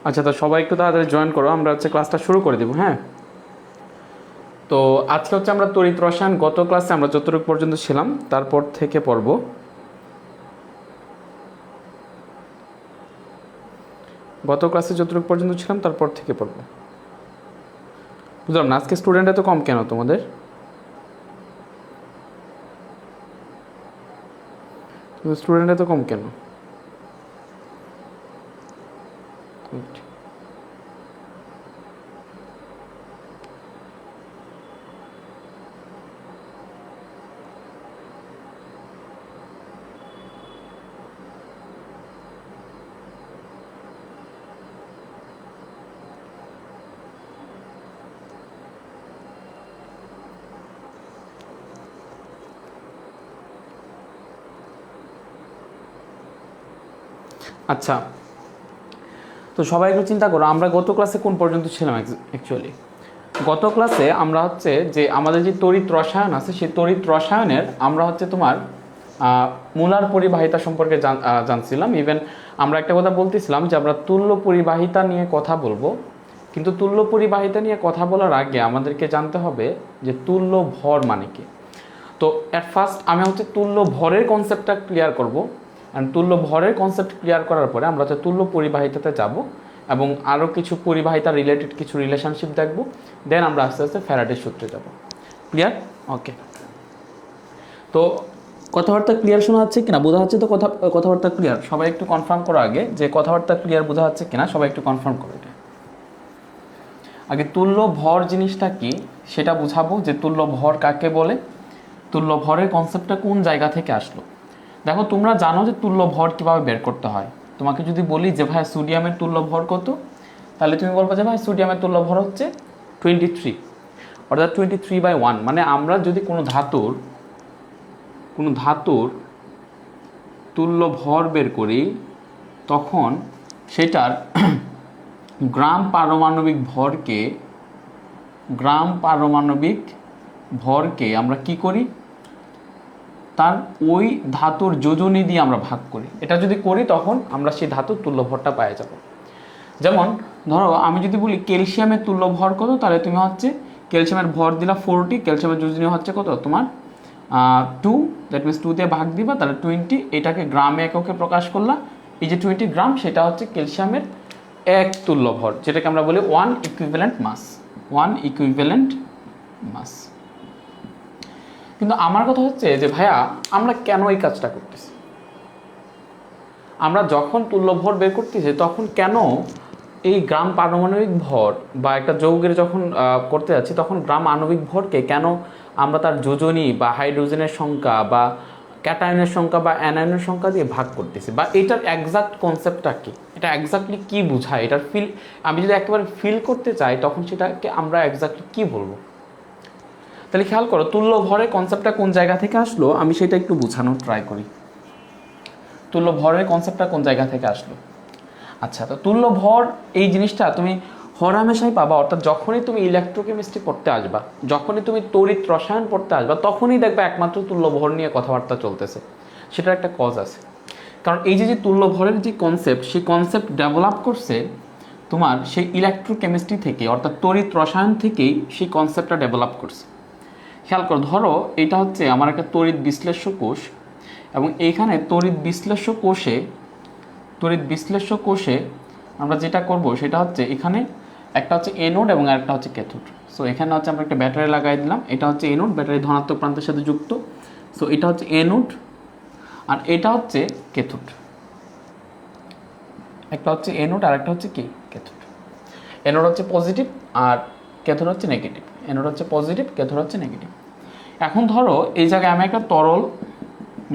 আচ্ছা, তো সবাই একটু তাড়াতাড়ি জয়েন করো, আমরা হচ্ছে ক্লাসটা শুরু করে দেবো। হ্যাঁ, তো আজকে হচ্ছে আমরা তড়িৎ রসায়ন, গত ক্লাসে আমরা যতটুকু পর্যন্ত ছিলাম তারপর থেকে পড়ব। গত ক্লাসে যতটুকু পর্যন্ত ছিলাম তারপর থেকে পড়ব। বুঝলাম না, আজকে স্টুডেন্ট এত কম কেন তোমাদের? স্টুডেন্ট এত কম কেন? আচ্ছা, তো সবাই একটু চিন্তা করো, আমরা গত ক্লাসে কোন পর্যন্ত ছিলাম অ্যাকচুয়ালি? গত ক্লাসে আমরা হচ্ছে যে আমাদের যে তড়িৎ রসায়ন আছে, সেই তড়িৎ রসায়নের আমরা হচ্ছে তোমার মূলার পরিবাহিতা সম্পর্কে জানছিলাম। ইভেন আমরা একটা কথা বলতেছিলাম যে আমরা তুল্য পরিবাহিতা নিয়ে কথা বলবো, কিন্তু তুল্য পরিবাহিতা নিয়ে কথা বলার আগে আমাদেরকে জানতে হবে যে তুল্য ভর মানে কি। তো অ্যাট ফার্স্ট আমি হচ্ছে তুল্য ভরের কনসেপ্টটা ক্লিয়ার করব, অ্যান্ড তুল্য ভরের কনসেপ্ট ক্লিয়ার করার পরে আমরা হচ্ছে তুল্য পরিবাহিতাতে যাব এবং আরও কিছু পরিবাহিতা রিলেটেড কিছু রিলেশনশিপ দেখব, দেন আমরা আস্তে আস্তে ফ্যারাডের সূত্রে যাব। ক্লিয়ার? ওকে, তো কথাবার্তা ক্লিয়ার শোনা যাচ্ছে কিনা, বোঝা যাচ্ছে তো? কথাবার্তা ক্লিয়ার? সবাই একটু কনফার্ম করো আগে যে কথাবার্তা ক্লিয়ার বোঝা যাচ্ছে কিনা, সবাই একটু কনফার্ম করো এটা আগে। তুল্য ভর জিনিসটা কি সেটা বুঝাবো, যে তুল্য ভর কাকে বলে, তুল্য ভরের কনসেপ্টটা কোন জায়গা থেকে আসলো। দেখো, তোমরা জানো যে তুল্য ভর কীভাবে বের করতে হয়। তোমাকে যদি বলি যে ভাই সোডিয়ামের তুল্য ভর কত, তাহলে তুমি বলবো যে ভাই সোডিয়ামের তুল্য ভর হচ্ছে 23, অর্থাৎ 23/1। মানে আমরা যদি কোনো ধাতুর তুল্য ভর বের করি, তখন সেটার গ্রাম পারমাণবিক ভরকে আমরা কি করি, তার ওই ধাতুর যোজনী দিয়ে আমরা ভাগ করি। এটা যদি করি তখন আমরা সেই ধাতুর তুল্য ভরটা পেয়ে যাব। যেমন ধরো আমি যদি বলি ক্যালসিয়ামের তুল্য ভর কত, তাহলে তুমি হচ্ছে ক্যালসিয়ামের ভর দিলা 40, ক্যালসিয়ামের যোজনী হচ্ছে কত তোমার 2, দ্যাট মিনস 2 দিয়ে ভাগ দিবা, তাহলে 20। এটাকে গ্রামে এককে প্রকাশ করলা, এই যে 20 গ্রাম, সেটা হচ্ছে ক্যালসিয়ামের এক তুল্য ভর, যেটাকে আমরা বলি 1 ইকুইভ্যালেন্ট মাস। কিন্তু আমার কথা হচ্ছে যে ভাইয়া, আমরা কেন এই কাজটা করতেছি? আমরা যখন তুল্য ভর বের করতেছি তখন কেন এই গ্রাম পারমাণবিক ভর বা একটা যৌগের যখন করতে যাচ্ছি, তখন গ্রাম আণবিক ভরকে কেন আমরা তার যোজনী বা হাইড্রোজেনের সংখ্যা বা ক্যাটায়নের সংখ্যা বা অ্যানায়নের সংখ্যা দিয়ে ভাগ করতেছি, বা এটার এক্সাক্ট কনসেপ্টটা কি, এটা এক্স্যাক্টলি কি বোঝায়, এটার ফিল আমি যদি একেবারে ফিল করতে চাই তখন সেটাকে আমরা এক্স্যাক্টলি কি বলবো। তাহলে খেয়াল করো, তুল্য ভরের কনসেপ্টটা কোন জায়গা থেকে আসলো, আমি সেটা একটু বোঝানোর ট্রাই করি। তুল্য ভরের কনসেপ্টটা কোন জায়গা থেকে আসলো? আচ্ছা, তো তুল্য ভর এই জিনিসটা তুমি হরহামেশাই পাবা, অর্থাৎ যখনই তুমি ইলেকট্রোকেমিস্ট্রি পড়তে আসবা, যখনই তুমি তড়িৎ রসায়ন পড়তে আসবা, তখনই দেখবা একমাত্র তুল্য ভর নিয়ে কথাবার্তা চলতেছে। সেটার একটা কজ আছে, কারণ এই যে তুল্য ভরের যে কনসেপ্ট, সেই কনসেপ্ট ডেভেলপ করছে তোমার সেই ইলেকট্রোকেমিস্ট্রি থেকে, অর্থাৎ তড়িৎ রসায়ন থেকেই সেই কনসেপ্টটা ডেভেলপ করছে। খেয়াল করো, ধরো এটা হচ্ছে আমার একটা তড়িৎ বিশ্লেষ্য কোষ, এবং এইখানে তড়িৎ বিশ্লেষ্য কোষে আমরা যেটা করব সেটা হচ্ছে, এখানে একটা হচ্ছে এনোড এবং আরেকটা হচ্ছে ক্যাথোড। সো এখানে হচ্ছে আমরা একটা ব্যাটারি লাগাই দিলাম, এটা হচ্ছে এনোড, ব্যাটারি ধনাত্মক প্রান্তের সাথে যুক্ত। সো এটা হচ্ছে এনোড আর এটা হচ্ছে ক্যাথোড। একটা হচ্ছে এনোড আর একটা হচ্ছে কি ক্যাথোড। এনোড হচ্ছে পজিটিভ আর ক্যাথোড হচ্ছে নেগেটিভ। এনোড হচ্ছে পজিটিভ, ক্যাথোড হচ্ছে নেগেটিভ। এখন ধরো এই জায়গায় আমি একটা তরল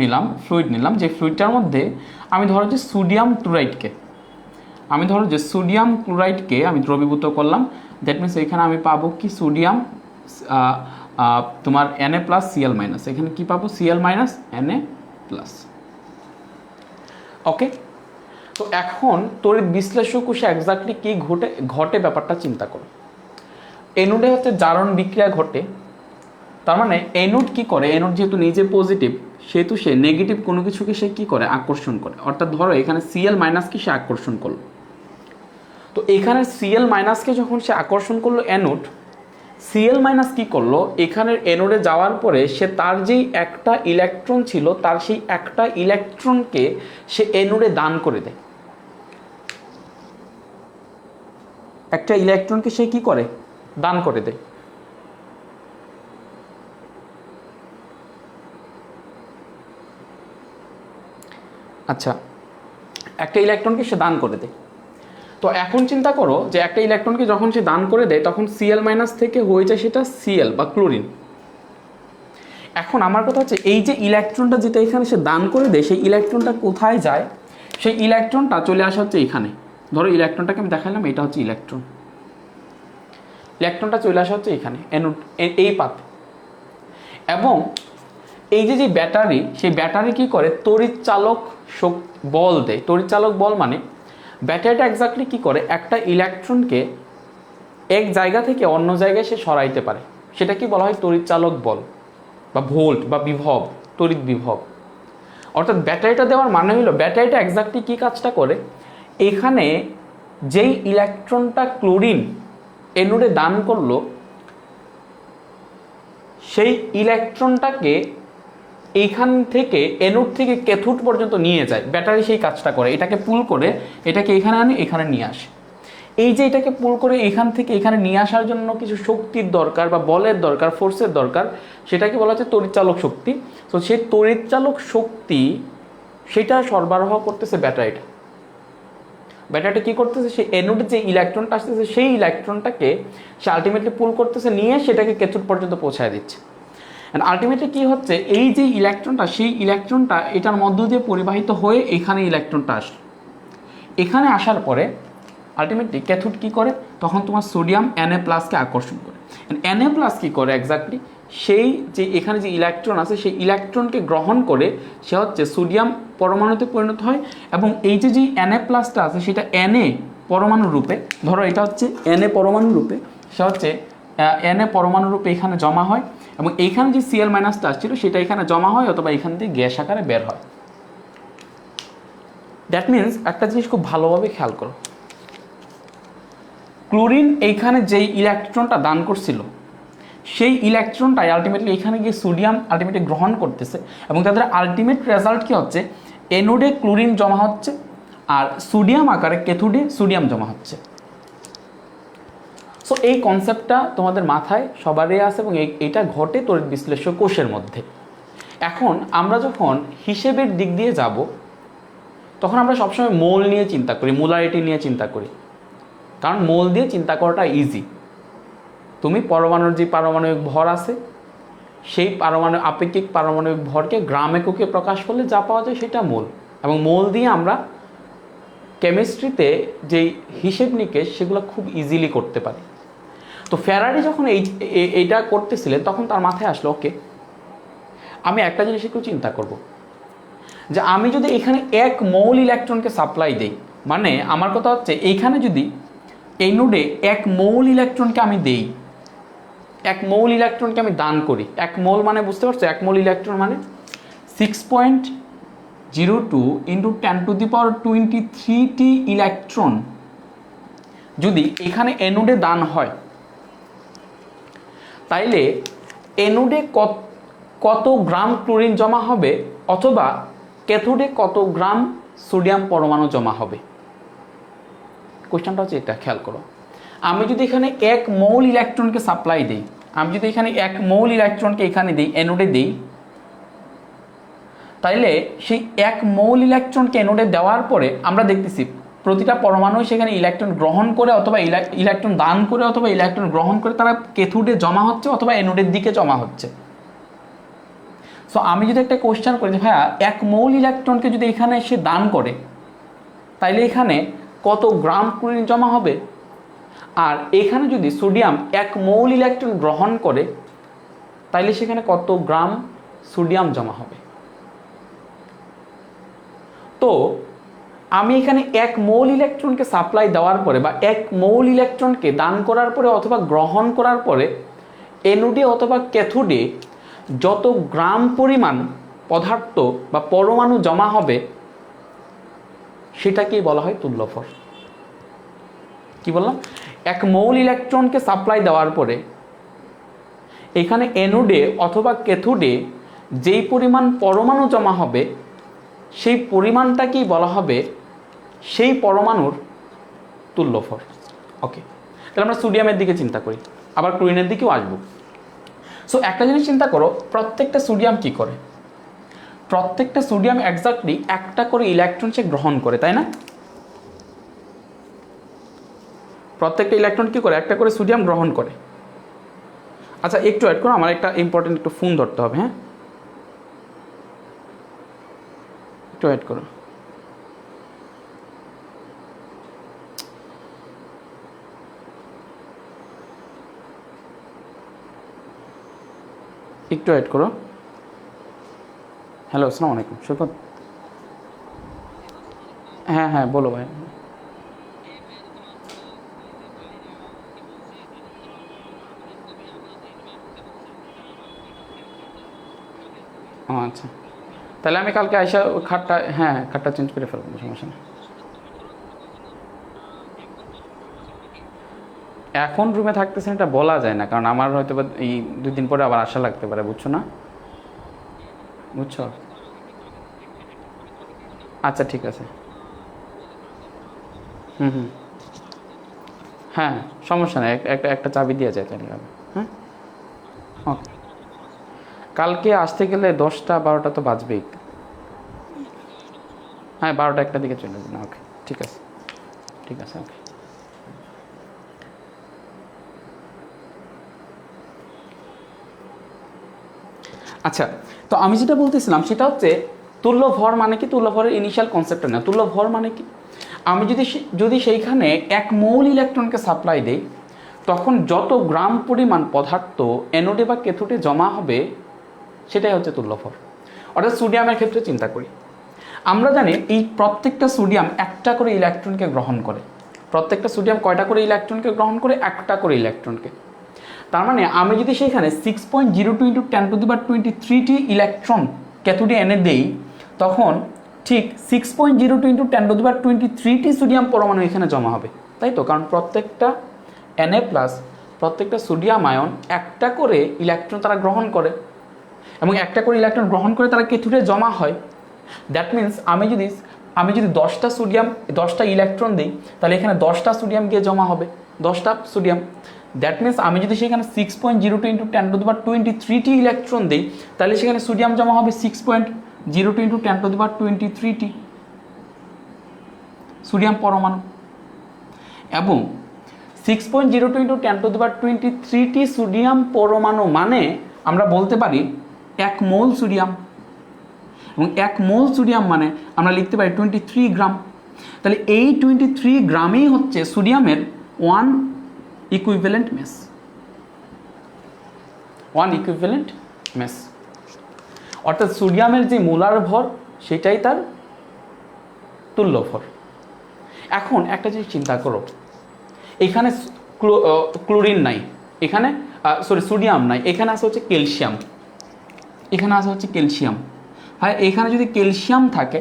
নিলাম, ফ্লুইড নিলাম, যে ফ্লুইডটার মধ্যে আমি ধরো যে সোডিয়াম ক্লোরাইডকে আমি দ্রবীভূত করলাম। দ্যাট মিনস এখানে আমি পাবো কি সোডিয়াম তোমার Na+Cl-, এখানে কি পাবো Cl- Na+। ওকে, তো এখন তড়িৎ বিশ্লেষ্য কোষে এক্স্যাক্টলি কি ঘটে ব্যাপারটা চিন্তা করো। এনোডে হচ্ছে জারণ বিক্রিয়া ঘটে, তার মানে এনোড কি করে, এনোড যেহেতু নিজে পজিটিভ সেহেতু সে নেগেটিভ কোনো কিছুকে সে কি করে, আকর্ষণ করে। অর্থাৎ ধরো এখানে Cl- কি সে আকর্ষণ করলো। তো এখানে সিএল মাইনাসকে যখন সে আকর্ষণ করলো অ্যানোড, সিএল মাইনাস কী করলো, এখানের অ্যানোডে যাওয়ার পরে সে তার যেই একটা ইলেকট্রন ছিল তার সেই একটা ইলেকট্রনকে সে অ্যানোডে দান করে দেয়। একটা ইলেকট্রনকে সে কি করে, দান করে দেয়। আচ্ছা, একটা ইলেকট্রনকে সে দান করে দেয়। তো এখন চিন্তা করো যে একটা ইলেকট্রনকে যখন সে দান করে দেয় তখন সিএল মাইনাস থেকে হয়ে যায় সেটা সিএল বা ক্লোরিন। এখন আমার কথা হচ্ছে এই যে ইলেকট্রনটা যেটা এখানে সে দান করে দেয় সেই ইলেকট্রনটা কোথায় যায়, সেই ইলেকট্রনটা চলে আসা হচ্ছে এখানে। ধরো ইলেকট্রনটাকে আমি দেখালাম, এটা হচ্ছে ইলেকট্রন, ইলেকট্রনটা চলে আসা হচ্ছে এখানে অ্যানোড এই পাতে। এবং এই যে ব্যাটারি, সেই ব্যাটারি কি করে, তড়িৎ চালক বল দেয়। তড়িৎ চালক বল মানে ব্যাটারিটা এক্স্যাক্টলি কি করে, একটা ইলেকট্রনকে এক জায়গা থেকে অন্য জায়গায় সে সরাইতে পারে। সেটা কি বলা হয়, তড়িৎ চালক বল বা ভোল্ট বা বিভব, তড়িৎ বিভব। অর্থাৎ ব্যাটারিটা দেওয়ার মানে হলো ব্যাটারিটা এক্স্যাক্টলি কী কাজটা করে, এখানে যেই ইলেকট্রনটা ক্লোরিন অ্যানোডে দান করলো সেই ইলেকট্রনটাকে এইখান থেকে অ্যানোড থেকে ক্যাথোড পর্যন্ত নিয়ে যায়। ব্যাটারি সেই কাজটা করে, এটাকে পুল করে এটাকে এখানে আনে, এখানে নিয়ে আসে। এই যে এটাকে পুল করে এখান থেকে এখানে নিয়ে আসার জন্য কিছু শক্তির দরকার বা বলের দরকার, ফোর্সের দরকার, সেটাকে বলা হচ্ছে তড়িৎচালক শক্তি। তো সেই তড়িৎচালক শক্তি সেটা সরবরাহ করতেছে ব্যাটারিটা। ব্যাটারিটা কী করতেছে, সেই অ্যানোডে যে ইলেকট্রনটা আসতেছে সেই ইলেকট্রনটাকে সে আলটিমেটলি পুল করতেছে, নিয়ে সেটাকে ক্যাথোড পর্যন্ত পৌঁছায় দিচ্ছে। অ্যান্ড আলটিমেটলি কী হচ্ছে, এই যে ইলেকট্রনটা, সেই ইলেকট্রনটা এটার মধ্য দিয়ে পরিবাহিত হয়ে এখানে ইলেকট্রনটা আসলো। এখানে আসার পরে আলটিমেটলি ক্যাথোড কী করে, তখন তোমার সোডিয়াম Na+কে আকর্ষণ করে। Na+ কী করে এক্স্যাক্টলি, সেই যে এখানে যে ইলেকট্রন আছে সেই ইলেকট্রনকে গ্রহণ করে সে হচ্ছে সোডিয়াম পরমাণুতে পরিণত হয়। এবং এই যে Na+টা আছে সেটা Na পরমাণু রূপে, ধরো এটা হচ্ছে Na পরমাণু রূপে, সে হচ্ছে Na পরমাণু রূপে এখানে জমা হয়। এবং এইখানে যে Cl- আসছিল সেটা এখানে জমা হয় অথবা এখান থেকে গ্যাস আকারে বের হয়। দ্যাট মিনস একটা জিনিস খুব ভালোভাবে খেয়াল করো, ক্লোরিন এইখানে যেই ইলেকট্রনটা দান করছিল সেই ইলেকট্রনটাই আলটিমেটলি এখানে গিয়ে সোডিয়াম আলটিমেটলি গ্রহণ করতেছে। এবং তাদের আলটিমেট রেজাল্ট কী হচ্ছে, অ্যানোডে ক্লোরিন জমা হচ্ছে আর সোডিয়াম আকারে ক্যাথোডে সোডিয়াম জমা হচ্ছে। সো এই কনসেপ্টটা তোমাদের মাথায় সবারই আছে এবং এইটা ঘটে তড়িৎ বিশ্লেষ্য কোষের মধ্যে। এখন আমরা যখন হিসেবের দিক দিয়ে যাব তখন আমরা সবসময় মোল নিয়ে চিন্তা করি, মোলারিটি নিয়ে চিন্তা করি, কারণ মোল দিয়ে চিন্তা করাটা ইজি। তুমি পরমাণুর যে পারমাণবিক ভর আছে সেই আপেক্ষিক পারমাণবিক ভরকে গ্রাম এককে প্রকাশ করলে যা পাওয়া যায় সেটা মোল। এবং মোল দিয়ে আমরা কেমিস্ট্রিতে যেই হিসেব নিকেশ সেগুলো খুব ইজিলি করতে পারি। তো ফ্যারাডে যখন এইটা করতেছিলেন তখন তার মাথায় আসলো, ওকে আমি একটা জিনিস একটু চিন্তা করব, যে আমি যদি এখানে 1 মৌল ইলেকট্রনকে সাপ্লাই দেই, মানে আমার কথা হচ্ছে এইখানে যদি এই নোডে 1 মৌল ইলেকট্রনকে আমি দেই, 1 মৌল ইলেকট্রনকে আমি দান করি। 1 মৌল মানে বুঝতে পারছো, 1 মৌল ইলেকট্রন মানে 6.02 × 10⁻23টি ইলেকট্রন যদি এখানে অ্যানোডে দান হয়, তাইলে অ্যানোডে কত গ্রাম ক্লোরিন জমা হবে অথবা ক্যাথোডে কত গ্রাম সোডিয়াম পরমাণু জমা হবে। কোশ্চেনটা হচ্ছে এটা, খেয়াল করো। আমি যদি এখানে 1 মৌল ইলেকট্রনকে সাপ্লাই দিই, আমি যদি এখানে 1 মৌল ইলেকট্রনকে এখানে দিই, অ্যানোডে দিই, তাইলে সেই 1 মৌল ইলেকট্রনকে অ্যানোডে দেওয়ার পরে আমরা দেখতেছি প্রতিটা পরমাণু সেখানে ইলেকট্রন গ্রহণ করে অথবা ইলেকট্রন দান করে অথবা ইলেকট্রন গ্রহণ করে তারা ক্যাথোডে জমা হচ্ছে অথবা অ্যানোডের দিকে জমা হচ্ছে। সো আমি যদি একটা কোশ্চেন করি যে ভাইয়া 1 মৌল ইলেকট্রনকে যদি এখানে এসে দান করে তাইলে এখানে কত গ্রাম ক্লোরিন জমা হবে, আর এখানে যদি সোডিয়াম 1 মৌল ইলেকট্রন গ্রহণ করে তাইলে সেখানে কত গ্রাম সোডিয়াম জমা হবে। তো আমি এখানে 1 মৌল ইলেকট্রনকে সাপ্লাই দেওয়ার পরে বা 1 মৌল ইলেকট্রনকে দান করার পরে অথবা গ্রহণ করার পরে অ্যানোডে অথবা ক্যাথোডে যত গ্রাম পরিমাণ পদার্থ বা পরমাণু জমা হবে সেটাকেই বলা হয় তুল্যফল। কি বললাম, 1 মৌল ইলেকট্রনকে সাপ্লাই দেওয়ার পরে এখানে অ্যানোডে অথবা ক্যাথোডে যেই পরিমাণ পরমাণু জমা হবে সেই পরিমাণটাকেই বলা হবে সেই পরমাণুর তুল্যভর। ওকে, তাহলে আমরা সোডিয়ামের দিকে চিন্তা করি, আবার ক্লোরিনের দিকেও আসবো। সো একটা জিনিস চিন্তা করো, প্রত্যেকটা সোডিয়াম কি করে, প্রত্যেকটা সোডিয়াম এক্স্যাক্টলি একটা করে ইলেকট্রন সে গ্রহণ করে, তাই না? প্রত্যেকটা ইলেকট্রন কি করে, একটা করে সোডিয়াম গ্রহণ করে। আচ্ছা একটু অ্যাড করো, আমার একটা ইম্পর্টেন্ট একটু ফোন ধরতে হবে, হ্যাঁ একটু অ্যাড করো। একটু অ্যাড করো। হ্যালো, আসসালামু আলাইকুম সৈকত। হ্যাঁ হ্যাঁ বলো ভাই। ও আচ্ছা, তাহলে আমি কালকে আইসা খাটটা, হ্যাঁ খাটটা চেঞ্জ করে ফেলবো, সমস্যা নেই। এখন রুমে থাকতেছেন এটা বলা যায় না, কারণ আমার হয়তো এই 2 দিন পরে আবার আসা লাগতে পারে, বুঝছো না? বুঝছো? আচ্ছা ঠিক আছে। হুম হুম, হ্যাঁ সমস্যা নেই, একটা চাবি দিয়ে যায় তাহলে হবে। হ্যাঁ ওকে, কালকে আসতে গেলে 10টা 12টা তো বাজবেই। হ্যাঁ 12টা 1টার দিকে চলে যাবেন। ওকে ঠিক আছে, ঠিক আছে ওকে। আচ্ছা, তো আমি যেটা বলতেছিলাম সেটা হচ্ছে তুল্য ভর মানে কি, তুল্য ভরের ইনিশিয়াল কনসেপ্টটা না, তুল্য ভর মানে কি, আমি যদি সেইখানে 1 মৌল ইলেকট্রনকে সাপ্লাই দেই তখন যত গ্রাম পরিমাণ পদার্থ অ্যানোডে বা ক্যাথোডে জমা হবে সেটাই হচ্ছে তুল্য ভর। অর্থাৎ সোডিয়ামের ক্ষেত্রে চিন্তা করি, আমরা জানি এই প্রত্যেকটা সোডিয়াম একটা করে ইলেকট্রনকে গ্রহণ করে। প্রত্যেকটা সোডিয়াম কয়টা করে ইলেকট্রনকে গ্রহণ করে, একটা করে ইলেকট্রনকে। তার মানে আমি যদি সেখানে 6.02 × 10⁻23টি ইলেকট্রন ক্যাথোডে এনে দেই তখন ঠিক 6.02 × 10⁻23টি সোডিয়াম পরমাণু এখানে জমা হবে, তাই তো? কারণ প্রত্যেকটা Na+, প্রত্যেকটা সোডিয়াম আয়ন একটা করে ইলেকট্রন তারা গ্রহণ করে এবং একটা করে ইলেকট্রন গ্রহণ করে তারা ক্যাথোডে জমা হয়। দ্যাট মিন্স আমি যদি 10টা ইলেকট্রন দিই তাহলে এখানে 10টা সোডিয়াম গিয়ে জমা হবে, 10টা সোডিয়াম। দ্যাট মিন্স আমি যদি সেখানে 6.02 × 10⁻23টি ইলেকট্রন দিই তাহলে সেখানে সোডিয়াম জমা হবে 6.02 × 10⁻23টি সোডিয়াম পরমাণু। এবং 6.02 × 10⁻23টি সোডিয়াম পরমাণু মানে আমরা বলতে পারি 1 মোল সোডিয়াম, এবং 1 মোল সোডিয়াম মানে আমরা লিখতে পারি 23 গ্রাম। তাহলে এই 23 গ্রামই হচ্ছে সোডিয়ামের 1 ইকুইভ্যালেন্ট মেস, 1 ইকুইভ্যালেন্ট মেস। অর্থাৎ সোডিয়ামের যে মোলার ভর সেটাই তার তুল্য ভর। এখন একটা জিনিস চিন্তা করো, এখানে ক্লোরিন নাই, এখানে সোডিয়াম নাই, এখানে আছে হচ্ছে ক্যালসিয়াম, এখানে আছে হচ্ছে ক্যালসিয়াম। হ্যাঁ, এখানে যদি ক্যালসিয়াম থাকে,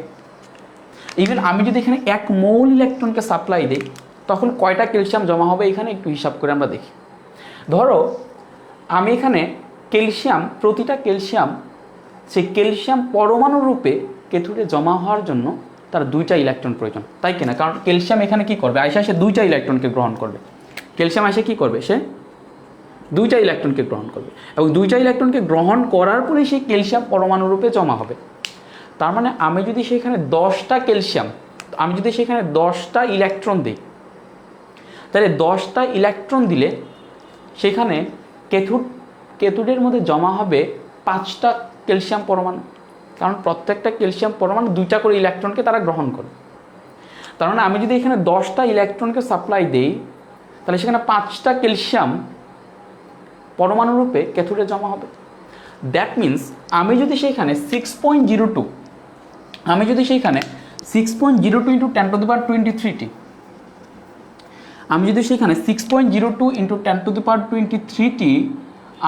ইভেন আমি যদি এখানে 1 মৌল ইলেকট্রনকে সাপ্লাই দিই তখন কয়টা ক্যালসিয়াম জমা হবে এখানে একটু হিসাব করে আমরা দেখি। ধরো আমি এখানে ক্যালসিয়াম, প্রতিটা ক্যালসিয়াম সেই ক্যালসিয়াম পরমাণু রূপে ক্যাথোডে জমা হওয়ার জন্য তার 2টা ইলেকট্রন প্রয়োজন, তাই কিনা? কারণ ক্যালসিয়াম এখানে কি করবে, আইসা সে 2টা ইলেকট্রনকে গ্রহণ করবে। ক্যালসিয়াম আইসা কি করবে, সে 2টা ইলেকট্রনকে গ্রহণ করবে এবং 2টা ইলেকট্রনকে গ্রহণ করার পরে সেই ক্যালসিয়াম পরমাণু রূপে জমা হবে। তার মানে আমি যদি সেখানে 10টা ক্যালসিয়াম, আমি যদি সেখানে 10টা ইলেকট্রন দিই তাহলে 10টা ইলেকট্রন দিলে সেখানে ক্যাথোডের মধ্যে জমা হবে 5টা ক্যালসিয়াম পরমাণু, কারণ প্রত্যেকটা ক্যালসিয়াম পরমাণু 2টা করে ইলেকট্রনকে তারা গ্রহণ করে। তার মানে আমি যদি এখানে 10টা ইলেকট্রনকে সাপ্লাই দেই তাহলে সেখানে 5টা ক্যালসিয়াম পরমাণু রূপে ক্যাথোডে জমা হবে। দ্যাট মিন্স আমি যদি সেইখানে 6.02 × 10⁻23টি আমি যদি সেখানে 6.02 × 10⁻23টি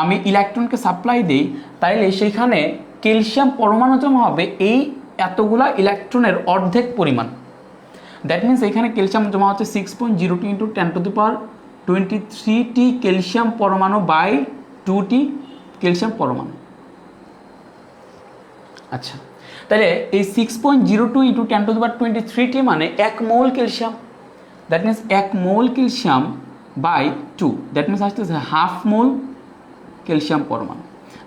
আমি ইলেকট্রনকে সাপ্লাই দিই তাইলে সেইখানে ক্যালসিয়াম পরমাণু জমা হবে এই এতগুলা ইলেকট্রনের অর্ধেক পরিমাণ। দ্যাট মিনস এখানে ক্যালসিয়াম জমা হচ্ছে 6.02 ইন্টু 10⁻23টি ক্যালসিয়াম পরমাণু বাই 2টি ক্যালসিয়াম পরমাণু। আচ্ছা, তাহলে এই 6.02 ইন্টু 10⁻23টি মানে 1 mole calcium. That means 1 mole calcium by 2, that means আসতেছে হাফ মোল ক্যালসিয়াম পরমাণু।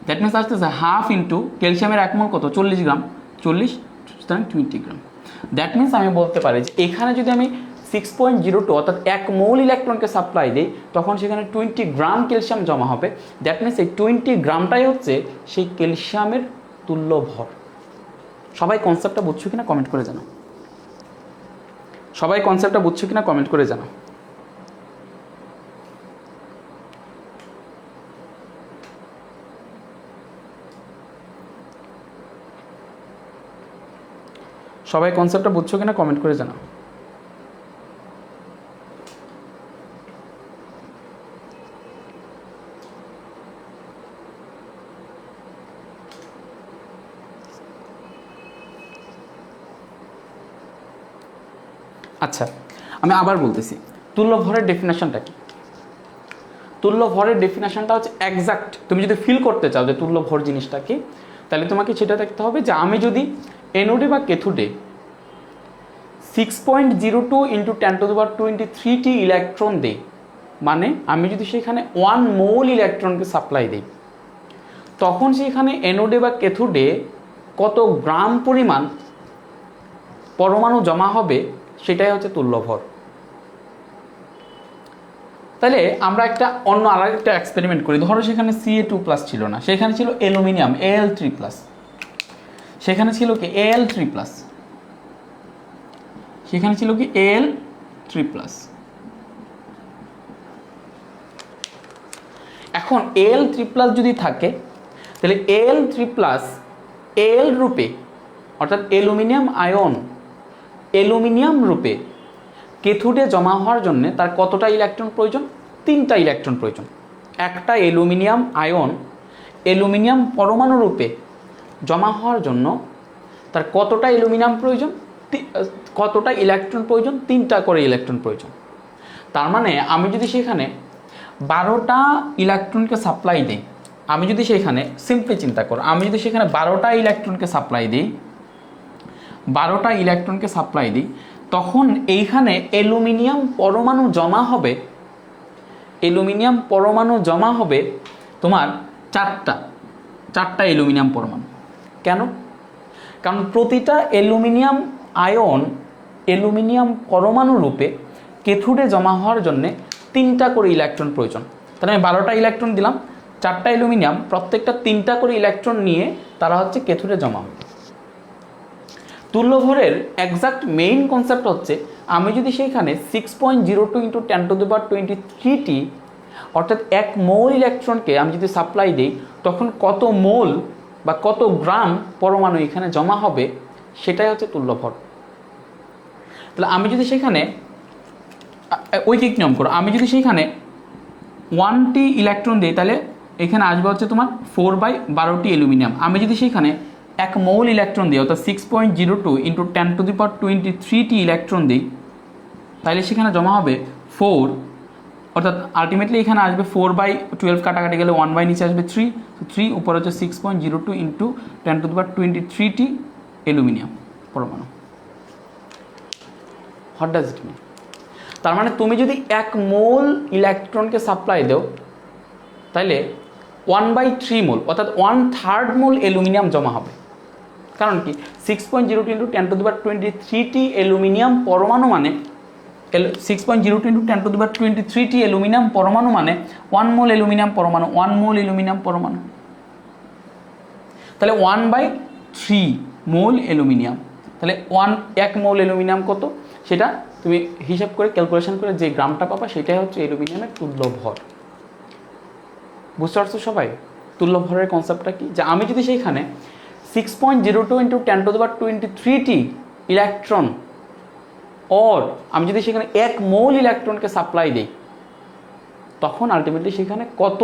দ্যাট মিনস আসতেছে হাফ ইন্টু ক্যালসিয়ামের 1 মোল কত, 40 গ্রাম, 40 সুতরাং 20 গ্রাম। দ্যাট মিনস আমি বলতে পারি যে এখানে যদি আমি 6.02 অর্থাৎ 1 মোল ইলেকট্রনকে সাপ্লাই দিই, তখন সেখানে 20 গ্রাম ক্যালসিয়াম জমা হবে। দ্যাট মিনস এই 20 গ্রামটাই হচ্ছে সেই ক্যালসিয়ামের তুল্য ভর। সবাই কনসেপ্টটা বুঝছো কিনা কমেন্ট করে জানাও। সবাই কনসেপ্টটা বুঝছো কিনা কমেন্ট করে জানাও। সবাই কনসেপ্টটা বুঝছো কিনা কমেন্ট করে জানাও। আচ্ছা, আমি আবার বলতেছি তুল্য ভরের ডেফিনেশনটা কি। তুল্য ভরের ডেফিনেশনটা হচ্ছে এক্সাক্ট, তুমি যদি ফিল করতে চাও যে তুল্য ভর জিনিসটা কি, তাহলে তোমাকে সেটা দেখতে হবে যে আমি যদি এনোডে বা ক্যাথোডে 6.02 ইন্টু 10⁻23টি ইলেকট্রন দিই, মানে আমি যদি সেখানে 1 মোল ইলেকট্রনকে সাপ্লাই দিই, তখন সেখানে এনোডে বা ক্যাথোডে কত গ্রাম পরিমাণ পরমাণু জমা হবে, সেটাই হচ্ছে তুল্য ভর। তাহলে আমরা একটা অন্য আরেকটা এক্সপেরিমেন্ট করি। ধরো সেখানে Ca2+ ছিল না, সেখানে ছিল অ্যালুমিনিয়াম Al3+, সেখানে ছিল কি Al3+, সেখানে ছিল কি Al3+। এখন Al3+ যদি থাকে, তাহলে Al3+ Al রূপে অর্থাৎ অ্যালুমিনিয়াম আয়ন অ্যালুমিনিয়াম রূপে ক্যাথোডে জমা হওয়ার জন্য তার কতটা ইলেকট্রন প্রয়োজন? 3টা ইলেকট্রন প্রয়োজন। একটা অ্যালুমিনিয়াম আয়ন অ্যালুমিনিয়াম পরমাণু রূপে জমা হওয়ার জন্য তার কতটা অ্যালুমিনিয়াম প্রয়োজন, কতটা ইলেকট্রন প্রয়োজন? 3টা করে ইলেকট্রন প্রয়োজন। তার মানে আমি যদি সেখানে 12টা ইলেকট্রনকে সাপ্লাই দিই, আমি যদি সেখানে সিম্পলি চিন্তা করো, আমি যদি সেখানে 12টা ইলেকট্রনকে সাপ্লাই দিই, 12টা ইলেকট্রনকে সাপ্লাই দিই, তখন এইখানে অ্যালুমিনিয়াম পরমাণু জমা হবে, অ্যালুমিনিয়াম পরমাণু জমা হবে তোমার 4টা অ্যালুমিনিয়াম পরমাণু। কেন? কারণ প্রতিটা অ্যালুমিনিয়াম আয়ন অ্যালুমিনিয়াম পরমাণু রূপে ক্যাথোডে জমা হওয়ার জন্য 3টা করে ইলেকট্রন প্রয়োজন। তাহলে আমি 12টা ইলেকট্রন দিলাম, 4টা অ্যালুমিনিয়াম, প্রত্যেকটা 3টা করে ইলেকট্রন নিয়ে তারা হচ্ছে ক্যাথোডে জমা হবে। তুল্য ভরের এক্সাক্ট মেইন কনসেপ্ট হচ্ছে আমি যদি সেইখানে 6.02 ইন্টু 10⁻23টি অর্থাৎ 1 মোল ইলেকট্রনকে আমি যদি সাপ্লাই দিই, তখন কত মোল বা কত গ্রাম পরমাণু এখানে জমা হবে, সেটাই হচ্ছে তুল্য ভর। তাহলে আমি যদি সেখানে ঐকিক নিয়ম করো, আমি যদি সেইখানে 1টি ইলেকট্রন দিই, তাহলে এখানে আসবে হচ্ছে তোমার 4/12টি অ্যালুমিনিয়াম। আমি যদি সেইখানে 1 মোল ইলেকট্রন দিই অর্থাৎ 6.02 ইন্টু 10⁻23টি ইলেকট্রন দিই, তাহলে সেখানে জমা হবে 4, অর্থাৎ আলটিমেটলি এখানে আসবে 4/12 কাটাকাটি গেলে 1 নিচে আসবে 3, 3 উপরে হচ্ছে 6.02 ইন্টু 10⁻23টি অ্যালুমিনিয়াম পরমাণু। হোয়াট ডাজ ইট মিন? তার মানে তুমি যদি 1 মোল ইলেকট্রনকে সাপ্লাই দাও, তাহলে 1/3 মোল অর্থাৎ 1/3 মোল অ্যালুমিনিয়াম জমা হবে। কারণ কি 6.02 ইন্টু 10⁻23টি অ্যালুমিনিয়াম পরমাণু মানে 6.02 ইন্টু 10⁻23টি অ্যালুমিনিয়াম পরমাণু মানে 1 মোল অ্যালুমিনিয়াম পরমাণু, 1 মোল অ্যালুমিনিয়াম পরমাণু। তাহলে 1/3 মোল অ্যালুমিনিয়াম, তাহলে 1 মোল অ্যালুমিনিয়াম কত, সেটা তুমি হিসাব করে ক্যালকুলেশন করে যে গ্রামটা পাবা, সেটাই হচ্ছে অ্যালুমিনিয়ামের তুল্য ভর। বুঝতে পারছো সবাই তুল্য ভরের কনসেপ্টটা কি? যে আমি যদি সেইখানে 6.02 ইন্টু 10⁻23টি ইলেকট্রন ওর আমি যদি সেখানে 1 মোল ইলেকট্রনকে সাপ্লাই দিই, তখন আলটিমেটলি সেখানে কত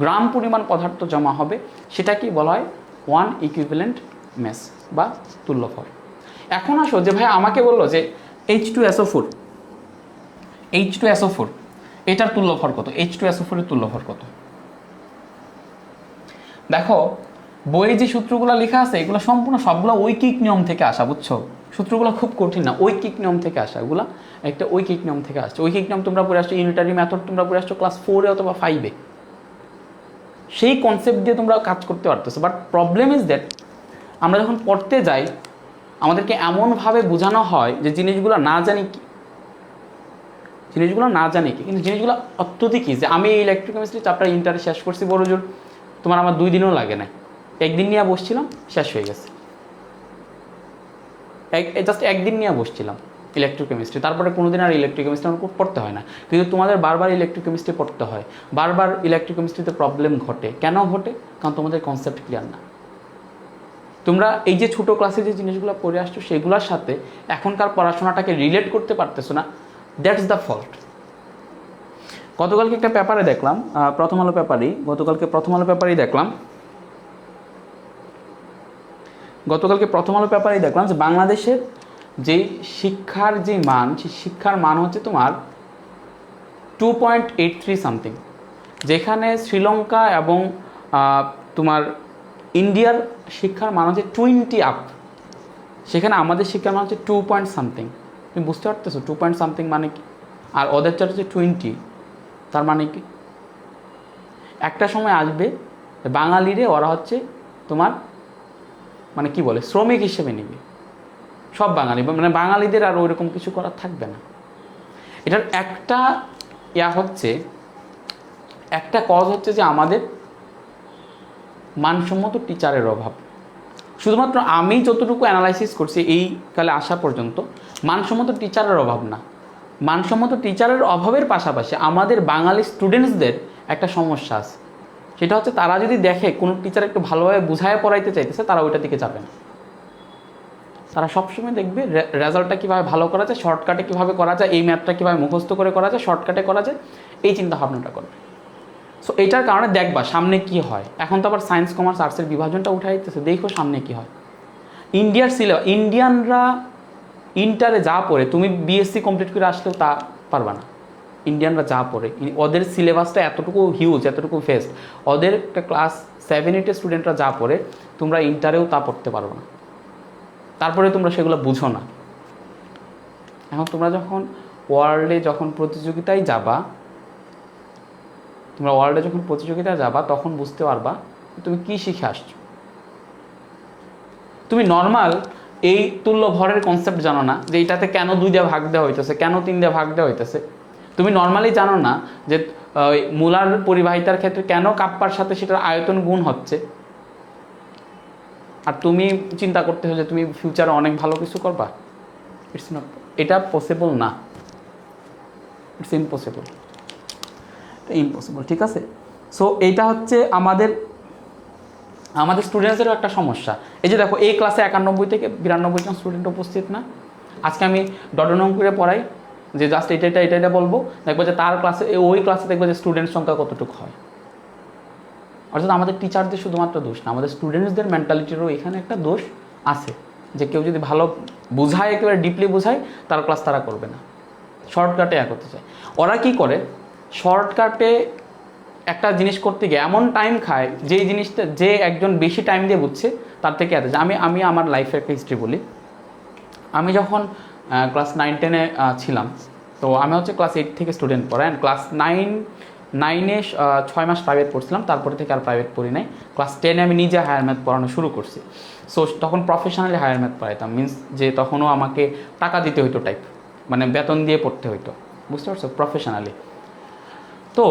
গ্রাম পরিমাণ পদার্থ জমা হবে, সেটা কি বলা হয় 1 ইকুইভ্যালেন্ট মাস বা তুল্য ভর। এখন আসো যে ভাই আমাকে বললো যে H2SO4, H2SO4 এটার তুল্যভর কত? H2SO4 এর তুল্যভর কত? দেখো বইয়ে যে সূত্রগুলো লেখা আছে এগুলো সম্পূর্ণ সবগুলো ঐকিক নিয়ম থেকে আসা, বুঝছো? সূত্রগুলো খুব কঠিন না, ঐকিক নিয়ম থেকে আসা, এগুলো একটা ঐকিক নিয়ম থেকে আসছে। ঐকিক নিয়ম তোমরা পড়ে আসছো, ইউনিটারি মেথড তোমরা পড়ে আসছো ক্লাস 4 অথবা 5 সেই কনসেপ্ট দিয়ে তোমরা কাজ করতে পারতেছো। বাট প্রবলেম ইজ দ্যাট আমরা যখন পড়তে যাই আমাদেরকে এমনভাবে বোঝানো হয় যে জিনিসগুলো না জানি কি, কিন্তু জিনিসগুলো অত্যধিক যে আমি এই ইলেকট্রোকেমিস্ট্রি চ্যাপ্টার ইন্টারে শেষ করছি বড় জোর তোমার আমার 2 দিনও লাগে না, একদিন নিয়ে বসছিলাম শেষ হয়ে গেছে, জাস্ট একদিন নিয়ে বসছিলাম ইলেকট্রোকেমিস্ট্রি, তারপরে কোনোদিন আর ইলেকট্রোকেমিস্ট্রি আমার পড়তে হয় না। কিন্তু তোমাদের বারবার ইলেকট্রোকেমিস্ট্রি পড়তে হয়, বারবার ইলেকট্রোকেমিস্ট্রিতে প্রবলেম ঘটে। কেন ঘটে? কারণ তোমাদের কনসেপ্ট ক্লিয়ার না। তোমরা এই যে ছোটো ক্লাসে যে জিনিসগুলো পড়ে আসছো সেগুলোর সাথে এখনকার পড়াশোনাটাকে রিলেট করতে পারতেছো না, দ্যাটস দ্য ফল্ট। গতকালকে একটা পেপারে দেখলাম, প্রথম আলো পেপারেই দেখলাম যে বাংলাদেশের যে শিক্ষার যে মান, সেই শিক্ষার মান হচ্ছে তোমার 2.83 সামথিং, যেখানে শ্রীলঙ্কা এবং তোমার ইন্ডিয়ার শিক্ষার মান হচ্ছে 20 আপ, সেখানে আমাদের শিক্ষার মান হচ্ছে 2 পয়েন্ট সামথিং। তুমি বুঝতে পারতেছো 2 পয়েন্ট সামথিং মানে কি? আর ওদের চার হচ্ছে 20, তার মানে কি? একটা সময় আসবে বাঙালিরে ওরা হচ্ছে তোমার মানে কি বলে শ্রমিক হিসেবে নেবে, সব বাঙালি, মানে বাঙালিদের আর ওইরকম কিছু করার থাকবে না। এটার একটা কজ হচ্ছে যে আমাদের মানসম্মত টিচারের অভাব। শুধুমাত্র আমি যতটুকু অ্যানালাইসিস করছি এই কালে আসা পর্যন্ত মানসম্মত টিচারের অভাব না, মানসম্মত টিচারের অভাবের পাশাপাশি আমাদের বাঙালি স্টুডেন্টসদের একটা সমস্যা আছে, সেটা হচ্ছে তারা যদি দেখে কোনো টিচার একটু ভালোভাবে বুঝায় পড়াইতে চাইতেছে তারা ওইটার দিকে যাবে না। তারা সবসময় দেখবে রেজাল্টটা কীভাবে ভালো করা যায়, শর্টকাটে কীভাবে করা যায়, এই ম্যাথটা কীভাবে মুখস্থ করে করা যায়, শর্টকাটে করা যায়, এই চিন্তা ভাবনাটা করবে। সো এটার কারণে দেখবা সামনে কি হয়। এখন তো আবার সায়েন্স কমার্স আর্টসের বিভাজনটা উঠে দিতেছে, দেখো সামনে কি হয়। ইন্ডিয়ার সিলেবাস, ইন্ডিয়ানরা ইন্টারে যা পড়ে তুমি বিএসসি কমপ্লিট করে আসলেও তা পারবা না। ইন্ডিয়ানরা যা পড়ে ওদের সিলেবাসটা এতটুকু হিউজ, এতটুকু ফেস্ট, ওদের ক্লাস 7-8 স্টুডেন্টরা যা পড়ে তোমরা ইন্টারেও তা পড়তে পারবে না, তারপরে তোমরা সেগুলো বুঝো না। এখন তোমরা যখন ওয়ার্ল্ডে প্রতিযোগিতায় যাবা তখন বুঝতে পারবা তুমি কি শিখে আসছো। তুমি নর্মাল এই তুল্য ভরের কনসেপ্ট জানো না, যে এইটাতে কেন 2 দিয়ে ভাগ দেওয়া হইতেছে, কেন 3 দিয়ে ভাগ দেওয়া হইতেছে। তুমি নর্মালি জানো না যে মূলার পরিবাহিতার ক্ষেত্রে কেন কাপ্পার সাথে সেটার আয়তন গুণ হচ্ছে। আর তুমি চিন্তা করতে হয় যে তুমি ফিউচারে অনেক ভালো কিছু করবা। ইটস নট, এটা পসিবল না, ইটস ইম্পসিবল, ঠিক আছে। সো এইটা হচ্ছে আমাদের স্টুডেন্টসদেরও একটা সমস্যা। এই যে দেখো এই ক্লাসে 91 থেকে 92 জন স্টুডেন্ট উপস্থিত না। আজকে আমি ডডনং করে পড়াই যে জাস্ট এটা বলবো, দেখবো যে তার ক্লাসে ওই ক্লাসে দেখবো যে স্টুডেন্ট সংখ্যা কতটুকু হয়। অর্থাৎ আমাদের টিচারদের শুধুমাত্র দোষ না, আমাদের স্টুডেন্টসদের মেন্টালিটিরও এখানে একটা দোষ আছে, যে কেউ যদি ভালো বোঝায়, একেবারে ডিপলি বোঝায়, তার ক্লাস তারা করবে না, শর্টকাটে করতে চায়। ওরা কি করে, শর্টকাটে একটা জিনিস করতে গিয়ে এমন টাইম খায় যেই জিনিসটা যে একজন বেশি টাইম দিয়ে বুঝছে তার থেকে এত। আমি আমার লাইফের একটা হিস্ট্রি বলি। আমি যখন ক্লাস 9-10-এ ছিলাম, তো আমি হচ্ছে ক্লাস 8 থেকে স্টুডেন্ট পড়াই। ক্লাস 9-এ 6 মাস প্রাইভেট পড়ছিলাম, তারপরে থেকে আর প্রাইভেট পড়ি নাই। ক্লাস 10-এ আমি নিজে হায়ার ম্যাথ পড়ানো শুরু করছি। সো তখন প্রফেশনালি হায়ার ম্যাথ পড়াইতাম, মিনস যে তখনও আমাকে টাকা দিতে হইতো টাইপ, মানে বেতন দিয়ে পড়তে হইতো, বুঝতে পারছো, প্রফেশনালি। তো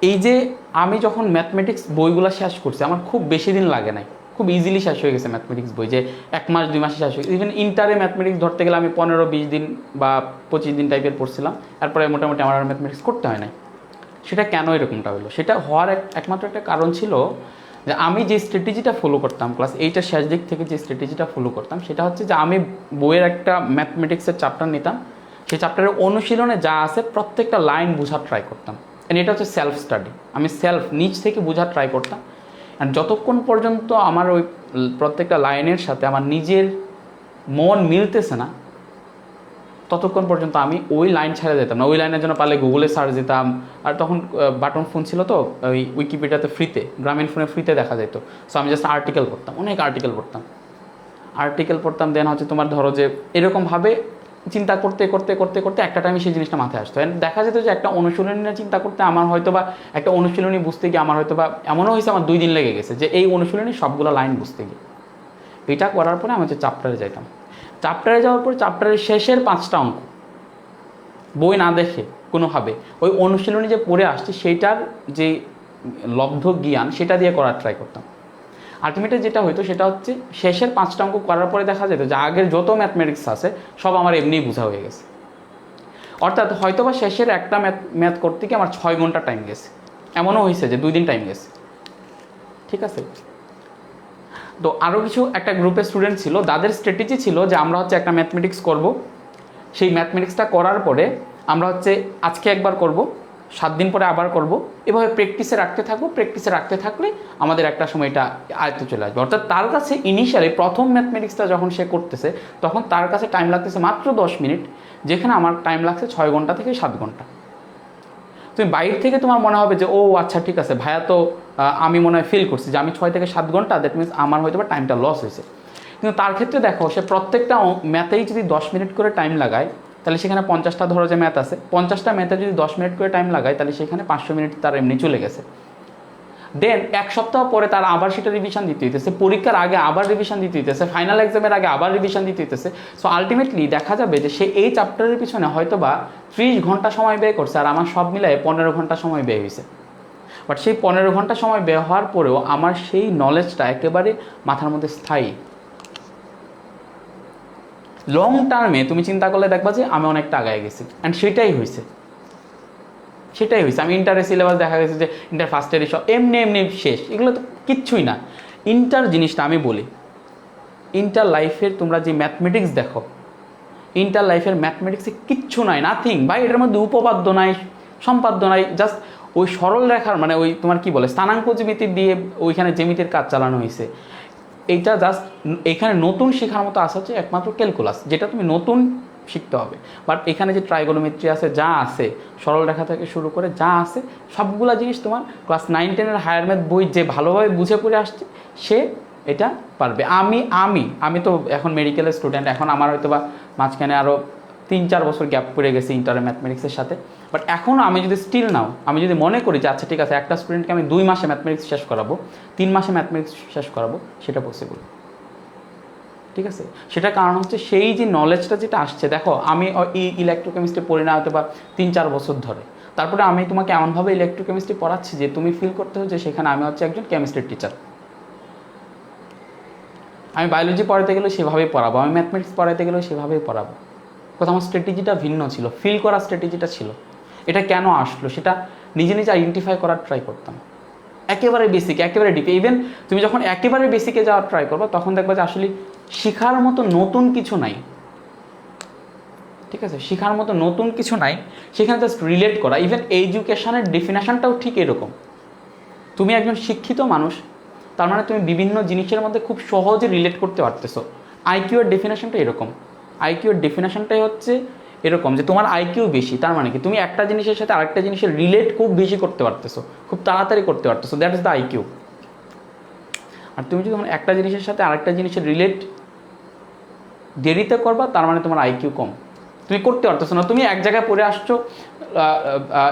এই যে আমি যখন ম্যাথমেটিক্স বইগুলো শেষ করছি আমার খুব বেশি দিন লাগে নাই, খুব ইজিলি শেষ হয়ে গেছে ম্যাথমেটিক্স বই, যে 1 মাস 2 মাসে শেষ হয়ে গেছে। ইভেন ইন্টারে ম্যাথমেটিক্স ধরতে গেলে আমি 15-20 দিন বা 25 দিন টাইপের পড়ছিলাম, তারপরে মোটামুটি আমার আর ম্যাথমেটিক্স করতে হয় নাই। সেটা কেন এরকমটা হলো? সেটা হওয়ার একমাত্র একটা কারণ ছিল যে আমি যে স্ট্র্যাটেজিটা ফলো করতাম ক্লাস 8-এর শেষ দিক থেকে, যে স্ট্র্যাটেজিটা ফলো করতাম সেটা হচ্ছে যে আমি বইয়ের একটা ম্যাথমেটিক্সের চ্যাপ্টার নিতাম, সেই চ্যাপ্টারের অনুশীলনে যা আছে প্রত্যেকটা লাইন বোঝার ট্রাই করতাম। এটা হচ্ছে সেলফ স্টাডি, আমি নিজ থেকে বোঝার ট্রাই করতাম। অ্যান্ড যতক্ষণ পর্যন্ত আমার ওই প্রত্যেকটা লাইনের সাথে আমার নিজের মন মিলতেছে না, ততক্ষণ পর্যন্ত আমি ওই লাইন ছেড়ে যেতাম না। ওই লাইনের জন্য পারলে গুগলে সার্চ দিতাম। আর তখন বাটন ফোন ছিল তো, ওই উইকিপিডিয়াতে ফ্রিতে, গ্রামীণ ফোনে ফ্রিতে দেখা যেত। সো আমি জাস্ট আর্টিকেল পড়তাম, অনেক আর্টিকেল পড়তাম। দেন হচ্ছে তোমার ধরো যে এরকমভাবে চিন্তা করতে করতে করতে করতে একটা টাইমে সেই জিনিসটা মাথায় আসতো। দেখা যেত যে একটা অনুশীলনী চিন্তা করতে আমার হয়তো বা একটা অনুশীলনী বুঝতে গিয়ে আমার হয়তো বা এমনও হয়েছে আমার 2 দিন লেগে গেছে, যে এই অনুশীলনী সবগুলো লাইন বুঝতে গিয়ে। এটা করার পরে আমি হচ্ছে চ্যাপ্টারে যাইতাম। চ্যাপ্টারে যাওয়ার পর চ্যাপ্টারের শেষের 5টা অঙ্ক বই না দেখে কোনোভাবে ওই অনুশীলনী যে পড়ে আসছে সেইটার যে লব্ধ জ্ঞান সেটা দিয়ে করার ট্রাই করতাম। আলটিমেটলি যেটা হইতো সেটা হচ্ছে শেষের 5টা অঙ্ক করার পরে দেখা যেত যে আগের যত ম্যাথমেটিক্স আছে সব আমার এমনিই বোঝা হয়ে গেছে। অর্থাৎ হয়তো বা শেষের একটা ম্যাথ করতে গিয়ে আমার 6 ঘন্টা টাইম গেছে, এমনও হয়েছে যে 2 দিন টাইম গেছে। ঠিক আছে। তো আরও কিছু একটা গ্রুপের স্টুডেন্ট ছিল, তাদের স্ট্র্যাটেজি ছিল যে আমরা হচ্ছে একটা ম্যাথমেটিক্স করব, সেই ম্যাথমেটিক্সটা করার পরে আমরা হচ্ছে আজকে একবার করব, 7 দিন পরে আবার করব, এভাবে প্র্যাকটিসে রাখতে থাকলে আমাদের একটা সময় এটা আয়ত্তে চলে আসবে। অর্থাৎ তার কাছে ইনিশিয়ালি প্রথম ম্যাথমেটিক্সটা যখন সে করতেছে তখন তার কাছে টাইম লাগতেছে মাত্র 10 মিনিট, যেখানে আমার টাইম লাগছে 6 ঘন্টা থেকে 7 ঘন্টা। তুমি বাইরে থেকে তোমার মনে হবে যে ও আচ্ছা ঠিক আছে ভাইয়া, তো আমি মনে হয় ফিল করছি যে আমি 6 থেকে 7 ঘন্টা, দ্যাট মিনস আমার হয়তো বা টাইমটা লস হয়েছে। কিন্তু তার ক্ষেত্রে দেখো, সে প্রত্যেকটা ম্যাথেই যদি 10 মিনিট করে টাইম লাগায়, তাহলে সেখানে 50টা ধরো যে ম্যাথ আছে, 50টা ম্যাথে যদি 10 মিনিট করে টাইম লাগায়, তাহলে সেখানে 500 মিনিট তার এমনি চলে গেছে। দেন 1 সপ্তাহ পরে তার আবার সেটা রিভিশন দিতে হইতেছে, পরীক্ষার আগে আবার রিভিশন দিতে হইতেছে, ফাইনাল এক্সামের আগে আবার রিভিশন দিতে হইতেছে। সো আলটিমেটলি দেখা যাবে যে সে এই চ্যাপ্টারের পিছনে হয়তো বা 30 ঘন্টা সময় ব্যয় করছে, আর আমার সব মিলায় 15 ঘন্টা সময় ব্যয় হয়েছে। বাট সেই 15 ঘন্টা সময় ব্যয় হওয়ার পরেও আমার সেই নলেজটা একেবারে মাথার মধ্যে স্থায়ী। লং টার্মে তুমি চিন্তা করলে দেখবা যে আমি অনেকটা আগায় গেছি। অ্যান্ড সেটাই হয়েছে। আমি ইন্টারের সিলেবাস দেখা গেছে যে ইন্টার ফার্স্ট ইয়ারে সব এমনি শেষ, এগুলো তো কিচ্ছুই না। ইন্টার জিনিসটা আমি বলি, ইন্টার লাইফের তোমরা যে ম্যাথমেটিক্স দেখো, ইন্টার লাইফের ম্যাথমেটিক্সে কিচ্ছু নাই, নাথিং ভাই। এটার মধ্যে উপপাদ্য নাই, সম্পাদ্য নাই, জাস্ট ওই সরল রেখার মানে ওই তোমার কি বলে স্থানাঙ্ক জ্যামিতি দিয়ে ওইখানে জ্যামিতির কাজ চালানো হয়েছে। এইটা জাস্ট এখানে নতুন শেখার মতো আসা হচ্ছে একমাত্র ক্যালকুলাস, যেটা তুমি নতুন শিখতে হবে। বাট এখানে যে ট্রাইগোনোমেট্রি আছে, যা আছে সরল রেখা থেকে শুরু করে যা আছে সবগুলা জিনিস তোমার ক্লাস 9-10-এর হায়ার ম্যাথ বই যে ভালোভাবে বুঝে পড়ে আসছে সে এটা পারবে। আমি তো এখন মেডিকেলের স্টুডেন্ট, এখন আমার হয়তো বা মাঝখানে আরও 3-4 বছর গ্যাপ পড়ে গেছে ইন্টার ম্যাথমেটিক্সের সাথে। বাট এখন আমি যদি স্টিল নাও, আমি যদি মনে করি যে আচ্ছা ঠিক আছে একটা স্টুডেন্টকে আমি 2 মাসে ম্যাথমেটিক্স শেষ করাবো, 3 মাসে ম্যাথমেটিক্স শেষ করাবো, সেটা পসিবল। ঠিক আছে। সেটার কারণ হচ্ছে সেই যে নলেজটা যেটা আসছে, দেখো আমি ইলেকট্রোকেমিস্ট্রি পড়ি না হয়তো বা 3-4 বছর ধরে, তারপরে আমি তোমাকে এমনভাবে ইলেকট্রোকেমিস্ট্রি পড়াচ্ছি যে তুমি ফিল করতে হচ্ছে সেখানে আমি হচ্ছে একজন কেমিস্ট্রির টিচার। আমি বায়োলজি পড়াতে গেলেও সেভাবেই পড়াবো, আমি ম্যাথমেটিক্স পড়াতে গেলেও সেভাবেই পড়াবো। কোথাও আমার স্ট্র্যাটেজিটা ভিন্ন ছিল, ফিল করার স্ট্র্যাটেজিটা ছিল। এটা কেন আসলো সেটা নিজে আইডেন্টিফাই করার ট্রাই করতাম। একেবারে বেসিক, একেবারে ডিপ। ইভেন তুমি যখন একেবারে বেসিকে যাওয়ার ট্রাই করবে তখন দেখবা যে আসলে শেখার মতো নতুন কিছু নাই। ঠিক আছে, শেখার মতো নতুন কিছু নাই, সেখানে জাস্ট রিলেট করা। ইভেন এডুকেশনের ডেফিনেশনটাও ঠিক এরকম। তুমি একজন শিক্ষিত মানুষ, তার মানে তুমি বিভিন্ন জিনিসের মধ্যে খুব সহজে রিলেট করতে পারতেছো। আইকিউ এর ডেফিনেশনটা এরকম। আইকিউ এর ডেফিনেশনটাই হচ্ছে এরকম যে তোমার আইকিউ বেশি, তার মানে কি তুমি একটা জিনিসের সাথে আরেকটা জিনিসের রিলেট খুব বেশি করতে পারতেছো, খুব তাড়াতাড়ি করতে পারতেছো, দ্যাট ইজ দ্য আইকিউ। আর তুমি যদি একটা জিনিসের সাথে আরেকটা জিনিসের রিলেট দেরিতে করবা, তার মানে তোমার আইকিউ কম, তুমি করতে পারতেছো না। তুমি এক জায়গায় পড়ে আসছো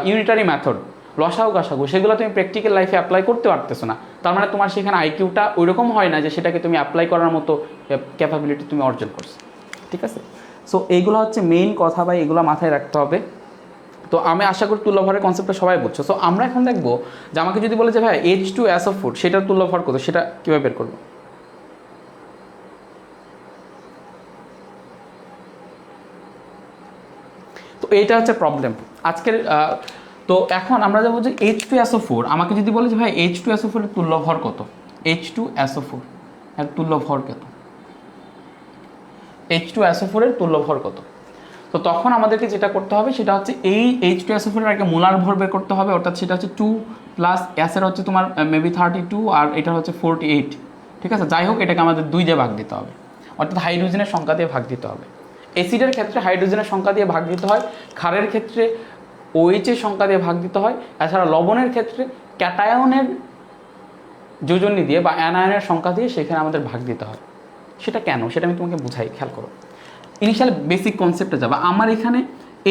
ইউনিটারি মেথড, লসাগু গাসাগু, সেগুলো তুমি প্র্যাকটিক্যাল লাইফে অ্যাপ্লাই করতে পারতেছো না, তার মানে তোমার সেখানে আইকিউটা ওইরকম হয় না যে সেটাকে তুমি অ্যাপ্লাই করার মতো ক্যাপাবিলিটি তুমি অর্জন করছো। ঠিক আছে। সো এইগুলো হচ্ছে মেইন কথা, ভাই, এগুলো মাথায় রাখতে হবে। তো আমি আশা করি তুল্যভরের কনসেপ্টটা সবাই বুঝছো। সো আমরা এখন দেখবো যে আমাকে যদি বলে যে ভাই H2SO4 সেটার তুল্যভর কত, সেটা কীভাবে বের করবো। তো এইটা হচ্ছে প্রবলেম আজকের। তো এখন আমরা যাবো যে H2SO4, আমাকে যদি বলে যে ভাই H2SO4 এর তুল্যভর কত, H2SO4 এর তুল্যভর কত, H2SO4 এর তুল্যভর কত। তো তখন আমাদেরকে যেটা করতে হবে সেটা হচ্ছে এই H2SO4 এর একটা মোলার ভর বের করতে হবে, অর্থাৎ সেটা হচ্ছে 2 প্লাস S এর হচ্ছে তোমার মেবি 32 আর এটা হচ্ছে 48। ঠিক আছে, যাই হোক এটাকে আমাদের 2 দিয়ে ভাগ দিতে হবে, অর্থাৎ হাইড্রোজেনের সংখ্যা দিয়ে ভাগ দিতে হবে। অ্যাসিডের ক্ষেত্রে হাইড্রোজেনের সংখ্যা দিয়ে ভাগ দিতে হয়, ক্ষারের ক্ষেত্রে OH এর সংখ্যা দিয়ে ভাগ দিতে হয়, এছাড়া লবণের ক্ষেত্রে ক্যাটায়নের যোজনী দিয়ে বা অ্যানায়নের সংখ্যা দিয়ে সেখানে আমাদের ভাগ দিতে হয়। সেটা কেন, সেটা আমি তোমাকে বুঝাই, খেয়াল করো। ইনিশিয়াল বেসিক কনসেপ্টে যাবা। আমার এখানে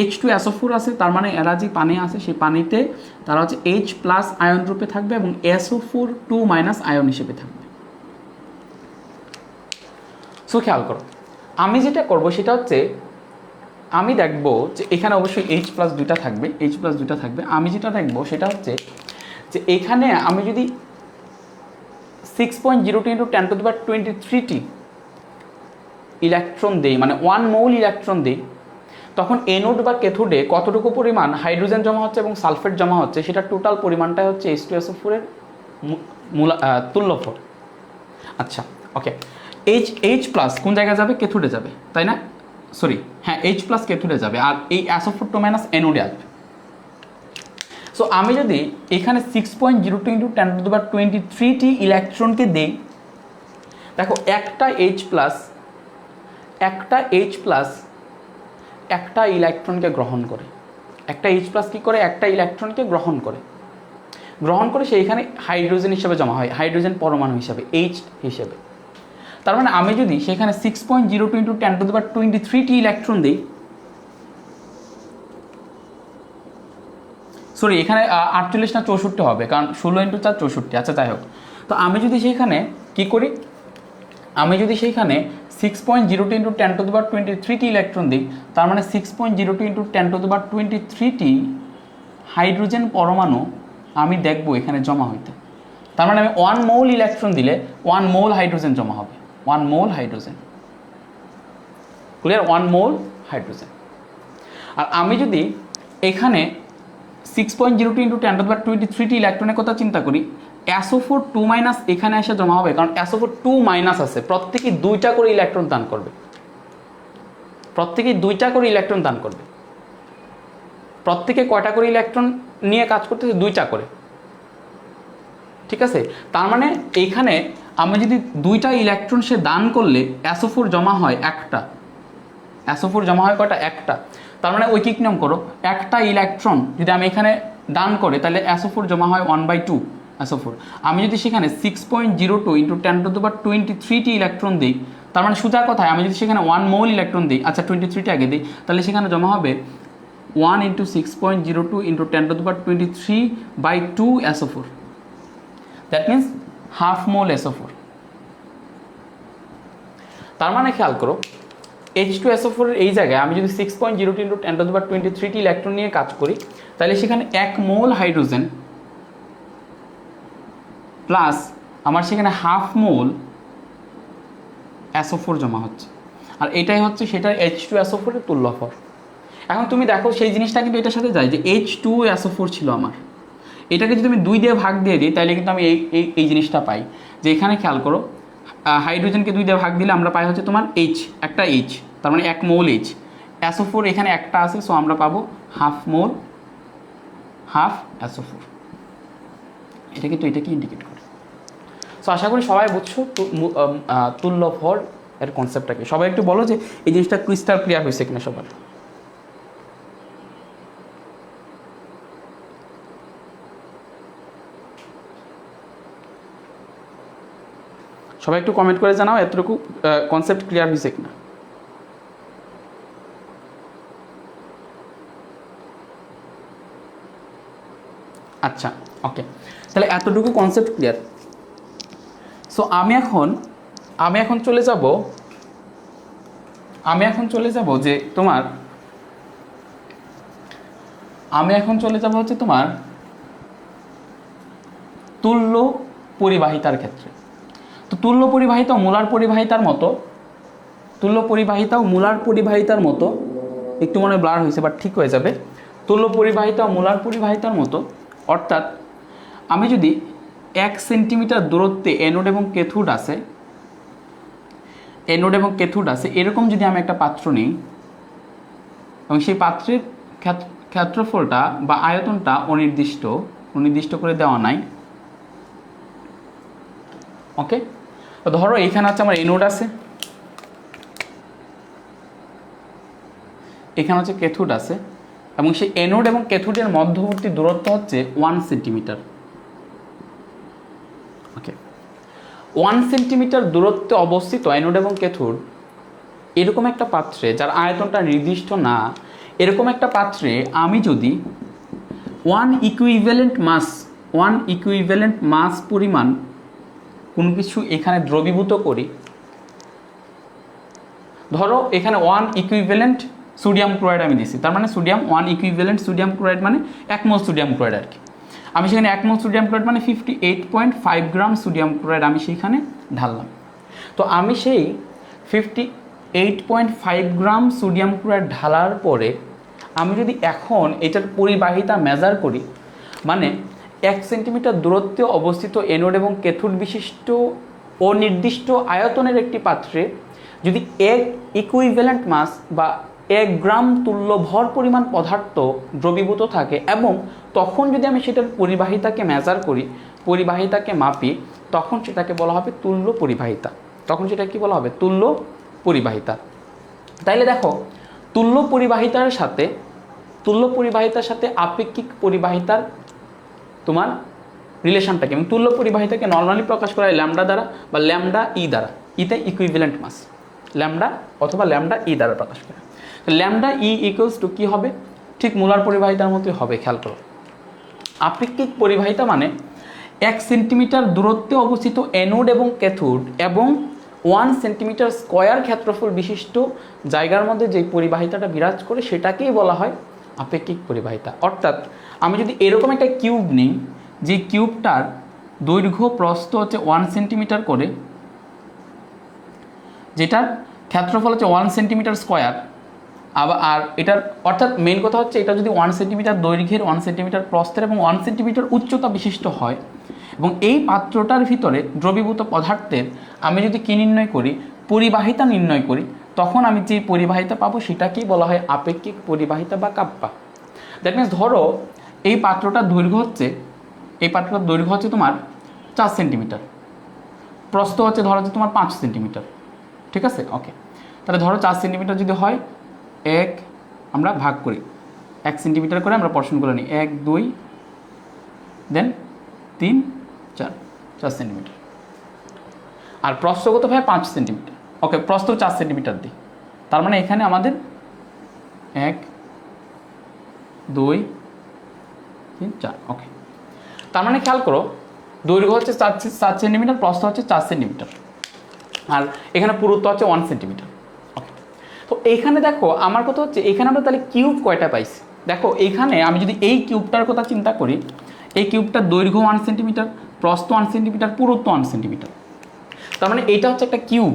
H2SO4 আছে, তার মানে এরা যে পানি আছে সেই পানিতে তারা হচ্ছে H+ আয়ন রূপে থাকবে এবং SO4 2- আয়ন হিসেবে থাকবে। সো খেয়াল করো, আমি যেটা করব সেটা হচ্ছে আমি দেখব যে এখানে অবশ্যই H+ দুইটা থাকবে, H+ দুইটা থাকবে। আমি যেটা দেখব সেটা হচ্ছে যে এখানে আমি যদি 6.02 × 10⁻23 ইলেকট্রন দেই, মানে 1 মোল ইলেকট্রন দেই, তখন এনোড বা ক্যাথোডে কতটুকু পরিমাণ হাইড্রোজেন জমা হচ্ছে এবং সালফেট জমা হচ্ছে সেটা টোটাল পরিমাণটাই হচ্ছে H2SO4 এর তুল্যফল। আচ্ছা, ওকে। H+ কোন জায়গায় যাবে? ক্যাথোডে যাবে, তাই না? সরি, হ্যাঁ, H+ ক্যাথোডে যাবে আর এই SO4 2- এনোডে আসবে। সো আমি যদি এখানে 6.02 × 10⁻23 ইলেকট্রনকে দেই, দেখো একটা H+ একটা ইলেকট্রনকে গ্রহণ করে, একটা H+ কি করে? একটা ইলেকট্রনকে গ্রহণ করে সেইখানে হাইড্রোজেন হিসেবে জমা হয়, হাইড্রোজেন পরমাণু হিসেবে, H হিসেবে। তার মানে আমি যদি সেখানে 6.02 × 10⁻23 ইলেকট্রন দিই, সরি এখানে 48 না 64 হবে, কারণ 16 × 4 64। আচ্ছা, যাই হোক। তো আমি যদি সেইখানে কি করি, আমি যদি সেইখানে 6.02 × 10⁻23 ইলেকট্রন দিই, তার মানে 6.02 × 10⁻23 হাইড্রোজেন পরমাণু আমি দেখব এখানে জমা হইতে। তার মানে আমি 1 মোল ইলেকট্রন দিলে 1 মোল হাইড্রোজেন জমা হবে, 1 mole hydrogen. Clear? 1 mole hydrogen. আর আমি যদি এখানে 6.02 × 10⁻23 ইলেকট্রনের কথা চিন্তা করি, SO4 2- এখানে এসে জমা হবে, কারণ SO4 2- আছে, প্রত্যেকেই 2টা করে ইলেকট্রন দান করবে, প্রত্যেকেই 2টা করে ইলেকট্রন দান করবে। প্রত্যেকে কয়টা করে ইলেকট্রন নিয়ে কাজ করতেছে? 2টা করে, ঠিক আছে? তার মানে এইখানে আমি যদি 2টা ইলেকট্রন সে দান করলে SO4 জমা হয় একটা, SO4 জমা হয় কয়টা? একটা। তার মানে ঐকিক নিয়ম করো, একটা ইলেকট্রন যদি আমি এখানে দান করে তাহলে SO4 জমা হয় 1/2 SO4। আমি যদি সেখানে 6.02 × 10⁻23 ইলেকট্রন দিই, তার মানে সোজা কথায় আমি যদি সেখানে 1 মোল ইলেকট্রন দিই, আচ্ছা 23টা আগে দিই, তাহলে সেখানে জমা হবে 1 × 6.02 × 10⁻23/2 SO4। That means half mole SO4। তার মানে খেয়াল করো, H2SO4 এর এই জায়গায় আমি যদি 6.02 × 10⁻23 ইলেকট্রন নিয়ে কাজ করি, তাহলে সেখানে 1 মোল হাইড্রোজেন প্লাস আমার সেখানে হাফ মোল SO4 জমা হচ্ছে, আর এটাই হচ্ছে সেটা H2SO4 এর তুল্যফল। এখন তুমি দেখো সেই জিনিসটা কিন্তু এটার সাথে যায় যে H2SO4 ছিল আমার, এটাকে যদি আমি 2 দিয়ে ভাগ দিয়ে দিই তাহলে কিন্তু আমি এই জিনিসটা পাই, যে এখানে খেয়াল করো হাইড্রোজেনকে 2 দিয়ে ভাগ দিলে আমরা পাই হচ্ছে তোমার H, একটা H, তার মানে 1 মোল H। SO4 এখানে একটা আছে, সো আমরা পাবো হাফ মোল, হাফ SO4। এটা কিন্তু এটাকে ইন্ডিকেট করে। সো আশা করি সবাই বুঝছো তুল্যফল এর কনসেপ্টটাকে। সবাই একটু বলো যে এই জিনিসটা ক্রিস্টাল ক্লিয়ার হয়েছে কিনা সবার। সবাই একটু কমেন্ট করে জানাও এতটুকু কনসেপ্ট ক্লিয়ার হয়েছে কিনা। আচ্ছা, ওকে, তাহলে এতটুকু কনসেপ্ট ক্লিয়ার। সো আমি এখন চলে যাব যে তোমার হচ্ছে তোমার তুল্য পরিবাহিতার ক্ষেত্রে। তো তুল্য পরিবাহিতা ও মোলার পরিবাহিতার মতো একটু মনে ব্লার হয়েছে, বাট ঠিক হয়ে যাবে। তুল্য পরিবাহিতা ও মোলার পরিবাহিতার মতো, অর্থাৎ আমি যদি 1 সেন্টিমিটার দূরত্বে এনোড এবং ক্যাথোড আছে এরকম যদি আমি একটা পাত্র নিই এবং সেই পাত্রের ক্ষেত্রফলটা বা আয়তনটা অনির্দিষ্ট করে দেওয়া নাই, ওকে। তো ধরো এইখানে হচ্ছে আমার এনোড আছে, এখানে হচ্ছে ক্যাথোড আছে এবং সেই অ্যানোড এবং ক্যাথোডের মধ্যবর্তী দূরত্ব হচ্ছে 1 সেন্টিমিটার। ওকে, 1 সেন্টিমিটার দূরত্বে অবস্থিত অ্যানোড এবং ক্যাথোড এরকম একটা পাত্রে, যার আয়তনটা নির্দিষ্ট না, এরকম একটা পাত্রে আমি যদি 1 ইকুইভ্যালেন্ট মাস পরিমাণ কোনো কিছু এখানে দ্রবীভূত করি, ধরো এখানে 1 ইকুইভ্যালেন্ট সোডিয়াম ক্লোরাইড আমি দিছি, তার মানে 1 ইকুইভ্যালেন্ট সোডিয়াম ক্লোরাইড মানে 1 মোল সোডিয়াম ক্লোরাইড আর কি। আমি সেখানে 1 মোল সোডিয়াম ক্লোরাইড মানে 58.5 গ্রাম সোডিয়াম ক্লোরাইড আমি সেইখানে ঢাললাম। তো আমি সেই 58.5 গ্রাম সোডিয়াম ক্লোরাইড ঢালার পরে আমি যদি এখন এটার পরিবাহিতা মেজার করি, মানে 1 সেন্টিমিটার দূরত্বে অবস্থিত অ্যানোড এবং ক্যাথোড বিশিষ্ট অনির্দিষ্ট আয়তনের একটি পাত্রে যদি 1 ইকুইভ্যালেন্ট মাস বা 1 গ্রাম তুল্য ভর পরিমাণ পদার্থ দ্রবীভূত থাকে এবং তখন যদি আমি সেটার পরিবাহিতাকে মেজার করি, পরিবাহিতাকে মাপি, তখন সেটাকে বলা হবে তুল্য পরিবাহিতা। তখন সেটা কি বলা হবে? তুল্য পরিবাহিতা। তাইলে দেখো, তুল্য পরিবাহিতার সাথে আপেক্ষিক পরিবাহিতার তোমার রিলেশনটাকে, এবং তুল্য পরিবাহিতাকে নর্মালি প্রকাশ করা হয় ল্যামডা দ্বারা বা ল্যামডা ই দ্বারা। ইতে ইকুইভ্যালেন্ট মাস, ল্যামডা অথবা ল্যামডা ই দ্বারা প্রকাশ করা। ল্যামডা ই ইকুয়ালস টু কী হবে? ঠিক মোলার পরিবাহিতার মতোই হবে, খেয়াল করো। আপেক্ষিক পরিবাহিতা মানে 1 সেন্টিমিটার দূরত্বে অবস্থিত অ্যানোড এবং ক্যাথোড এবং 1 সেন্টিমিটার স্কোয়ার ক্ষেত্রফল বিশিষ্ট জায়গার মধ্যে যে পরিবাহিতাটা বিরাজ করে সেটাকেই বলা হয় আপেক্ষিক পরিবাহিতা। অর্থাৎ আমি যদি এরকম একটা কিউব নিই, যে কিউবটার দৈর্ঘ্য প্রস্থ হচ্ছে 1 সেন্টিমিটার করে, যেটার ক্ষেত্রফল হচ্ছে 1 সেন্টিমিটার স্কোয়ার, আর এটার অর্থাৎ মেন কথা হচ্ছে এটা যদি 1 সেন্টিমিটার দৈর্ঘ্যের, 1 সেন্টিমিটার প্রস্থের এবং 1 সেন্টিমিটার উচ্চতা বিশিষ্ট হয় এবং এই পাত্রটার ভিতরে দ্রবীভূত পদার্থের আমি যদি কী নির্ণয় করি? পরিবাহিতা নির্ণয় করি, তখন আমি যে পরিবাহিতা পাবো সেটাকেই বলা হয় আপেক্ষিক পরিবাহিতা বা কাপ্পা। দ্যাট মিনস ধরো এই পাত্রটার দৈর্ঘ্য হচ্ছে তোমার 4 সেন্টিমিটার, প্রস্থ হচ্ছে ধরো যে তোমার 5 সেন্টিমিটার, ঠিক আছে? ওকে, তাহলে ধরো 4 সেন্টিমিটার যদি হয়, আমরা ভাগ করি 1 সেন্টিমিটার করে, আমরা পোরশনগুলো নিই 1 2 দেন 3 4 সেন্টিমিটার। আর প্রস্থ কত ভাই? 5 সেন্টিমিটার। ওকে, প্রস্থ 4 সেন্টিমিটার দিই, তার মানে এখানে আমাদের 1 2 3 4। ওকে, তার মানে খেয়াল করো, দৈর্ঘ্য হচ্ছে 4 সেন্টিমিটার, প্রস্থ হচ্ছে 4 সেন্টিমিটার, আর এখানে পুরুত্ব হচ্ছে 1 সেন্টিমিটার। ওকে, তো এইখানে দেখো আমার কথা হচ্ছে, এখানে আমরা তাহলে কিউব কয়টা পাইছি? দেখো এইখানে আমি যদি এই কিউবটার কথা চিন্তা করি, এই কিউবটার দৈর্ঘ্য 1 সেন্টিমিটার, প্রস্থ 1 সেন্টিমিটার, পুরুত্ব 1 সেন্টিমিটার। তার মানে এইটা হচ্ছে একটা কিউব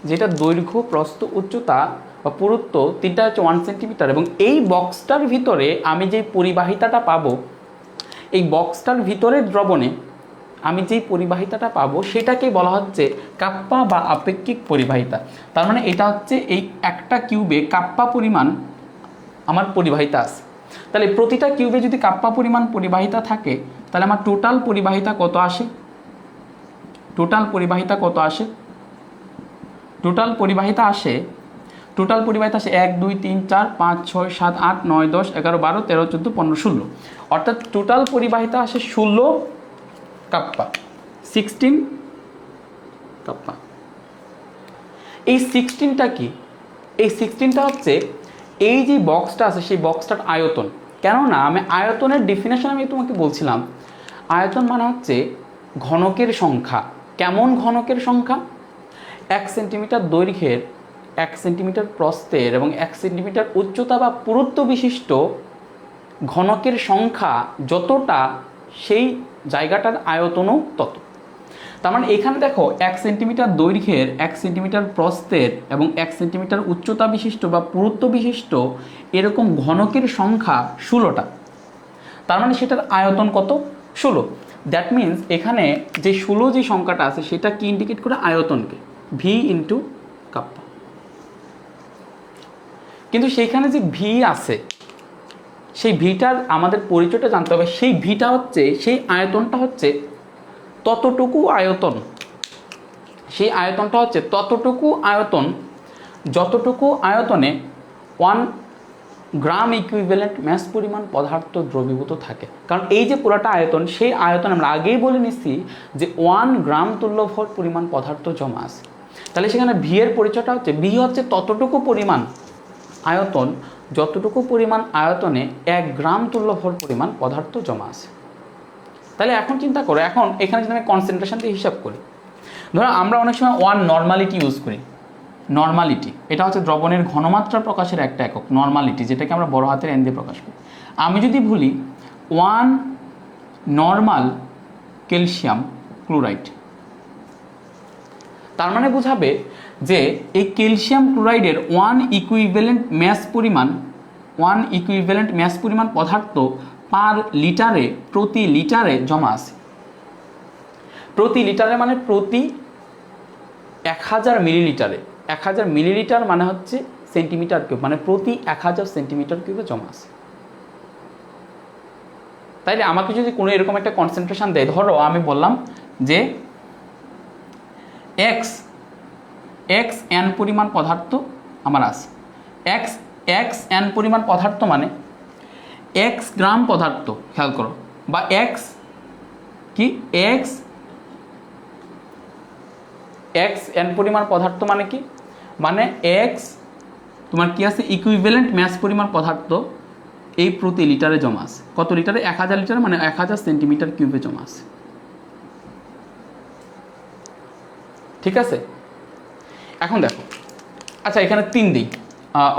যেটা দৈর্ঘ্য, প্রস্থ, উচ্চতা বা পুরুত্ব তিনটা হচ্ছে 1 সেন্টিমিটার, এবং এই বক্সটার ভিতরে আমি যে পরিবাহিতাটা পাবো, এই বক্সটার ভিতরের দ্রবণে আমি যেই পরিবাহিতাটা পাবো সেটাকে বলা হচ্ছে কাপ্পা বা আপেক্ষিক পরিবাহিতা। তার মানে এটা হচ্ছে এই একটা কিউবে কাপ্পা পরিমাণ আমার পরিবাহিতা আছে। তাহলে প্রতিটা কিউবে যদি কাপ্পা পরিমাণ পরিবাহিতা থাকে, তাহলে আমার টোটাল পরিবাহিতা কত আসে? টোটাল পরিবাহিতা 1 2 3 4 5 6 7 8 9 10 11 12 13 14 15 16, অর্থাৎ টোটাল পরিবাহিতা আসে 16 কাপ্পা, 16 কাপ্পা। এই 16টা কি? এই 16টা হচ্ছে এই যে বক্সটা আছে সেই বক্সটার আয়তন। কেননা আমি আয়তনের ডেফিনেশন আমি তোমাকে বলছিলাম, আয়তন মানে হচ্ছে ঘনকের সংখ্যা। কেমন ঘনকের সংখ্যা? 1 সেন্টিমিটার দৈর্ঘ্যের, 1 সেন্টিমিটার প্রস্থের এবং 1 সেন্টিমিটার উচ্চতা বা পুরুত্ব বিশিষ্ট ঘনকের সংখ্যা যতটা, সেই জায়গাটার আয়তনও তত। তার মানে এখানে দেখো 1 সেন্টিমিটার দৈর্ঘ্যের, 1 সেন্টিমিটার প্রস্থের এবং 1 সেন্টিমিটার উচ্চতা বিশিষ্ট বা পুরুত্ব বিশিষ্ট এরকম ঘনকের সংখ্যা 16টা। তার মানে সেটার আয়তন কত? 16। দ্যাট মিনস এখানে যে 16 যে সংখ্যাটা আছে সেটা কি ইন্ডিকেট করে? আয়তনকে, ভি ইন্টু কাপ্পা। কিন্তু সেইখানে যে ভি আছে, সেই ভিটার আমাদের পরিচয়টা জানতে হবে। সেই ভিটা হচ্ছে, সেই আয়তনটা হচ্ছে ততটুকু আয়তন, সেই আয়তনটা হচ্ছে ততটুকু আয়তন যতটুকু আয়তনে 1 গ্রাম ইকুইভ্যালেন্ট ম্যাস পরিমাণ পদার্থ দ্রবীভূত থাকে। কারণ এই যে পুরাটা আয়তন, সেই আয়তন আমরা আগেই বলে নিচ্ছি যে 1 গ্রাম তুল্যভর পরিমাণ পদার্থ জমা আছে। তাহলে সেখানে ভি এর পরিচয়টা হচ্ছে, ভি হচ্ছে ততটুকু পরিমাণ আয়তন যতটুকু পরিমাণ আয়তনে 1 গ্রাম তুল্যভর পরিমাণ পদার্থ জমা আছে। তাহলে এখন চিন্তা করো, এখন এখানে যদি আমি কনসেন্ট্রেশন দিয়ে হিসাব করি, ধরো আমরা অনেক সময় 1 নর্মালিটি ইউজ করি। নর্মালিটি এটা হচ্ছে দ্রবণের ঘনমাত্রা প্রকাশের একটা একক, নর্মালিটি, যেটাকে আমরা বড় হাতের এন দিয়ে প্রকাশ করি। আমি যদি বলি 1 নর্মাল ক্যালসিয়াম ক্লোরাইড, তার মানে বোঝাবে যে এই ক্যালসিয়াম ক্লোরাইডের 1 ইকুইভ্যালেন্ট ম্যাস পরিমাণ পদার্থ পার লিটারে, প্রতি লিটারে জমা আছে। প্রতি লিটারে মানে প্রতি 1000 মিলিলিটারে, 1000 মিলিলিটার মানে হচ্ছে সেন্টিমিটার কিউব, মানে প্রতি 1000 সেন্টিমিটার কিউবে জমা আছে। তাইলে আমাকে যদি কোনো এরকম একটা কনসেন্ট্রেশন দেয়, ধরো আমি বললাম যে এক্স এন পরিমাণ পদার্থ আমার আছে, এক্স এন পরিমাণ পদার্থ মানে এক্স গ্রাম পদার্থ, খেয়াল করো, বা এক্স এন পরিমাণ পদার্থ মানে কি, মানে এক্স তোমার কি আছে, ইকুইভ্যালেন্ট ম্যাস পরিমাণ পদার্থ এই প্রতি লিটারে জমা আছে। কত লিটারে? 1000 লিটার, মানে 1000 সেন্টিমিটার কিউবে জমা আছে। ঠিক আছে, এখন দেখো, আচ্ছা এখানে 3 দিই,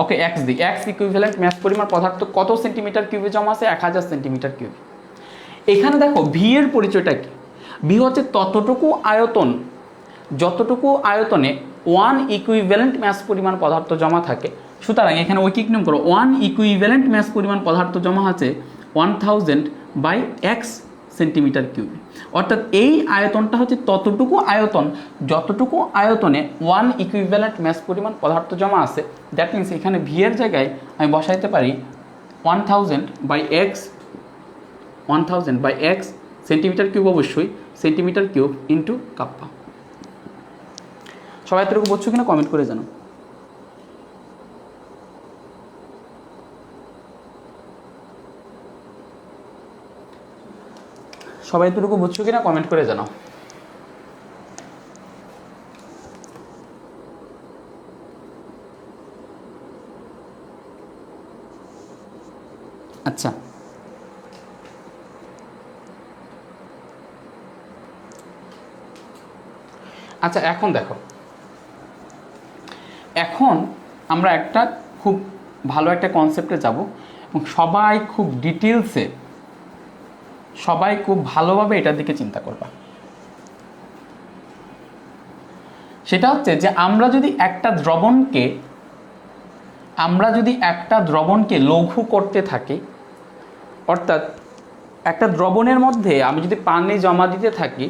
ওকে এক্স দিই, এক্স ইকুইভ্যালেন্ট ম্যাস পরিমাণ পদার্থ কত সেন্টিমিটার কিউবে জমা আছে? 1000 সেন্টিমিটার কিউব। এখানে দেখো ভি এর পরিচয়টা কি, ভি হচ্ছে ততটুকু আয়তন যতটুকু আয়তনে 1 ইকুইভ্যালেন্ট ম্যাস পরিমাণ পদার্থ জমা থাকে। সুতরাং এখানে ঐকিক নিয়ম করো, 1 ইকুইভ্যালেন্ট ম্যাস পরিমাণ পদার্থ জমা আছে 1000 বাই এক্স সেন্টিমিটার কিউব। অর্থাৎ এই আয়তনটা হচ্ছে ততটুকু আয়তন যতটুকু আয়তনে 1 ইকুইভ্যালেন্ট ম্যাস পরিমাণ পদার্থ জমা আছে। দ্যাট মিনস এখানে ভি এর জায়গায় আমি বসাইতে পারি 1000 বাই এক্স সেন্টিমিটার কিউব, অবশ্যই সেন্টিমিটার কিউব ইন্টু কাপ্পা। সবাই এতটুকু বুঝছো কিনা কমেন্ট করে জানো। সবাই এতটুকু বুঝছো কিনা কমেন্ট করে জানাও। আচ্ছা, আচ্ছা এখন দেখো, এখন আমরা একটা খুব ভালো একটা কনসেপ্টে যাব এবং সবাই খুব ডিটেলসে, সবাই খুব ভালোভাবে এটার দিকে চিন্তা করবা। সেটা হচ্ছে যে আমরা যদি একটা দ্রবণকে লঘু করতে থাকি, অর্থাৎ একটা দ্রবণের মধ্যে আমি যদি পানি জমা দিতে থাকি,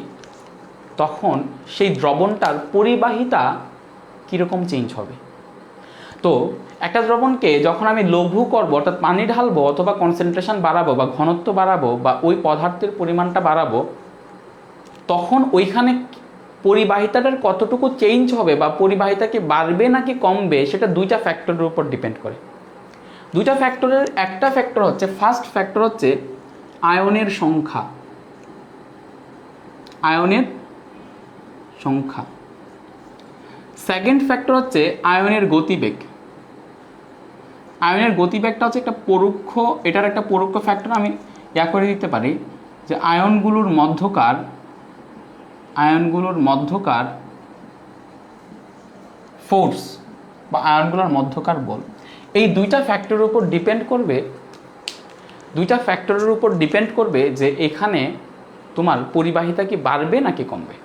তখন সেই দ্রবণটার পরিবাহিতা কীরকম চেঞ্জ হবে। তো একটা দ্রবণকে যখন আমি লঘু করবো, অর্থাৎ পানি ঢালবো অথবা কনসেন্ট্রেশন বাড়াবো বা ঘনত্ব বাড়াবো বা ওই পদার্থের পরিমাণটা বাড়াবো, তখন ওইখানে পরিবাহিতাটার কতটুকু চেঞ্জ হবে বা পরিবাহিতা কি বাড়বে নাকি কমবে, সেটা 2টা ফ্যাক্টরের উপর ডিপেন্ড করে। 2টা ফ্যাক্টরের একটা ফ্যাক্টর হচ্ছে, ফার্স্ট ফ্যাক্টর হচ্ছে আয়নের সংখ্যা, সেকেন্ড ফ্যাক্টর হচ্ছে আয়নের গতিবেগ। আয়নের গতিবেগটা হচ্ছে একটা পরোক্ষ, এটার একটা পরোক্ষ ফ্যাক্টর। আমি করে দিতে পারি যে আয়নগুলোর মধ্যকার ফোর্স বা আয়নগুলোর মধ্যকার বল, এই 2টা ফ্যাক্টরের উপর ডিপেন্ড করবে যে এখানে তোমার পরিবাহিতা কি বাড়বে নাকি কমবে।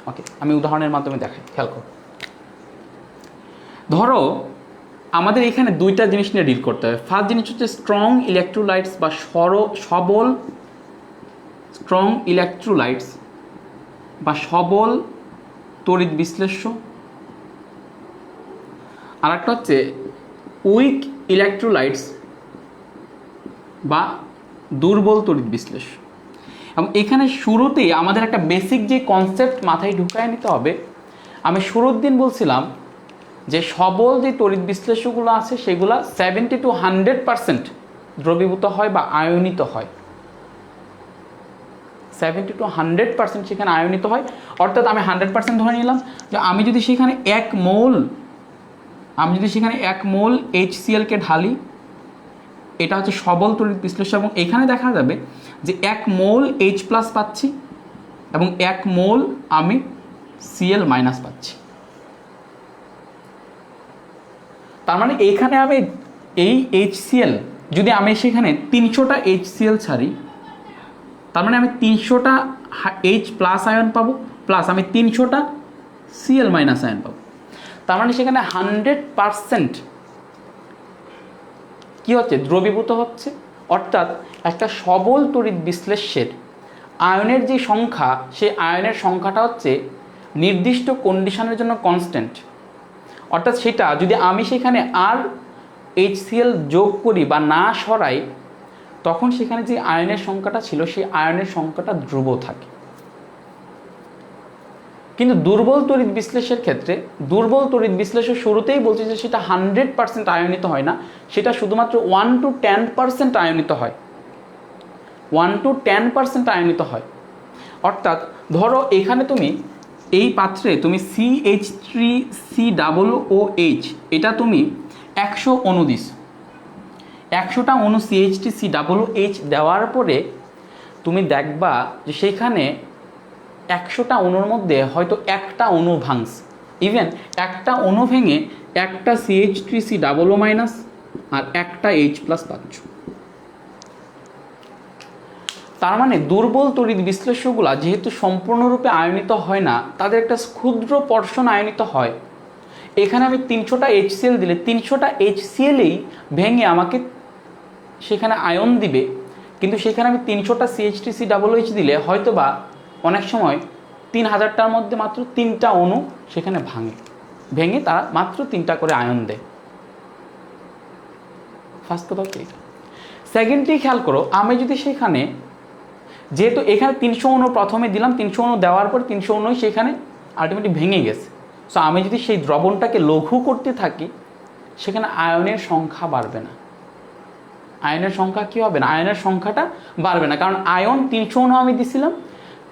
ওকে, আমি উদাহরণের মাধ্যমে দেখাই, খেয়াল করো। ধরো আমাদের এখানে 2টা জিনিস নিয়ে ডিল করতে হবে। ফার্স্ট জিনিস হচ্ছে স্ট্রং ইলেকট্রোলাইটস বা সবল তড়িৎ বিশ্লেষ্য, আর একটা হচ্ছে উইক ইলেকট্রোলাইটস বা দুর্বল তড়িৎ বিশ্লেষ্য। এবং এখানে শুরুতেই আমাদের একটা বেসিক যে কনসেপ্ট মাথায় ঢুকায় নিতে হবে। আমি শুরুর দিন বলছিলাম যে সবল যে তড়িৎ বিশ্লেষ্যগুলো আছে সেগুলো 70 to 100% দ্রবীভূত হয় বা আয়নিত হয়। 70 to 100% সেখানে আয়নিত হয়। অর্থাৎ আমি 100% ধরে নিলাম যে আমি যদি সেখানে 1 মোল HCl কে ঢালি, এটা হচ্ছে সবল তড়িৎ বিশ্লেষ্য, এবং এখানে দেখা যাবে যে 1 মোল H+ পাচ্ছি এবং 1 মোল আমি Cl- পাচ্ছি। তার মানে এখানে আমি এই HCl যদি আমি সেখানে 300টা HCl ছাড়ি, তার মানে আমি 300টা H+ আয়ন পাবো, প্লাস আমি 300টা Cl- আয়ন পাবো। তার মানে সেখানে 100% কি হচ্ছে, দ্রবীভূত হচ্ছে। অর্থাৎ একটা সবল তড়িৎ বিশ্লেষ্যের আয়নের যে সংখ্যা, সেই আয়নের সংখ্যাটা হচ্ছে নির্দিষ্ট কন্ডিশনের জন্য কনস্ট্যান্ট। অর্থাৎ সেটা যদি আমি সেখানে আর HCl যোগ করি বা না সরাই, তখন সেখানে যে আয়নের সংখ্যাটা ছিল সেই আয়নের সংখ্যাটা ধ্রুব থাকে। কিন্তু দুর্বল তড়িৎ বিশ্লেষের ক্ষেত্রে, দুর্বল তড়িৎ বিশ্লেষণ শুরুতেই বলছি যে সেটা 100% আয়নিত হয় না, সেটা শুধুমাত্র 1 to 10% আয়নিত হয়। 1 to 10% আয়নিত হয়। অর্থাৎ ধরো এখানে তুমি এই পাত্রে তুমি CH3COOH এটা তুমি 100 অণু দিস, 100টা অণু CH3COOH দেওয়ার পরে তুমি দেখবা যে সেইখানে 100টা অণুর মধ্যে হয়তো একটা অণু ভাঙছে, ইভেন একটা অণু ভেঙে একটা CH3COO- আর একটা H+ পাচ্ছ। তার মানে দুর্বল তড়িৎ বিশ্লেষ্যগুলা যেহেতু সম্পূর্ণরূপে আয়নিত হয় না, তাদের একটা ক্ষুদ্র পর্শন আয়নিত হয়। এখানে আমি 300টা HCl দিলে 300টা HClই ভেঙে আমাকে সেখানে আয়ন দিবে, কিন্তু সেখানে আমি 300টা CH3COOH দিলে হয়তো বা অনেক সময় 3000টার মধ্যে মাত্র 3টা অণু সেখানে ভেঙে তারা মাত্র 3টা করে আয়ন দেয়। ফার্স্ট কথা হচ্ছে এটা। সেকেন্ডটি খেয়াল করো, আমি যদি সেখানে, যেহেতু এখানে 300 অণু প্রথমে দিলাম, 300 অণু দেওয়ার পর 300 অণুই সেখানে আলটিমেটলি ভেঙে গেছে। সো আমি যদি সেই দ্রবণটাকে লঘু করতে থাকি, সেখানে আয়নের সংখ্যা বাড়বে না। আয়নের সংখ্যা কী হবে না, আয়নের সংখ্যাটা বাড়বে না, কারণ আয়ন 300 অণু আমি দিছিলাম,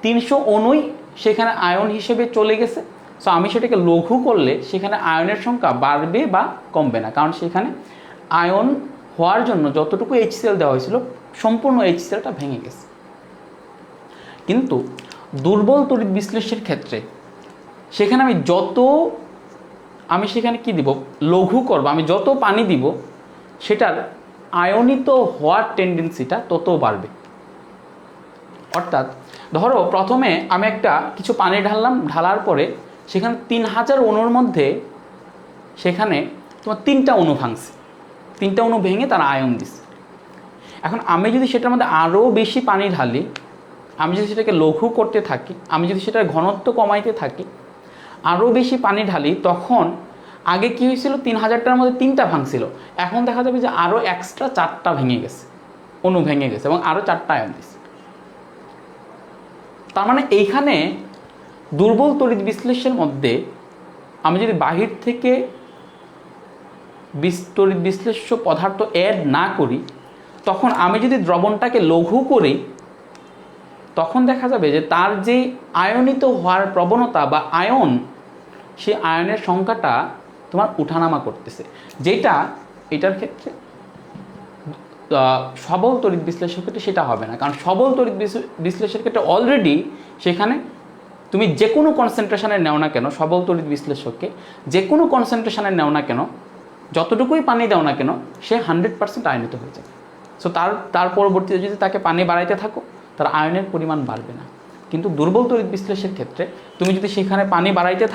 300 অণুই সেখানে আয়ন হিসেবে চলে গেছে। সো আমি সেটাকে লঘু করলে সেখানে আয়নের সংখ্যা বাড়বে বা কমবে না, কারণ সেখানে আয়ন হওয়ার জন্য যতটুকু HCl দেওয়া হয়েছিল সম্পূর্ণ HClটা ভেঙে গেছে। কিন্তু দুর্বল তড়িৎ বিশ্লেষের ক্ষেত্রে সেখানে আমি সেখানে কি দিব, লঘু করব, আমি যত পানি দিব সেটার আয়নিত হওয়ার টেন্ডেন্সিটা তত বাড়বে। অর্থাৎ ধরো প্রথমে আমি একটা কিছু পানি ঢালার পরে সেখানে 3000 অণুর মধ্যে সেখানে তোমার 3টা অণু ভাঙছে, 3টা অণু ভেঙে তারা আয়ন দিচ্ছে। এখন আমি যদি সেটার মধ্যে আরও বেশি পানি ঢালি, আমি যদি সেটাকে লঘু করতে থাকি, আমি যদি সেটার ঘনত্ব কমাইতে থাকি, আরও বেশি পানি ঢালি, তখন আগে কী হয়েছিল 3000টার মধ্যে 3টা ভাঙছিল, এখন দেখা যাবে যে আরও এক্সট্রা 4টা ভেঙে গেছে, অণু ভেঙে গেছে এবং আরও 4টা আয়ন দিচ্ছে। তার মানে এইখানে দুর্বল তড়িৎ বিশ্লেষণের মধ্যে আমি যদি বাহির থেকে তড়িৎ বিশ্লেষ্য পদার্থ অ্যাড না করি, তখন আমি যদি দ্রবণটাকে লঘু করি, তখন দেখা যাবে যে তার যে আয়নিত হওয়ার প্রবণতা বা আয়ন, সে আয়নের সংখ্যাটা তোমার উঠানামা করতেছে, যেটা এটার ক্ষেত্রে সবল তড়িৎ বিশ্লেষণের ক্ষেত্রে সেটা হবে না। কারণ সবল তড়িৎ বিশ্লেষণের ক্ষেত্রে অলরেডি সেখানে তুমি যে কোনো কনসেন্ট্রেশনের নেও না কেন, সবল তড়িৎ বিশ্লেষককে যে কোনো কনসেন্ট্রেশনের নেও না কেন, যতটুকুই পানি দাও না কেন, সে 100% আয়নিত হয়ে যাবে। সো তার পরবর্তীতে যদি তাকে পানি বাড়াইতে থাকো, তার আয়নের পরিমাণ বাড়বে না। কিন্তু দুর্বল তড়িৎ বিশ্লেষণের ক্ষেত্রে তুমি যদি সেখানে পানি বাড়াইতে